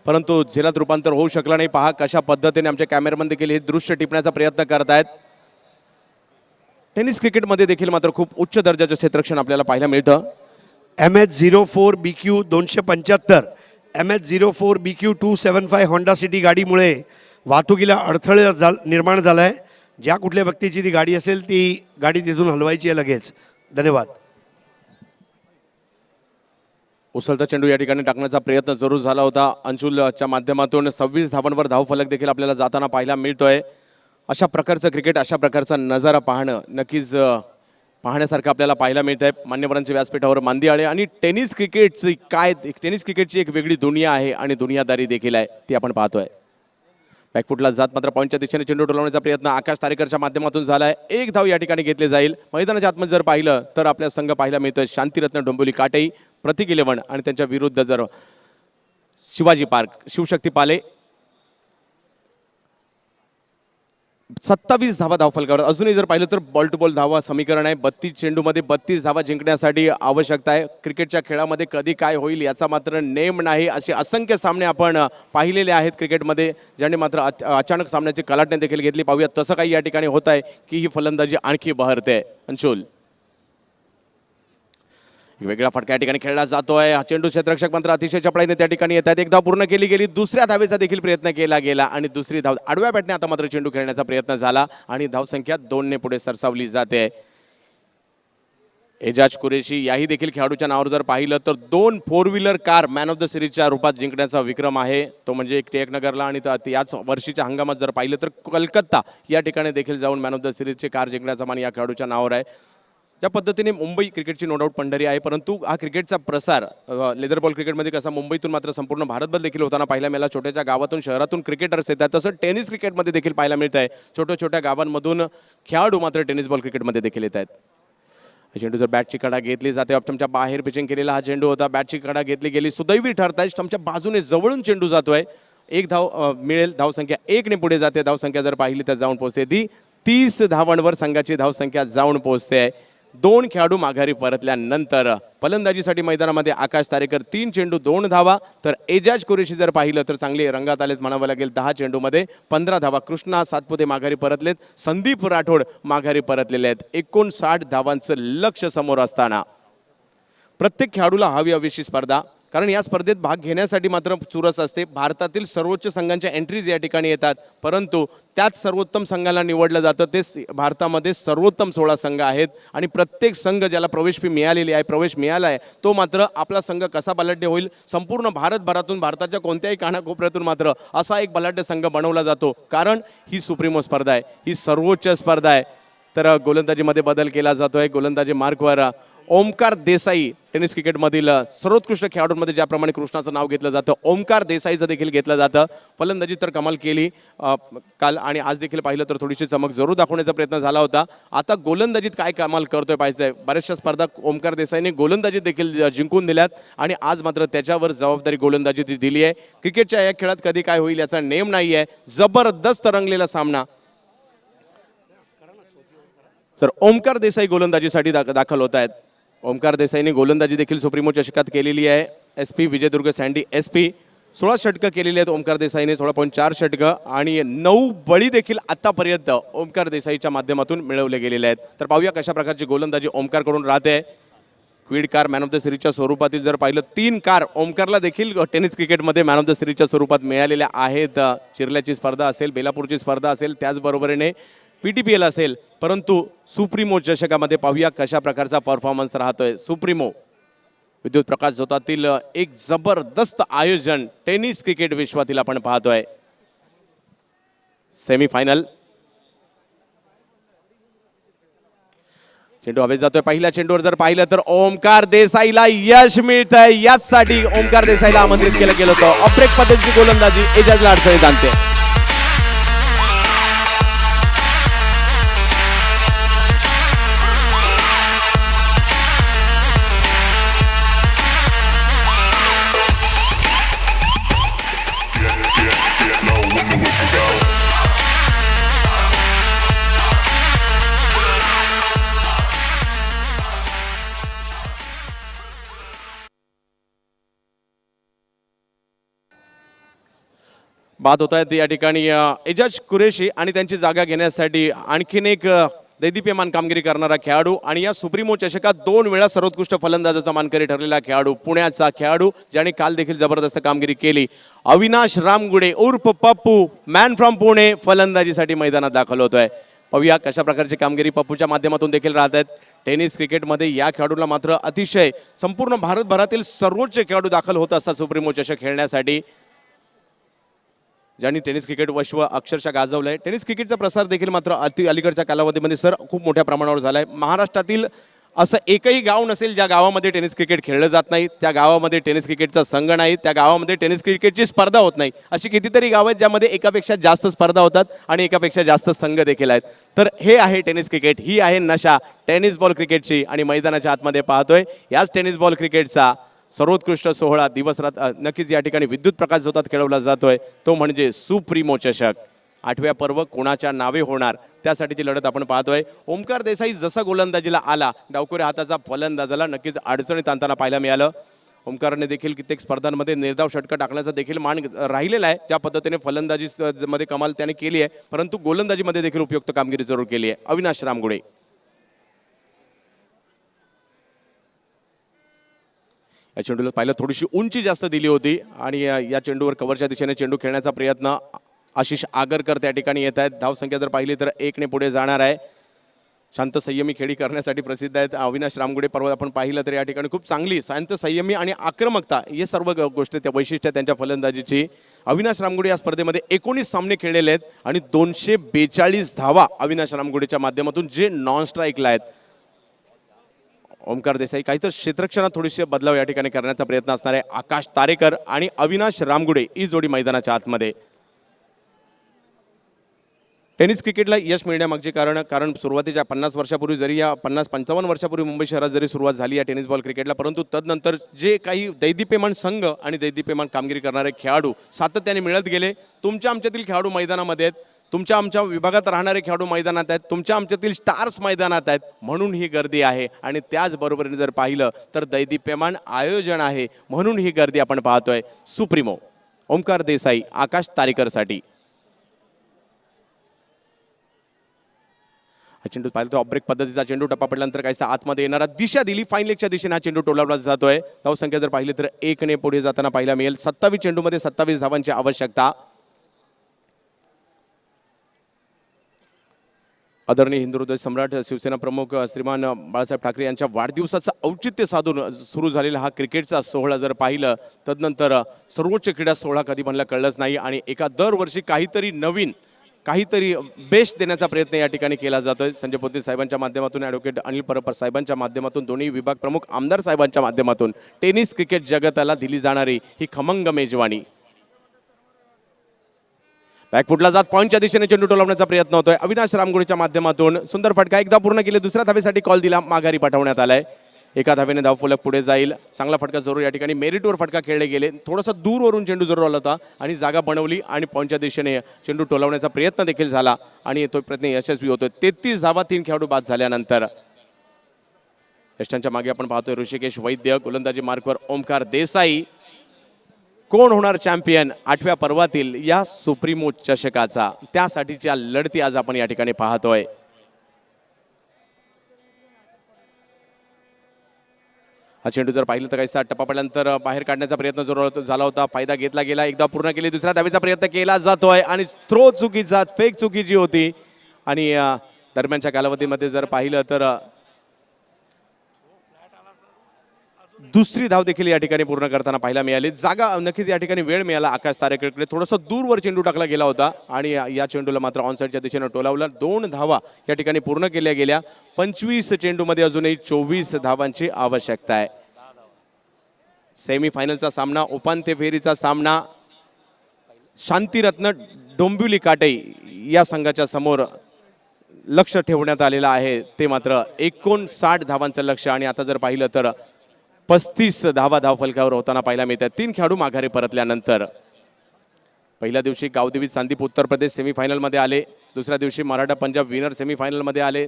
परंतु झेलात रूपांतर होऊ शकलं नाही. पहा कशा पद्धतीने आमच्या कॅमेरामन देखील हे दृश्य टिपण्याचा प्रयत्न करतायत. टेनिस क्रिकेटमध्ये देखील मात्र खूप उच्च दर्जाचं क्षेत्ररक्षण आपल्याला पाहायला मिळतं. MH04 BQ 275 MH04 BQ 275 Honda city गाडीमुळे वाहतुकीला अडथळे निर्माण झाला आहे. ज्या कुठल्या व्यक्तीची ती गाडी असेल ती गाडी तिथून हलवायची आहे लगेच. धन्यवाद. उसळता चेंडू या ठिकाणी टाकण्याचा प्रयत्न जरूर झाला होता. अंशुलच्या माध्यमातून 26 धावांवर धावफलक देखील आपल्याला जाताना पाहायला मिळतोय. अशा प्रकारचं क्रिकेट, अशा प्रकारचा नजारा पाहणं नक्कीच पाहण्यासारखं आपल्याला पाहायला मिळत आहे. मान्यवरांच्या व्यासपीठावर मांदी आळे आणि टेनिस क्रिकेटची एक वेगळी दुनिया आहे आणि दुनियादारी देखील आहे, ती आपण पाहतोय. बॅकफुटला जात मात्र पॉईंटच्या दिशेने चेंडू डोलवण्याचा प्रयत्न आकाश तारेकरच्या माध्यमातून झाला आहे. 1 धाव या ठिकाणी घेतली जाईल. मैदानाच्या आतमध्ये जर पाहिलं तर आपल्या संघ पाहायला मिळतोय शांतिरत्न डोंबिवली काटेई, प्रतीक 11 आणि त्यांच्या विरुद्ध जर शिवाजी पार्क शिवशक्ती पाले 27 धावा धावफलकावर. अजूनही जर पाहिलं तर बॉल टू बॉल धावा समीकरण आहे. 32 चेंडूमध्ये 32 धावा जिंकण्यासाठी आवश्यकता आहे. क्रिकेटच्या खेळामध्ये कधी काय होईल याचा मात्र नेम नाही. असे असंख्य सामने आपण पाहिलेले आहेत क्रिकेटमध्ये, ज्याने मात्र अचानक सामन्याची कलाटणी देखील घेतली. पाहूया तसं काही या ठिकाणी होत आहे की ही फलंदाजी आणखी बहरते. अंशुल वेगळा फटका या ठिकाणी खेळला जातोय. चेंडू क्षेत्ररक्षक मात्र अतिशय चपळाईने त्या ठिकाणी येतात. एक धाव पूर्ण केली गेली. दुसऱ्या धावेचा देखील प्रयत्न केला गेला आणि दुसरी धाव आडव्या बॅटने आता मात्र चेंडू खेळण्याचा प्रयत्न झाला आणि धावसंख्या 2 ने पुढे सरसावली जाते. एजाज कुरेशी याही देखील खेळाडूच्या नावावर जर पाहिलं तर 2 4 wheeler car man of the सिरीजच्या रूपात जिंकण्याचा विक्रम आहे. तो म्हणजे एक टेकनगरला आणि याच वर्षीच्या हंगामात जर पाहिलं तर कलकत्ता या ठिकाणी देखील जाऊन मॅन ऑफ द सिरीजची कार जिंकण्याचा मान या खेळाडूच्या नावावर आहे. ज्या पद्धतीने मुंबई क्रिकेटची नो डाऊट पंढरी आहे, परंतु हा क्रिकेटचा प्रसार लेदर बॉल क्रिकेटमध्ये कसा मुंबईतून मात्र संपूर्ण भारतभर देखील होताना पाहायला मिळाला. छोट्याच्या गावातून शहरातून क्रिकेटर्स येतात. तसं टेनिस क्रिकेटमध्ये देखील पाहायला मिळत आहे. छोट्या छोट्या गावांमधून खेळाडू मात्र टेनिस बॉल क्रिकेटमध्ये देखील येत आहेत. चेंडू जर बॅटची कडा घेतली जाते. स्टंपच्या बाहेर पिचिंग केलेला हा चेंडू होता. बॅटची कडा घेतली गेली. सुदैवी ठरत आहे. स्टंपच्या बाजूने जवळून चेंडू जातोय. 1 धाव मिळेल. धावसंख्या 1 ने पुढे जाते. धावसंख्या जर पाहिली तर जाऊन पोहोचते ती 30 धावांवर संघाची धावसंख्या जाऊन पोहोचते. 2 खेळाडू माघारी परतल्यानंतर फलंदाजीसाठी मैदानामध्ये आकाश तारेकर 3 चेंडू 2 धावा, तर एजाज कुरेशी जर पाहिलं तर चांगले रंगात आलेत म्हणावं लागेल. 10 चेंडूमध्ये 15 धावा. कृष्णा सातपुते माघारी परतलेत. संदीप राठोड माघारी परतलेले आहेत. 59 धावांचं लक्ष समोर असताना प्रत्येक खेळाडूला हवी हवीशी स्पर्धा. कारण या स्पर्धेत भाग घेण्यासाठी मात्र चुरस असते. भारतातील सर्वोच्च संघांच्या एंट्रीज या ठिकाणी येतात, परंतु त्याच सर्वोत्तम संघाला निवडलं जातं. ते भारतामध्ये सर्वोत्तम 16 संघ आहेत आणि प्रत्येक संघ ज्याला प्रवेश मिळाला आहे तो मात्र आपला संघ कसा बलाढ्य होईल, संपूर्ण भारतभरातून भारताच्या कोणत्याही कानाकोपऱ्यातून मात्र असा एक बलाढ्य संघ बनवला जातो. कारण ही सुप्रीमो स्पर्धा आहे, ही सर्वोच्च स्पर्धा आहे. तर गोलंदाजीमध्ये बदल केला जातोय. गोलंदाजी मार्कवर ओमकार देसाई, टेनिस क्रिकेटमधील सर्वोत्कृष्ट खेळाडूंमध्ये ज्याप्रमाणे कृष्णाचं नाव घेतलं जातं, ओमकार देसाईचं देखील घेतलं जातं. फलंदाजी तर कमाल केली काल आणि आज देखील पाहिलं तर थोडीशी चमक जरूर दाखवण्याचा प्रयत्न झाला होता. आता गोलंदाजीत काय कमाल करतोय पाहायचंय. बऱ्याचशा स्पर्धा ओमकार देसाईने गोलंदाजीत देखील जिंकून दिल्यात आणि आज मात्र त्याच्यावर जबाबदारी गोलंदाजीची दिली आहे. क्रिकेटच्या या खेळात कधी काय होईल याचा नेम नाही आहे. जबरदस्त रंगलेला सामना. तर ओमकार देसाई गोलंदाजीसाठी दाखल होत आहेत. ओमकार देसाईने गोलंदाजी देखील सुप्रीमो चषकात केलेली आहे. SP विजयदुर्ग सँडी SP 16 षटकं केलेली आहेत ओमकार देसाईने, 16.4 षटकं आणि 9 बळी देखील आतापर्यंत ओमकार देसाईच्या माध्यमातून मिळवले गेलेले आहेत. तर पाहूया कशा प्रकारची गोलंदाजी ओमकारकडून राहते. Kwid car man of the सिरीजच्या स्वरूपातील जर पाहिलं 3 कार ओमकारला देखील टेनिस क्रिकेटमध्ये मॅन ऑफ द सिरीजच्या स्वरूपात मिळालेल्या आहेत. चिरल्याची स्पर्धा असेल, बेलापूरची स्पर्धा असेल, त्याचबरोबरीने PTPL असेल, परंतु सुप्रीमो चषकामध्ये पाहूया कशा प्रकारचा परफॉर्मन्स राहतोय. सुप्रीमो विद्युत प्रकाश झोतातील एक जबरदस्त आयोजन टेनिस क्रिकेट विश्वातील आपण पाहतोय. सेमीफायनल चेंडू हवेत जातोय. पहिल्या चेंडूवर जर पाहिलं तर ओमकार देसाईला यश मिळतंय. याचसाठी ओमकार देसाईला आमंत्रित केलं गेलं होतं. अप्रेक पद्धतीची गोलंदाजी एजाजला अडचणीत आणते. बाद होत आहेत या ठिकाणी एजाज कुरेशी आणि त्यांची जागा घेण्यासाठी आणखीन एक दैदिप्यमान कामगिरी करणारा खेळाडू आणि या सुप्रीमो चषकात 2 वेळा सर्वोत्कृष्ट फलंदाजाचा मानकरी ठरलेला खेळाडू, पुण्याचा खेळाडू ज्याने काल देखील जबरदस्त कामगिरी केली. अविनाश रामगुडे उर्फ पप्पू, मॅन फ्रॉम पुणे, फलंदाजीसाठी मैदानात दाखल होतोय. पाहूया कशा प्रकारची कामगिरी पप्पूच्या माध्यमातून देखील राहत आहेत. टेनिस क्रिकेटमध्ये या खेळाडूला मात्र अतिशय संपूर्ण भारतभरातील सर्वोच्च खेळाडू दाखल होत असतात सुप्रीमो चषक खेळण्यासाठी, ज्यांनी टेनिस क्रिकेट विश्व अक्षरशः गाजवलंय. टेनिस क्रिकेटचा प्रसार देखील मात्र अलीकडच्या कालावधीमध्ये सर खूप मोठ्या प्रमाणावर झालाय. महाराष्ट्रातील असं एकही गाव नसेल ज्या गावामध्ये टेनिस क्रिकेट खेळलं जात नाही, त्या गावामध्ये टेनिस क्रिकेटचा संघ नाही, त्या गावामध्ये टेनिस क्रिकेटची स्पर्धा होत नाही. अशी कितीतरी गाव आहेत ज्यामध्ये एकापेक्षा जास्त स्पर्धा होतात आणि एकापेक्षा जास्त संघ देखील आहेत. तर हे आहे टेनिस क्रिकेट, ही आहे नशा टेनिस बॉल क्रिकेटची आणि मैदानाच्या आतमध्ये पाहतोय याच टेनिस बॉल क्रिकेटचा सर्वोत्कृष्ट सोहळा दिवसरात नक्कीच या ठिकाणी विद्युत प्रकाश झोतात खेळवला जातोय. तो म्हणजे सुप्रीमो चषक. 8व्या पर्व कोणाच्या नावे होणार त्यासाठीची लढत आपण पाहतोय. ओमकार देसाई जसा गोलंदाजीला आला, डावखोऱ्या हाताचा फलंदाजाला नक्कीच अडचणीत आणताना पाहायला मिळालं. ओमकारने देखील कित्येक स्पर्धांमध्ये निर्धाव षटकं टाकण्याचा देखील मान राहिलेला आहे. ज्या पद्धतीने फलंदाजीमध्ये कमाल त्याने केली आहे, परंतु गोलंदाजीमध्ये देखील उपयुक्त कामगिरी जरूर केली आहे. अविनाश रामगुडे या चेंडूला पाहिलं थोडीशी उंची जास्त दिली होती आणि या चेंडूवर कव्हरच्या दिशेने चेंडू खेळण्याचा प्रयत्न आशिष आगरकर त्या ठिकाणी येत आहेत. धावसंख्या जर पाहिली तर 1ने पुढे जाणार आहे. शांत संयमी खेळी करण्यासाठी प्रसिद्ध आहेत अविनाश रामगुडे. पर्व आपण पाहिलं तर या ठिकाणी खूप चांगली शांत संयमी आणि आक्रमकता हे सर्व गोष्टी त्या वैशिष्ट्य त्यांच्या फलंदाजीची. अविनाश रामगुडे या स्पर्धेमध्ये 19 सामने खेळलेले आहेत आणि 242 धावा अविनाश रामगुडेच्या माध्यमातून जे नॉन स्ट्राईकला आहेत. ओमकार देसाई काही तर क्षेत्ररक्षणात थोडीशी बदलाव या ठिकाणी करण्याचा प्रयत्न असणार आहे. आकाश तारेकर आणि अविनाश रामगुडे ही जोडी मैदानाच्या आतमध्ये. टेनिस क्रिकेटला यश मिळण्यामागचे कारण सुरुवातीच्या 50 वर्षापूर्वी जरी या 50-55 वर्षापूर्वी मुंबई शहरात जरी सुरुवात झाली या टेनिस बॉल क्रिकेटला, परंतु तदनंतर जे काही दैदिप्यमान संघ आणि दैदिप्यमान कामगिरी करणारे खेळाडू सातत्याने मिळत गेले. तुमच्या आमच्यातील खेळाडू मैदानामध्ये आहेत, तुमच्या आमच्या विभागात राहणारे खेळाडू मैदानात आहेत, तुमच्या आमच्यातील स्टार्स मैदानात आहेत, म्हणून ही गर्दी आहे. आणि त्याचबरोबरीने जर पाहिलं तर दैदिप्यमान आयोजन आहे म्हणून ही गर्दी आपण पाहतोय. सुप्रीमो ओमकार देसाई आकाश तारेकरसाठी. हा चेंडू पाहिला तो ऑब्रेक पद्धतीचा चेंडू टप्पा पडल्यानंतर काहीसा आतमध्ये येणारा दिशा दिली फाईन लेगच्या दिशेने हा चेंडू टोलावला जातोय. धावसंख्या जर पाहिली तर 1ने पुढे जाताना पाहायला मिळेल. 27 चेंडूमध्ये 27 धावांची आवश्यकता. आदरणीय हिंदू हृदय सम्राट शिवसेना प्रमुख श्रीमान बाळासाहेब ठाकरे यांच्या वाढदिवसाचं औचित्य साधून सुरू झालेला हा क्रिकेटचा सोहळा जर पाहिलं तदनंतर सर्वोच्च क्रीडा सोहळा कधी म्हणलं कळलंच नाही. आणि एका दरवर्षी काहीतरी नवीन काहीतरी बेस्ट देण्याचा प्रयत्न या ठिकाणी केला जातोय. संजय पोते साहेबांच्या माध्यमातून, ॲडव्होकेट अनिल परब साहेबांच्या माध्यमातून, दोन्ही विभाग प्रमुख आमदार साहेबांच्या माध्यमातून टेनिस क्रिकेट जगताला दिली जाणारी ही खमंग मेजवानी. बॅकफुटला जात पॉईंटच्या दिशेने चेंडू टोलवण्याचा प्रयत्न होतोय. अविनाश रामगुडेच्या माध्यमातून सुंदर फटका एकदा पूर्ण केले. दुसऱ्या धावेसाठी कॉल दिला, माघारी पाठवण्यात आलाय. एका धावेने धावफलक पुढे जाईल. चांगला फटका जरूर या ठिकाणी मेरिटवर फटका खेळले गेले. थोडासा दूरवरून चेंडू जरूर आला होता आणि जागा बनवली आणि पॉईंटच्या दिशेने चेंडू टोलवण्याचा प्रयत्न देखील झाला आणि तो प्रयत्न यशस्वी होतोय. 33 धावा 3 खेळाडू बाद झाल्यानंतर यष्टांच्या मागे आपण पाहतोय ऋषिकेश वैद्य, गोलंदाजी मार्कवर ओमकार देसाई. कोण होणार चॅम्पियन 8व्या पर्वातील या सुप्रीमो चषकाचा, त्यासाठीच्या लढती आज आपण या ठिकाणी पाहतोय. हा चेंडू जर पाहिलं तर काहीसा टप्पा पडल्यानंतर बाहेर काढण्याचा प्रयत्न जरूर झाला होता. फायदा घेतला गेला. एकदा पूर्ण केली. दुसऱ्या धावेचा प्रयत्न केला जातोय आणि थ्रो चुकीचा, फेक चुकीची होती. आणि दरम्यानच्या कालावधीमध्ये जर पाहिलं तर दुसरी धाव देखील या ठिकाणी पूर्ण करताना पाहायला मिळाली. जागा नक्कीच या ठिकाणी वेळ मिळाला आकाश तारेकडे. थोडंसं दूरवर चेंडू टाकला गेला होता आणि या चेंडूला मात्र ऑनसाईडच्या दिशेने टोलावलं. 2 धावा या ठिकाणी पूर्ण केल्या गेल्या. 25 चेंडूमध्ये अजूनही 24 धावांची आवश्यकता आहे. सेमीफायनलचा सामना, उपांत्य फेरीचा सामना शांतिरत्न डोंबिवली काटे या संघाच्या समोर लक्ष ठेवण्यात आलेलं आहे. ते मात्र 59 धावांचं लक्ष आणि आता जर पाहिलं तर 35 धावा धावफलकावर होताना पाहायला मिळतात 3 खेळाडू माघारी परतल्यानंतर. पहिल्या दिवशी गावदेवी चांदीप उत्तर प्रदेश सेमीफायनलमध्ये आले. दुसऱ्या दिवशी मराठा पंजाब विनर सेमीफायनलमध्ये आले.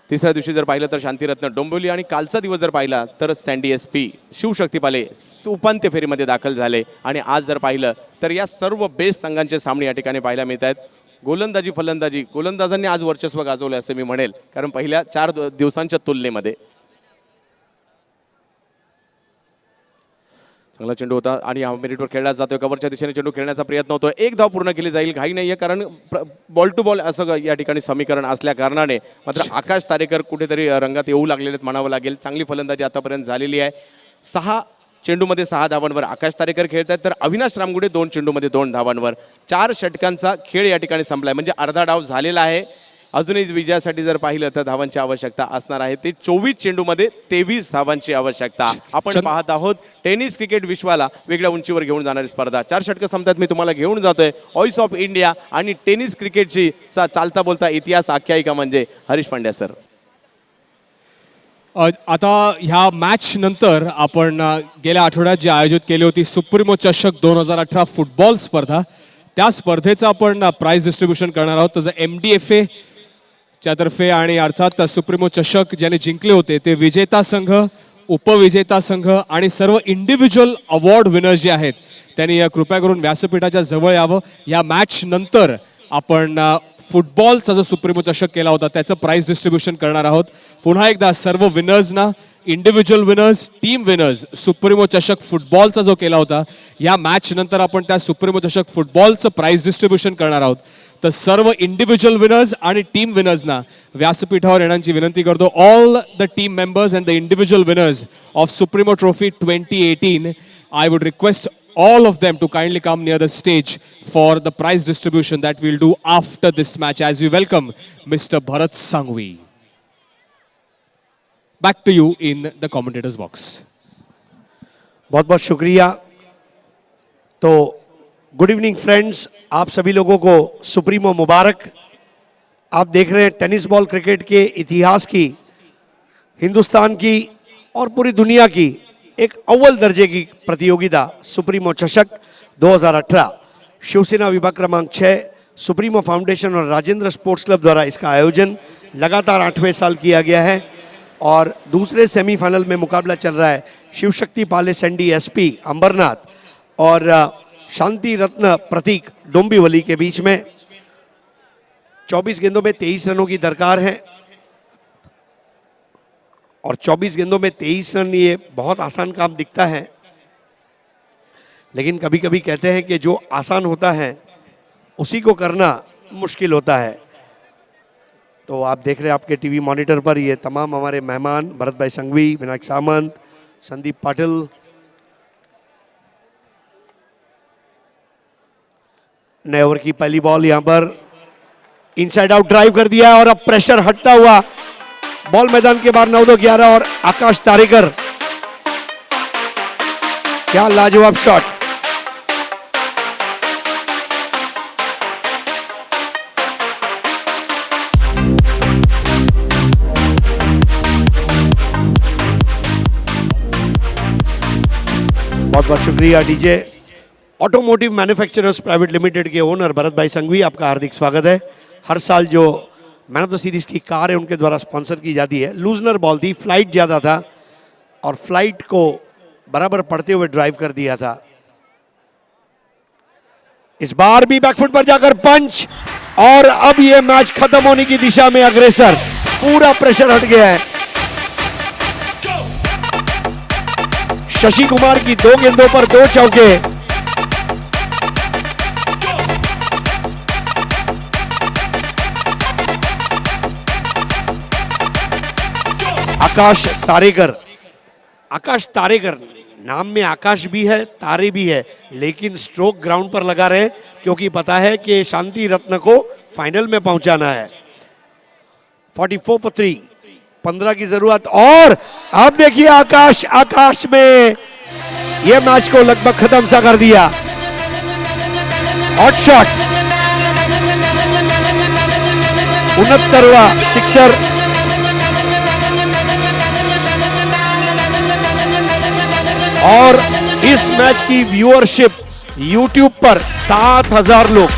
तिसऱ्या दिवशी जर पाहिलं तर शांतिरत्न डोंबिवली आणि कालचा दिवस जर पाहिला तर सँडी SP शिवशक्ती पाले उपांत्य फेरीमध्ये दाखल झाले. आणि आज जर पाहिलं तर या सर्व बेस्ट संघांचे सामने या ठिकाणी पाहायला मिळत आहेत. गोलंदाजी फलंदाजी गोलंदाजांनी आज वर्चस्व गाजवलं असं मी म्हणेल, कारण पहिल्या 4 दिवसांच्या तुलनेमध्ये. चांगला चेंडू होता आणि हा मेरिटवर खेळला जातोय. कव्हरच्या दिशेने चेंडू खेळण्याचा प्रयत्न होतोय. 1 धाव पूर्ण केली जाईल, घाई नाहीये, कारण बॉल टू बॉल असं या ठिकाणी समीकरण असल्या कारणाने मात्र आकाश तारेकर कुठेतरी रंगात येऊ लागलेले म्हणावं लागेल. चांगली फलंदाजी आतापर्यंत झालेली आहे. 6 चेंडूमध्ये 6 धावांवर आकाश तारेकर खेळत आहेत, तर अविनाश रामगुडे 2 चेंडूमध्ये 2 धावांवर. 4 षटकांचा खेळ या ठिकाणी संपलाय, म्हणजे अर्धा डाव झालेला आहे. अजूनही विजयासाठी जर पाहिलं तर धावांची आवश्यकता असणार आहे. ते 24 चेंडूमध्ये 23 धावांची आवश्यकता. आपण पाहत आहोत टेनिस क्रिकेट विश्वाला वेगळ्या उंचीवर घेऊन जाणारी स्पर्धा. 4 षटकं संपतात, मी तुम्हाला घेऊन जातोय व्हॉइस ऑफ इंडिया आणि टेनिस क्रिकेटची चालता बोलता इतिहास आख्यायिका म्हणजे हरीश पांड्या सर. आता ह्या मॅच नंतर आपण गेल्या आठवड्यात जी आयोजित केली होती सुप्रीमो चषक 2018 फुटबॉल स्पर्धा, त्या स्पर्धेचं आपण प्राइज डिस्ट्रीब्युशन करणार आहोत. त्याचं MDFA च्या तर्फे आणि अर्थात सुप्रीमो चषक ज्याने जिंकले होते ते विजेता संघ, उपविजेता संघ आणि सर्व इंडिव्हिज्युअल अवॉर्ड विनर्स जे आहेत त्यांनी कृपया करून व्यासपीठाच्या जवळ यावं. या मॅच नंतर आपण फुटबॉलचा जो सुप्रीमो चषक केला होता त्याचं प्राइज डिस्ट्रीब्युशन करणार आहोत. पुन्हा एकदा सर्व विनर्सना, individual winners, team winners, supremo चषक फुटबॉलचा जो केला होता या मॅच नंतर आपण त्या सुप्रीमो चषक फुटबॉलचं प्राइज डिस्ट्रीब्युशन करणार आहोत. तर सर्व इंडिव्हिज्युअल विनर्स आणि टीम विनर्सना व्यासपीठावर येण्याची विनंती करतो. All the team members and the individual winners of supremo trophy 2018, I would request all of them to kindly come near the stage for the prize distribution that we'll do after this match as we welcome Mr. Bharat Sangvi. Back to you in the commentators box. बहुत बहुत शुक्रिया. तो good evening friends, आप सभी लोगों को supremo मुबारक. आप देख रहे हैं टेनिस बॉल क्रिकेट के इतिहास की, हिंदुस्तान की और पूरी दुनिया की एक अव्वल दर्जे की प्रतियोगिता सुप्रीमो चषक 2018 शिवसेना विभाग क्रमांक 6 सुप्रीमो फाउंडेशन और राजेंद्र स्पोर्ट्स क्लब द्वारा इसका आयोजन लगातार 8वें साल किया गया है. और दूसरे सेमीफाइनल में मुकाबला चल रहा है शिवशक्ति पाले सँडी SP अंबरनाथ और शांति रत्न प्रतीक डोंबिवली के बीच में. 24 गेंदों में 23 रनों की दरकार है और 24 गेंदों में 23 रन ये बहुत आसान काम दिखता है, लेकिन कभी कभी कहते हैं कि जो आसान होता है उसी को करना मुश्किल होता है। तो आप देख रहे हैं आपके टीवी मॉनिटर पर ये तमाम हमारे मेहमान भरत भाई संघवी, विनायक सामंत, संदीप पाटिल। नए ओवर की पहली बॉल यहां पर इनसाइड आउट ड्राइव कर दिया और अब प्रेशर हटता हुआ बॉल मैदान के बाहर 9-2-11 और आकाश तारेकर, क्या लाजवाब शॉट। बहुत बहुत शुक्रिया DJ. Automotive manufacturers private limited के ओनर भरत भाई संघवी, आपका हार्दिक स्वागत है। हर साल जो मैन ऑफ द सीरीज की कार है उनके द्वारा स्पॉन्सर की जाती है। लूजनर बॉल थी, फ्लाइट ज़्यादा था और फ्लाइट को बराबर पड़ते हुए ड्राइव कर दिया था। इस बार भी बैकफुट पर जाकर पंच और अब ये मैच खत्म होने की दिशा में अग्रसर, पूरा प्रेशर हट गया है। शशि कुमार की 2 गेंदों पर 2 चौके। आकाश तारेकर, आकाश तारेकर नाम में आकाश भी है, तारे भी है, लेकिन स्ट्रोक ग्राउंड पर लगा रहे क्योंकि पता है कि शांति रत्न को फाइनल में पहुंचाना है। 44 for 3, 15 की जरूरत और अब देखिए आकाश, आकाश में यह मैच को लगभग खत्म सा कर दिया। हॉट शॉट, 69वां सिक्सर। और इस मैच की व्यूअरशिप YouTube पर 7,000 लोग।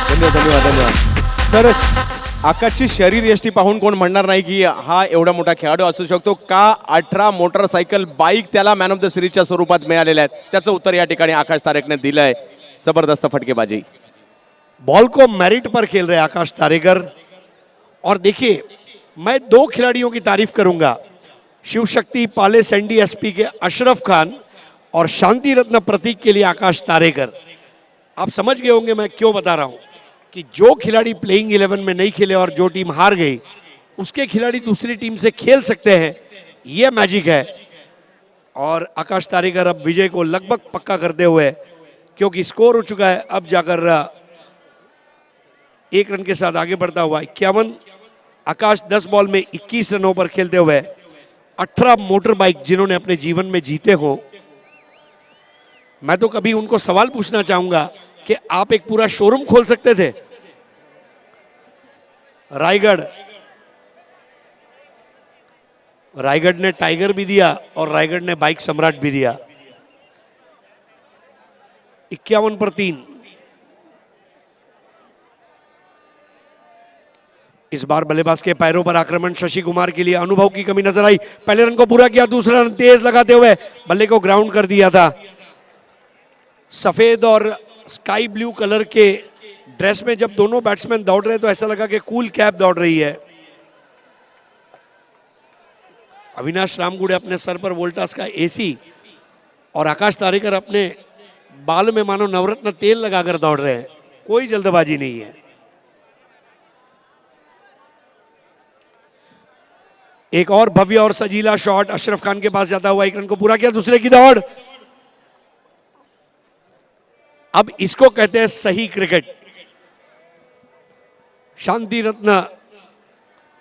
धन्यवाद धन्यवाद सर। आकाशची शरीर यष्टी पाहून कोण म्हणणार नाही की हा एवढा मोठा खेळाडू असू शकतो का? 18 मोटरसायकल बाईक त्याला मॅन ऑफ द सिरीजच्या स्वरूपात मिळालेल्या आहेत, त्याचं उत्तर या ठिकाणी आकाश तारेकने दिलंय। जबरदस्त फटकेबाजी। बॉल को मेरिट पर खेल रहे आकाश तारेकर। और देखिए, मैं 2 खिलाड़ियों की तारीफ करूंगा, शिव शक्ति पाले सैंडी एसपी के अशरफ खान और शांति रत्न प्रतीक के लिए आकाश तारेकर। आप समझ गए होंगे मैं क्यों बता रहा हूं कि जो खिलाड़ी प्लेइंग 11 में नहीं खेले और जो टीम हार गई उसके खिलाड़ी दूसरी टीम से खेल सकते हैं, यह मैजिक है। और आकाश तारेकर अब विजय को लगभग पक्का करते हुए, क्योंकि स्कोर हो चुका है, अब जाकर 1 रन के साथ आगे बढ़ता हुआ 51। आकाश 10 बॉल में 21 रनों पर खेलते हुए 18 मोटर बाइक जिन्होंने अपने जीवन में जीते हो, मैं तो कभी उनको सवाल पूछना चाहूंगा कि आप एक पूरा शोरूम खोल सकते थे। रायगढ़ ने टाइगर भी दिया और रायगढ़ ने बाइक सम्राट भी दिया। 51 पर 3। इस बार बल्लेबाज के पैरों पर आक्रमण शशि कुमार के लिए अनुभव की कमी नजर आई। पहले रन को पूरा किया, दूसरा रन तेज लगाते हुए बल्ले को ग्राउंड कर दिया था। सफेद और स्काई ब्लू कलर के ड्रेस में जब दोनों बैट्समैन दौड़ रहे तो ऐसा लगा कि कूल कैप दौड़ रही है। अविनाश रामगुड़े अपने सर पर वोल्टास का एसी और आकाश तारेकर अपने बाल में मानो नवरत्न तेल लगाकर दौड़ रहे हैं। कोई जल्दबाजी नहीं है। एक और भव्य और सजीला शॉट अशरफ खान के पास जाता हुआ 1 रन को पूरा किया, दूसरे की दौड़। अब इसको कहते हैं सही क्रिकेट। शांति रत्न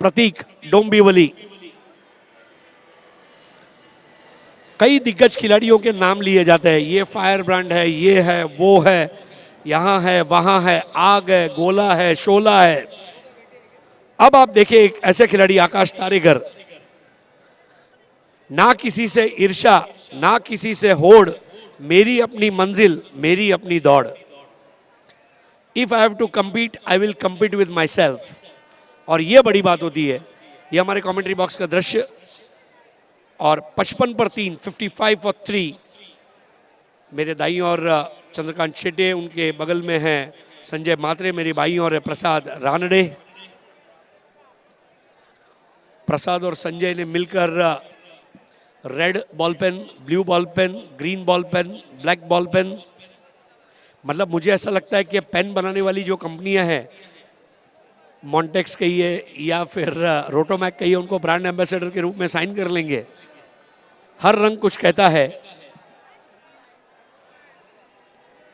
प्रतीक डोंबिवली, कई दिग्गज खिलाड़ियों के नाम लिए जाते हैं। ये फायर ब्रांड है, ये है, वो है, यहां है, वहां है, आग है, गोला है, शोला है। अब आप देखिए एक ऐसे खिलाड़ी आकाश तारेकर, ना किसी से ईर्ष्या, ना किसी से होड़, मेरी अपनी मंजिल, मेरी अपनी दौड़। If I have to compete, I will compete with my self. और यह बड़ी बात होती है। ये हमारे कमेंट्री बॉक्स का दृश्य। और 55 पर 3, 55 for 3। मेरे दाई और चंद्रकांत शेट्टे, उनके बगल में हैं संजय मात्रे मेरी बाई और है प्रसाद रानडे। प्रसाद और संजय ने मिलकर red ball pen, blue ball pen, green ball pen, black ball pen, मतलब मुझे ऐसा लगता है कि पेन बनाने वाली जो कंपनियां हैं, मॉन्टेक्स कहिए या फिर रोटोमैक कहिए, उनको ब्रांड एम्बेसडर के रूप में साइन कर लेंगे। हर रंग कुछ कहता है।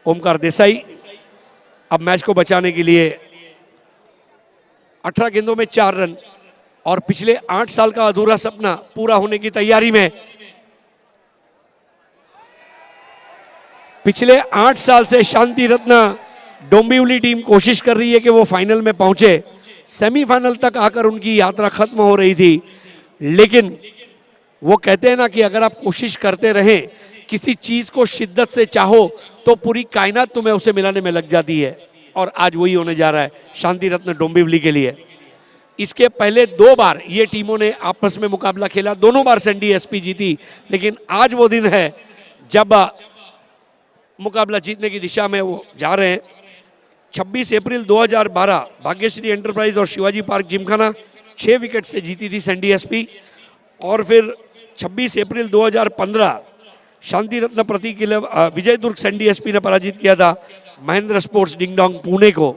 ओमकार देसाई अब मैच को बचाने के लिए 18 गेंदों में 4 रन और पिछले 8 साल का अधूरा सपना पूरा होने की तैयारी में। पिछले 8 साल से शांति रत्न डोंबिवली टीम कोशिश कर रही है कि वो फाइनल में पहुंचे। सेमीफाइनल तक आकर उनकी यात्रा खत्म हो रही थी, लेकिन वो कहते हैं ना कि अगर आप कोशिश करते रहें, किसी चीज को शिद्दत से चाहो तो पूरी कायनात तुम्हें उसे मिलाने में लग जाती है। और आज वही होने जा रहा है शांति रत्न डोंबिवली के लिए। इसके पहले 2 बार ये टीमों ने आपस में मुकाबला खेला, दोनों बार सैंडी एसपी जीती, लेकिन आज वो दिन है जब मुकाबला जीतने की दिशा में वो जा रहे हैं। 26 अप्रैल 2012 भाग्यश्री एंटरप्राइज और शिवाजी पार्क जिमखाना 6 विकेट से जीती थी सैंडी एसपी, और फिर 26 अप्रैल 2015 शांति रत्न प्रतीक विजय दुर्ग सैंडी एसपी ने पराजित किया था महेंद्र स्पोर्ट्स डिंगडोंग पुणे को।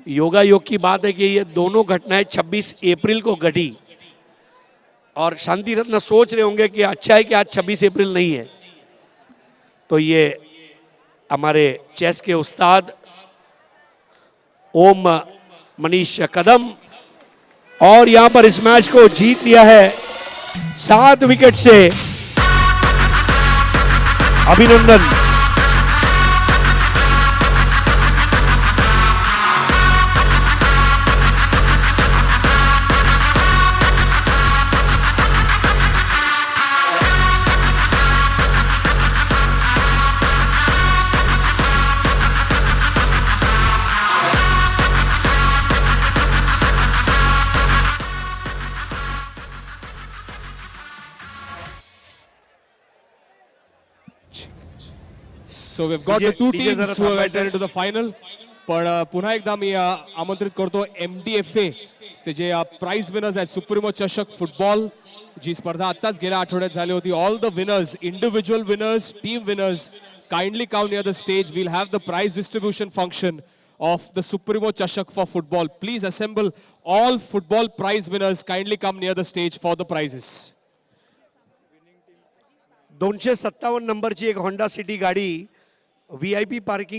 योगा योग की बात है कि ये दोनों घटनाएं 26 अप्रैल को घटी, और शांति रत्न सोच रहे होंगे कि अच्छा है कि आज 26 अप्रैल नहीं है। तो ये हमारे चेस के उस्ताद ओम मनीष कदम, और यहां पर इस मैच को जीत लिया है 7 विकेट से। अभिनंदन। So we've got the two DJ teams जरा who have थांबायचं. entered into the final. पण पुन्हा एकदा मी आमंत्रित करतो MDFA चे जे प्राइज विनर्स आहेत, सुप्रीमो चषक फुटबॉल जी स्पर्धा आताच गेल्या आठवड्यात झाली होती. All the winners, individual winners, team winners, kindly come near the stage. We'll have the prize distribution function of the Supremo Chashak for football. Please assemble all football prize winners. Kindly come near the stage for the prizes. 257 नंबरची एक Honda city गाडी VIP parking